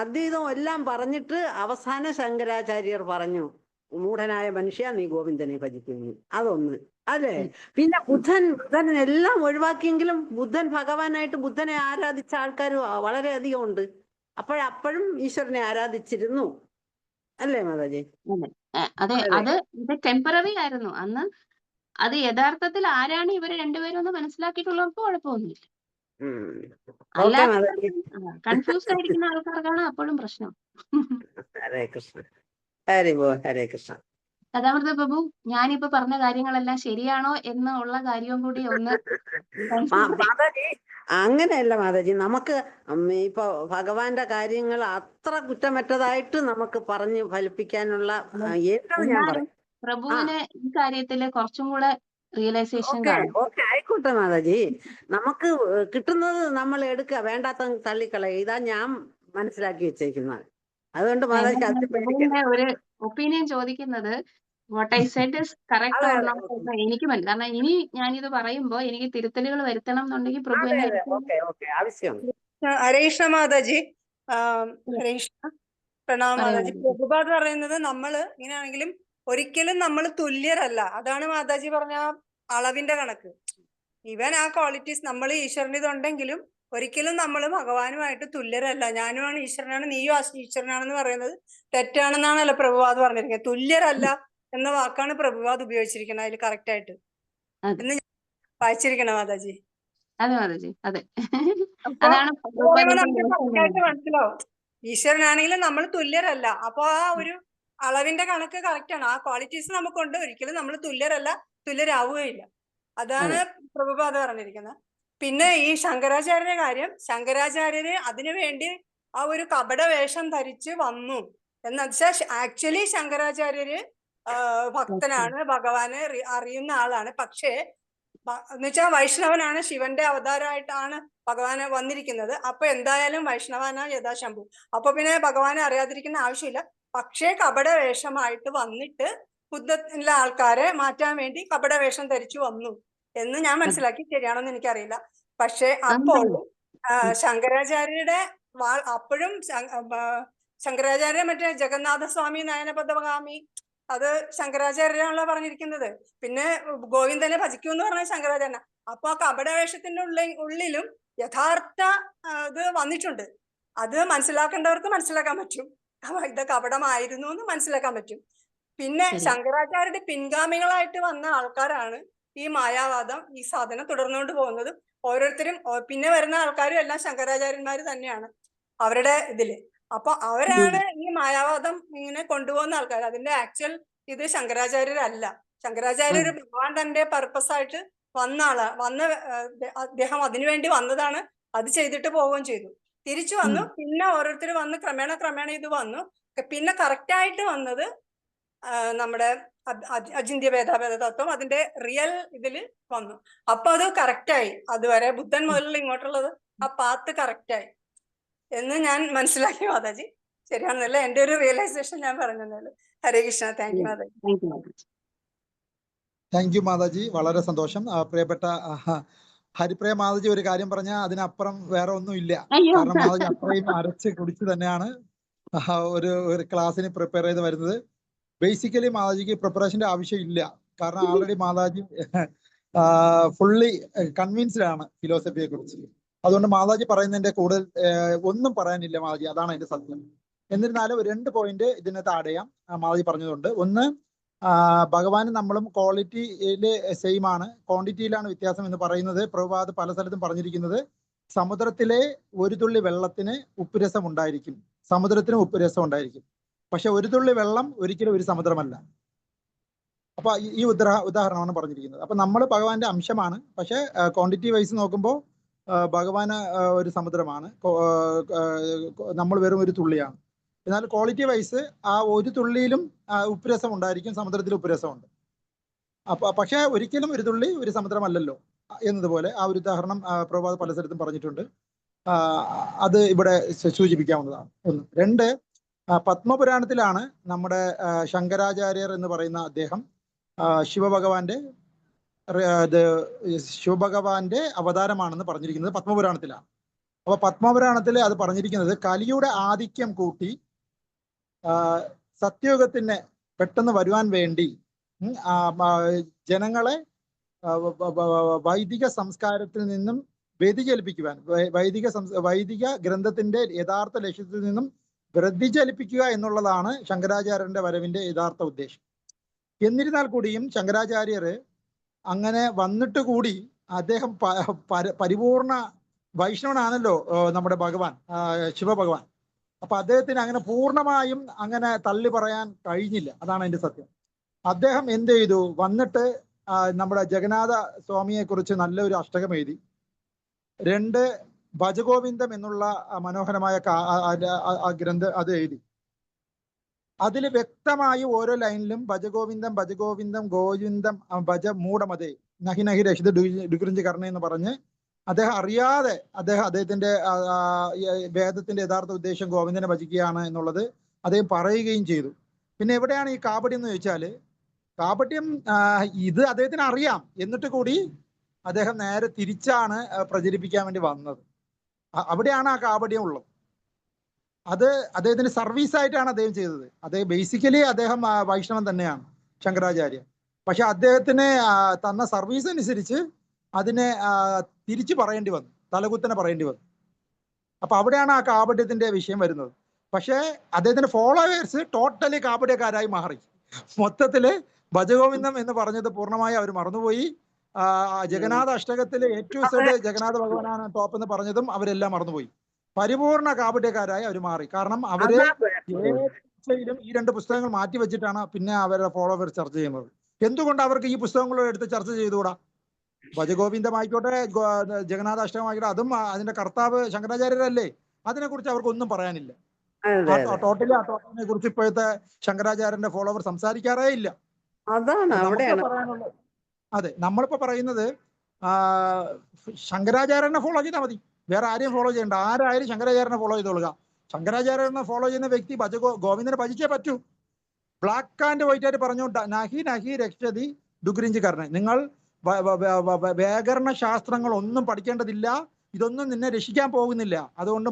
അദ്വൈതം എല്ലാം പറഞ്ഞിട്ട് അവസാന ശങ്കരാചാര്യർ പറഞ്ഞു, മൂഢനായ മനുഷ്യ നീ ഗോവിന്ദനെ ഭജിക്കുന്നു. അതൊന്ന് അല്ലേ? പിന്നെ ബുദ്ധൻ എല്ലാം ഒഴിവാക്കിയെങ്കിലും ബുദ്ധൻ ഭഗവാനായിട്ട് ബുദ്ധനെ ആരാധിച്ച ആൾക്കാർ വളരെയധികം ഉണ്ട്. അപ്പോഴും ഈശ്വരനെ ആരാധിച്ചിരുന്നു, അല്ലേ മാതാജി? അതെ, ഇത് ടെമ്പററി ആയിരുന്നു അന്ന്. അത് യഥാർത്ഥത്തിൽ ആരാണ് ഇവര് രണ്ടുപേരും എന്ന് മനസ്സിലാക്കിയിട്ടുള്ളവർക്ക് കുഴപ്പമൊന്നുമില്ല. അല്ലാതെ കൺഫ്യൂസ്ഡ് ആയിരിക്കുന്ന ആൾക്കാർക്കാണ് അപ്പോഴും പ്രശ്നം. ഹരേ കൃഷ്ണ. ഹരിബോ. ഹരേ കൃഷ്ണ. കഥാമൃത പ്രഭു, ഞാനിപ്പോ പറഞ്ഞ കാര്യങ്ങളെല്ലാം ശരിയാണോ എന്നുള്ള കാര്യവും കൂടി ഒന്ന്. മാതാജി അങ്ങനെയല്ല മാതാജി, നമുക്ക് ഇപ്പൊ ഭഗവാന്റെ കാര്യങ്ങൾ അത്ര കുറ്റമറ്റതായിട്ട് നമുക്ക് പറഞ്ഞു ഫലിപ്പിക്കാനുള്ള ഞാൻ പറയാം. പ്രഭുവിന് ഈ കാര്യത്തില് കുറച്ചും കൂടെ റിയലൈസേഷൻ കാണും. ആയിക്കോട്ടെ മാതാജി, നമുക്ക് കിട്ടുന്നത് നമ്മൾ എടുക്കുക, വേണ്ടാത്ത തള്ളിക്കളയുക. ഇതാ ഞാൻ മനസ്സിലാക്കി വെച്ചേക്കുന്നത്. അതുകൊണ്ട് മാതാജിക്ക് അതിനെ പേടിക്കണം. ഒരു ഒപ്പീനിയൻ ചോദിക്കുന്നത് what I said is correct or not എന്ന് എനിക്ക് കാരണം ഇനി ഞാനിത് പറയുമ്പോ എനിക്ക് തിരുത്തലുകൾ വരുത്തണം എന്നുണ്ടെങ്കിൽ പ്രഭു എന്നെ ആവശ്യമുണ്ട്. ഹരേ കൃഷ്ണ മാതാജി. ഹരേ കൃഷ്ണ, പ്രണാമ മാതാജി. പ്രഭുപാദ് പറയുന്നത് നമ്മള് ഇങ്ങനെയാണെങ്കിലും ഒരിക്കലും നമ്മൾ തുല്യരല്ല. അതാണ് മാതാജി പറഞ്ഞ അളവിന്റെ കണക്ക്. ഈവൻ ആ ക്വാളിറ്റീസ് നമ്മൾ ഈശ്വരനിതുണ്ടെങ്കിലും ഒരിക്കലും നമ്മൾ ഭഗവാനുമായിട്ട് തുല്യരല്ല. ഞാനുമാണ് ഈശ്വരനാണ്, നീയും ഈശ്വരനാണെന്ന് പറയുന്നത് തെറ്റാണെന്നാണല്ലോ പ്രഭുപാദ് പറഞ്ഞിരിക്കുന്നത്. തുല്യരല്ല എന്ന വാക്കാണ് പ്രഭുപാദ് ഉപയോഗിച്ചിരിക്കുന്നത് അതിൽ കറക്റ്റ് ആയിട്ട് എന്ന് ഞാൻ വായിച്ചിരിക്കണം മാതാജി. അതെ മാതാജി, അതെ. മനസ്സിലാവും ഈശ്വരനാണെങ്കിലും നമ്മൾ തുല്യരല്ല. അപ്പൊ ആ ഒരു അളവിന്റെ കണക്ക് കറക്റ്റ് ആണ്. ആ ക്വാളിറ്റീസ് നമുക്കുണ്ട്. ഒരിക്കലും നമ്മൾ തുല്യരല്ല, തുല്യരാവുകയില്ല. അതാണ് പ്രഭുപാദ പറഞ്ഞിരിക്കുന്നത്. പിന്നെ ഈ ശങ്കരാചാര്യരുടെ കാര്യം, ശങ്കരാചാര്യര് അതിനു വേണ്ടി ആ ഒരു കപട വേഷം ധരിച്ച് വന്നു എന്ന് വെച്ചാൽ ആക്ച്വലി ശങ്കരാചാര്യര് ഭക്തനാണ്, ഭഗവാനെ അറിയുന്ന ആളാണ്. പക്ഷേ എന്ന് വെച്ചാൽ വൈഷ്ണവനാണ്, ശിവന്റെ അവതാരമായിട്ടാണ് ഭഗവാന് വന്നിരിക്കുന്നത്. അപ്പൊ എന്തായാലും വൈഷ്ണവനാണ് യഥാശംഭു. അപ്പൊ പിന്നെ ഭഗവാനെ അറിയാതിരിക്കുന്ന ആവശ്യമില്ല. പക്ഷേ കപട വേഷമായിട്ട് വന്നിട്ട് ബുദ്ധത്തിലെ ആൾക്കാരെ മാറ്റാൻ വേണ്ടി കപട വേഷം ധരിച്ചു വന്നു എന്ന് ഞാൻ മനസ്സിലാക്കി. ശരിയാണെന്ന് എനിക്കറിയില്ല. പക്ഷെ അപ്പോൾ ശങ്കരാചാര്യരുടെ അപ്പോഴും ശങ്കരാചാര്യ മറ്റേ ജഗന്നാഥസ്വാമി നയനപദഗാമി അത് ശങ്കരാചാര്യരാണല്ലോ പറഞ്ഞിരിക്കുന്നത്. പിന്നെ ഗോവിന്ദനെ ഭജിക്കൂന്ന് പറഞ്ഞ ശങ്കരാചാര്യന. അപ്പൊ ആ കപടവേഷത്തിന്റെ ഉള്ളിലും യഥാർത്ഥ ഇത് വന്നിട്ടുണ്ട്. അത് മനസ്സിലാക്കേണ്ടവർക്ക് മനസ്സിലാക്കാൻ പറ്റും. ഇത് കപടമായിരുന്നു എന്ന് മനസ്സിലാക്കാൻ പറ്റും. പിന്നെ ശങ്കരാചാര്യരുടെ പിൻഗാമികളായിട്ട് വന്ന ആൾക്കാരാണ് ഈ മായാവാദം, ഈ സാധനം തുടർന്നുകൊണ്ട് പോകുന്നത്. ഓരോരുത്തരും പിന്നെ വരുന്ന ആൾക്കാരും എല്ലാം ശങ്കരാചാര്യന്മാര് തന്നെയാണ് അവരുടെ ഇതില്. അപ്പൊ അവരാണ് ഈ മായാവാദം ഇങ്ങനെ കൊണ്ടുപോകുന്ന ആൾക്കാർ. അതിന്റെ ആക്ച്വൽ ഇത് ശങ്കരാചാര്യരല്ല. ശങ്കരാചാര്യർ ഭഗവാൻ തന്റെ പർപ്പസ് ആയിട്ട് അദ്ദേഹം അതിനുവേണ്ടി വന്നതാണ്. അത് ചെയ്തിട്ട് പോവുകയും ചെയ്തു. തിരിച്ചു വന്നു. പിന്നെ ഓരോരുത്തർ വന്ന് ക്രമേണ ഇത് വന്നു. പിന്നെ കറക്റ്റ് ആയിട്ട് വന്നത് നമ്മുടെ അചിന്ത്യ ഭേദാഭേദ തത്വം അതിന്റെ റിയൽ ഇതില് വന്നു. അപ്പൊ അത് കറക്റ്റായി. അതുവരെ ബുദ്ധൻ മുതലുള്ള ഇങ്ങോട്ടുള്ളത് ആ പാത്ത് കറക്റ്റായി എന്ന് ഞാൻ മനസ്സിലാക്കി മാതാജി. ശരിയാണെന്നല്ല എന്റെ ഒരു റിയലൈസേഷൻ ഞാൻ പറഞ്ഞത്. ഹരേ കൃഷ്ണ. താങ്ക് യു മാതാജി. താങ്ക് യു മാതാജി, വളരെ സന്തോഷം. പ്രിയപ്പെട്ട ഹരിപ്രിയ മാതാജി ഒരു കാര്യം പറഞ്ഞാൽ അതിനപ്പുറം വേറെ ഒന്നും ഇല്ല. കാരണം മാതാജി അത്രയും അരച്ച് കുടിച്ച് തന്നെയാണ് ഒരു ക്ലാസ്സിന് പ്രിപ്പയർ ചെയ്ത് വരുന്നത്. ബേസിക്കലി മാതാജിക്ക് പ്രിപ്പറേഷന്റെ ആവശ്യമില്ല. കാരണം ആൾറെഡി മാതാജി ഫുള്ളി കൺവിൻസ്ഡ് ആണ് ഫിലോസഫിയെ കുറിച്ച്. അതുകൊണ്ട് മാതാജി പറയുന്നതിന്റെ കൂടുതൽ ഒന്നും പറയാനില്ല മാതാജി. അതാണ് അതിന്റെ സത്യം. എന്നിരുന്നാലും 2 പോയിന്റ് ഇതിനകത്ത് ആഡ് ചെയ്യാം. മാതാജി പറഞ്ഞതുകൊണ്ട്, ഒന്ന്, ഭഗവാനും നമ്മളും ക്വാളിറ്റിയില് സെയിം ആണ്, ക്വാണ്ടിറ്റിയിലാണ് വ്യത്യാസം എന്ന് പറയുന്നത്. പ്രഭുപാദ് പല സ്ഥലത്തും പറഞ്ഞിരിക്കുന്നത് സമുദ്രത്തിലെ ഒരു തുള്ളി വെള്ളത്തിന് ഉപ്പുരസം ഉണ്ടായിരിക്കും, സമുദ്രത്തിന് ഉപ്പുരസം ഉണ്ടായിരിക്കും. പക്ഷെ ഒരു തുള്ളി വെള്ളം ഒരിക്കലും ഒരു സമുദ്രമല്ല. അപ്പൊ ഈ ഉദാഹരണമാണ് പറഞ്ഞിരിക്കുന്നത്. അപ്പൊ നമ്മൾ ഭഗവാന്റെ അംശമാണ്. പക്ഷെ ക്വാണ്ടിറ്റി വൈസ് നോക്കുമ്പോൾ ഭഗവാന് ഒരു സമുദ്രമാണ്, നമ്മൾ വെറും ഒരു തുള്ളിയാണ്. എന്നാൽ ക്വാളിറ്റി വൈസ് ആ ഒരു തുള്ളിയിലും ഉപ്പുരസം ഉണ്ടായിരിക്കും, സമുദ്രത്തിൽ ഉപ്പുരസമുണ്ട്. പക്ഷെ ഒരിക്കലും ഒരു തുള്ളി ഒരു സമുദ്രമല്ലല്ലോ എന്നതുപോലെ ആ ഒരു ഉദാഹരണം പ്രഭുപാദ് പല സ്ഥലത്തും പറഞ്ഞിട്ടുണ്ട്. അത് ഇവിടെ സൂചിപ്പിക്കാവുന്നതാണ്. 1. 2, പത്മപുരാണത്തിലാണ് നമ്മുടെ ശങ്കരാചാര്യർ എന്ന് പറയുന്ന അദ്ദേഹം ശിവഭഗവാന്റെ അവതാരമാണെന്ന് പറഞ്ഞിരിക്കുന്നത് പത്മപുരാണത്തിലാണ്. അപ്പൊ പത്മപുരാണത്തിൽ അത് പറഞ്ഞിരിക്കുന്നത് കലിയുടെ ആധിക്യം കൂട്ടി സത്യയുഗത്തിന് പെട്ടെന്ന് വരുവാൻ വേണ്ടി ജനങ്ങളെ വൈദിക സംസ്കാരത്തിൽ നിന്നും വ്യതിചലിപ്പിക്കുവാൻ, വൈദിക ഗ്രന്ഥത്തിന്റെ യഥാർത്ഥ ലക്ഷ്യത്തിൽ നിന്നും വ്യതിചലിപ്പിക്കുക എന്നുള്ളതാണ് ശങ്കരാചാര്യന്റെ വരവിന്റെ യഥാർത്ഥ ഉദ്ദേശം. എന്നിരുന്നാൽ കൂടിയും ശങ്കരാചാര്യർ അങ്ങനെ വന്നിട്ട് കൂടി അദ്ദേഹം പരിപൂർണ വൈഷ്ണവനാണല്ലോ നമ്മുടെ ഭഗവാൻ, ശിവഭഗവാൻ. അപ്പൊ അദ്ദേഹത്തിന് അങ്ങനെ പൂർണ്ണമായും അങ്ങനെ തള്ളി പറയാൻ കഴിഞ്ഞില്ല. അതാണ് അതിന്റെ സത്യം. അദ്ദേഹം എന്ത് ചെയ്തു? വന്നിട്ട് നമ്മുടെ ജഗന്നാഥ സ്വാമിയെ കുറിച്ച് നല്ലൊരു അഷ്ടകം എഴുതി. 2, ഭജഗോവിന്ദം എന്നുള്ള മനോഹരമായ ഗ്രന്ഥം അത് എഴുതി. അതിൽ വ്യക്തമായി ഓരോ ലൈനിലും ഭജഗോവിന്ദം ഭജഗോവിന്ദം ഗോവിന്ദം ഭജ മൂഢമതേ നഹി നഹി രക്ഷിത ഡുകുറിഞ്ച് കർണ എന്ന് പറഞ്ഞ് അദ്ദേഹം അറിയാതെ അദ്ദേഹത്തിന്റെ വേദത്തിന്റെ യഥാർത്ഥ ഉദ്ദേശം ഗോവിന്ദനെ ഭജിക്കുകയാണ് എന്നുള്ളത് അദ്ദേഹം പറയുകയും ചെയ്തു. പിന്നെ എവിടെയാണ് ഈ കാപട്യം എന്ന് ചോദിച്ചാൽ, കാപട്യം ഇത് അദ്ദേഹത്തിന് അറിയാം, എന്നിട്ട് കൂടി അദ്ദേഹം നേരെ തിരിച്ചാണ് പ്രചരിപ്പിക്കാൻ വേണ്ടി വന്നത്. അവിടെയാണ് ആ കാപട്യം ഉള്ളത്. അത് അദ്ദേഹത്തിന് സർവീസായിട്ടാണ് അദ്ദേഹം ചെയ്തത്. അദ്ദേഹം ബേസിക്കലി അദ്ദേഹം വൈഷ്ണവൻ തന്നെയാണ്, ശങ്കരാചാര്യ. പക്ഷെ അദ്ദേഹത്തിന് തന്ന സർവീസ് അനുസരിച്ച് അതിനെ തിരിച്ചു പറയേണ്ടി വന്നു, തലകുത്തനെ പറയേണ്ടി വന്നു. അപ്പൊ അവിടെയാണ് ആ കാപട്യത്തിന്റെ വിഷയം വരുന്നത്. പക്ഷേ അദ്ദേഹത്തിന്റെ ഫോളോവേഴ്സ് ടോട്ടലി കാപട്യക്കാരായി മാറി. മൊത്തത്തില് ഭജഗോവിന്ദം എന്ന് പറഞ്ഞത് പൂർണ്ണമായി അവർ മറന്നുപോയി. ജഗന്നാഥ അഷ്ടകത്തിലെ ഏറ്റവും സെഡ് ജഗന്നാഥ ഭഗവാനാണ് ടോപ്പ് എന്ന് പറഞ്ഞതും അവരെല്ലാം മറന്നുപോയി. പരിപൂർണ കാപട്യക്കാരായി അവർ മാറി. കാരണം അവര് ഏതിലും ഈ 2 പുസ്തകങ്ങൾ മാറ്റി വെച്ചിട്ടാണ് പിന്നെ അവരുടെ ഫോളോവേഴ്സ് ചർച്ച ചെയ്യുന്നത്. എന്തുകൊണ്ട് അവർക്ക് ഈ പുസ്തകങ്ങൾ എടുത്ത് ചർച്ച ചെയ്തുകൂടാ? ഭജഗോവിന്ദമായിക്കോട്ടെ, ജഗന്നാഥ അഷ്ടകമായിക്കോട്ടെ, അതും അതിന്റെ കർത്താവ് ശങ്കരാചാര്യരല്ലേ? അതിനെക്കുറിച്ച് അവർക്കൊന്നും പറയാനില്ല. ടോട്ടലി ആ ടോപ്പിനെ കുറിച്ച് ഇപ്പോഴത്തെ ശങ്കരാചാര്യന്റെ ഫോളോവർ സംസാരിക്കാറേ ഇല്ല. അതെ, നമ്മളിപ്പോ പറയുന്നത് ശങ്കരാചാര്യനെ ഫോളോ ചെയ്താൽ മതി, വേറെ ആരെയും ഫോളോ ചെയ്യണ്ട. ആരായാലും ശങ്കരാചാര്യനെ ഫോളോ ചെയ്തോളുക. ശങ്കരാചാര്യനെ ഫോളോ ചെയ്യുന്ന വ്യക്തി ഗോവിന്ദനെ ഭജിച്ചേ പറ്റൂ. ബ്ലാക്ക് ആൻഡ് വൈറ്റ് ആയിട്ട് പറഞ്ഞു, നഹി നഹി രക്ഷതി ഡുഗ്രിഞ്ചിക്കാരനെ, നിങ്ങൾ വ്യാകരണ ശാസ്ത്രങ്ങൾ ഒന്നും പഠിക്കേണ്ടതില്ല, ഇതൊന്നും നിന്നെ രക്ഷിക്കാൻ പോകുന്നില്ല. അതുകൊണ്ട്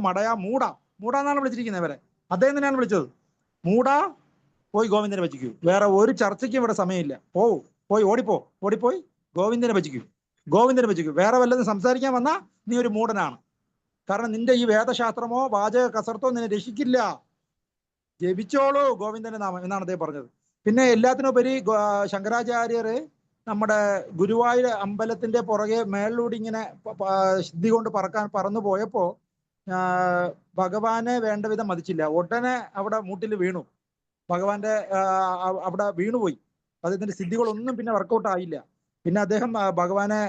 മൂടാന്നാണ് വിളിച്ചിരിക്കുന്നത് ഇവരെ. അദ്ദേഹം തന്നെയാണ് വിളിച്ചത്. മൂടാ, പോയി ഗോവിന്ദനെ ഭജിക്കൂ. വേറെ ഒരു ചർച്ചയ്ക്കും ഇവിടെ സമയമില്ല. ഓടിപ്പോയി ഗോവിന്ദനെ ഭജിക്കൂ. വേറെ വല്ലതും സംസാരിക്കാൻ വന്നാ നീ ഒരു മൂടനാണ്. കാരണം നിന്റെ ഈ വേദശാസ്ത്രമോ വാചക കസർത്തോ നിന്നെ രക്ഷിക്കില്ല. ജപിച്ചോളൂ ഗോവിന്ദന്റെ നാമം എന്നാണ് അദ്ദേഹം പറഞ്ഞത്. പിന്നെ എല്ലാത്തിനുപരി ശങ്കരാചാര്യര് നമ്മുടെ ഗുരുവായൂർ അമ്പലത്തിന്റെ പുറകെ മേളിലൂടെ ഇങ്ങനെ സിദ്ധി കൊണ്ട് പറന്നു പോയപ്പോ ഭഗവാനെ വേണ്ട വിധം മതിച്ചില്ല. ഉടനെ അവിടെ മൂട്ടിൽ വീണു. ഭഗവാന്റെ അവിടെ വീണുപോയി. അദ്ദേഹത്തിന്റെ സിദ്ധികളൊന്നും പിന്നെ വർക്കൗട്ട് ആയില്ല. പിന്നെ അദ്ദേഹം ഭഗവാനെ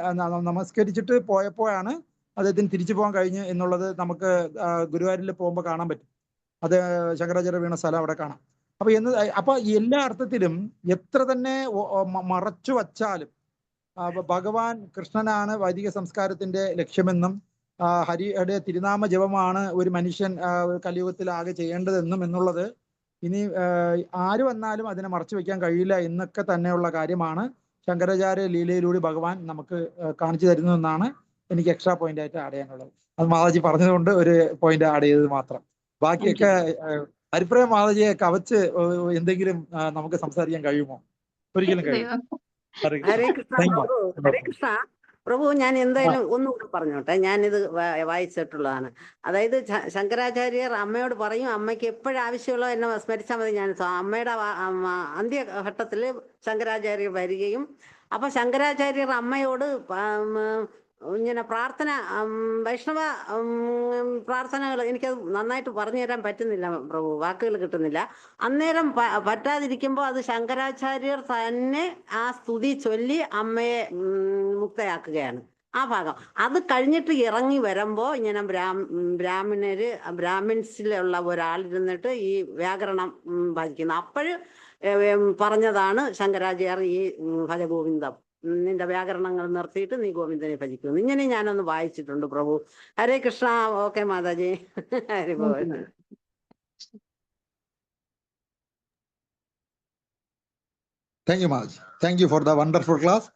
നമസ്കരിച്ചിട്ട് പോയപ്പോഴാണ് അദ്ദേഹത്തിന് തിരിച്ചു പോകാൻ കഴിഞ്ഞു എന്നുള്ളത് നമുക്ക് ഗുരുവായൂരിൽ പോകുമ്പോൾ കാണാൻ പറ്റും. അത് ശങ്കരാചാര്യ വീണ സ്ഥലം അവിടെ കാണാം. അപ്പൊ എല്ലാ അർത്ഥത്തിലും എത്ര തന്നെ മറച്ചു വച്ചാലും ഭഗവാൻ കൃഷ്ണനാണ് വൈദിക സംസ്കാരത്തിന്റെ ലക്ഷ്യമെന്നും ഹരിയുടെ തിരുനാമ ജപമാണ് ഒരു മനുഷ്യൻ കലിയുഗത്തിൽ ആകെ ചെയ്യേണ്ടതെന്നും എന്നുള്ളത് ഇനി ആര് വന്നാലും അതിനെ മറച്ചു വെക്കാൻ കഴിയില്ല എന്നൊക്കെ തന്നെയുള്ള കാര്യമാണ് ശങ്കരാചാര്യ ലീലയിലൂടെ ഭഗവാൻ നമുക്ക് കാണിച്ചു തരുന്നതെന്നാണ് എനിക്ക് എക്സ്ട്രാ പോയിന്റ് ആയിട്ട് ആഡ് ചെയ്യാനുള്ളത്. അത് മാതാജി പറഞ്ഞതുകൊണ്ട് ഒരു പോയിന്റ് ആഡ് ചെയ്തത് മാത്രം. ബാക്കിയൊക്കെ ഹരിപ്രിയ മാതാജിയെ കവച്ച് എന്തെങ്കിലും നമുക്ക് സംസാരിക്കാൻ കഴിയുമോ? ഒരിക്കലും കഴിയും. ഹരേ കൃഷ്ണ പ്രഭു, ഞാൻ എന്തായാലും ഒന്നുകൂടെ പറഞ്ഞോട്ടെ. ഞാനിത് വായിച്ചിട്ടുള്ളതാണ്. അതായത് ശങ്കരാചാര്യർ അമ്മയോട് പറയും, അമ്മയ്ക്ക് എപ്പോഴാവശ്യമുള്ളോ എന്നെ സ്മരിച്ചാൽ മതി. ഞാൻ അമ്മയുടെ അന്ത്യഘട്ടത്തിൽ ശങ്കരാചാര്യർ വരികയും അപ്പൊ ശങ്കരാചാര്യർ അമ്മയോട് ഇങ്ങനെ പ്രാർത്ഥന, വൈഷ്ണവ പ്രാർത്ഥനകൾ എനിക്കത് നന്നായിട്ട് പറഞ്ഞു തരാൻ പറ്റുന്നില്ല പ്രഭു, വാക്കുകൾ കിട്ടുന്നില്ല. അന്നേരം പറ്റാതിരിക്കുമ്പോൾ അത് ശങ്കരാചാര്യർ തന്നെ ആ സ്തുതി ചൊല്ലി അമ്മയെ മുക്തയാക്കുകയാണ്. ആ ഭാഗം അത് കഴിഞ്ഞിട്ട് ഇറങ്ങി വരുമ്പോൾ ഇങ്ങനെ ബ്രാഹ്മിൻസിലുള്ള ഒരാളിരുന്നിട്ട് ഈ വ്യാകരണം ഭജിക്കുന്നു. അപ്പോഴും പറഞ്ഞതാണ് ശങ്കരാചാര്യർ ഈ ഭജഗോവിന്ദം, നിന്റെ വ്യാകരണങ്ങൾ നിർത്തിയിട്ട് നീ ഗോവിന്ദനെ ഭജിക്കുന്നു. ഇങ്ങനെ ഞാനൊന്ന് വായിച്ചിട്ടുണ്ട് പ്രഭു. ഹരേ കൃഷ്ണ. ഓക്കെ മാതാജി. ഹരി ബോൾ. താങ്ക് യു മാതാജി. Thank you for the wonderful class,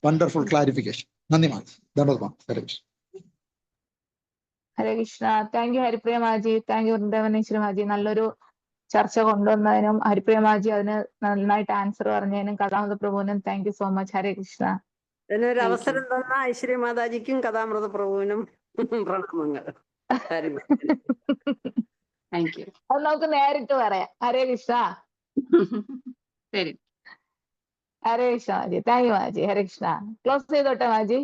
wonderful clarification. നന്ദി മാതാജി. ഹരേ കൃഷ്ണ. ഹരേ കൃഷ്ണ. താങ്ക് യു ഹരിപ്രിയ മാജി. താങ്ക് യു വൃന്ദാവനേശ്വരി മാജി. നല്ലൊരു ചർച്ച കൊണ്ടുവന്നതിനും ഹരിപ്രിയ മാജി അതിന് നന്നായിട്ട് ആൻസർ പറഞ്ഞതിനും കഥാമൃത പ്രഭുവിനും thank you so much. Hare Krishna. ഇതിനൊരു അവസരം തന്ന ഐശ്വര്യ മാതാജിക്കും കഥാമൃത പ്രഭുവിനും പ്രണാമങ്ങൾ. Thank you. അത് നമുക്ക് നേരിട്ട് പറയാം. ഹരേ കൃഷ്ണ. ശരി. ഹരേ കൃഷ്ണ മാജി. Thank you Maji. Hare Krishna. Close ചെയ്തോട്ടെ മാജി.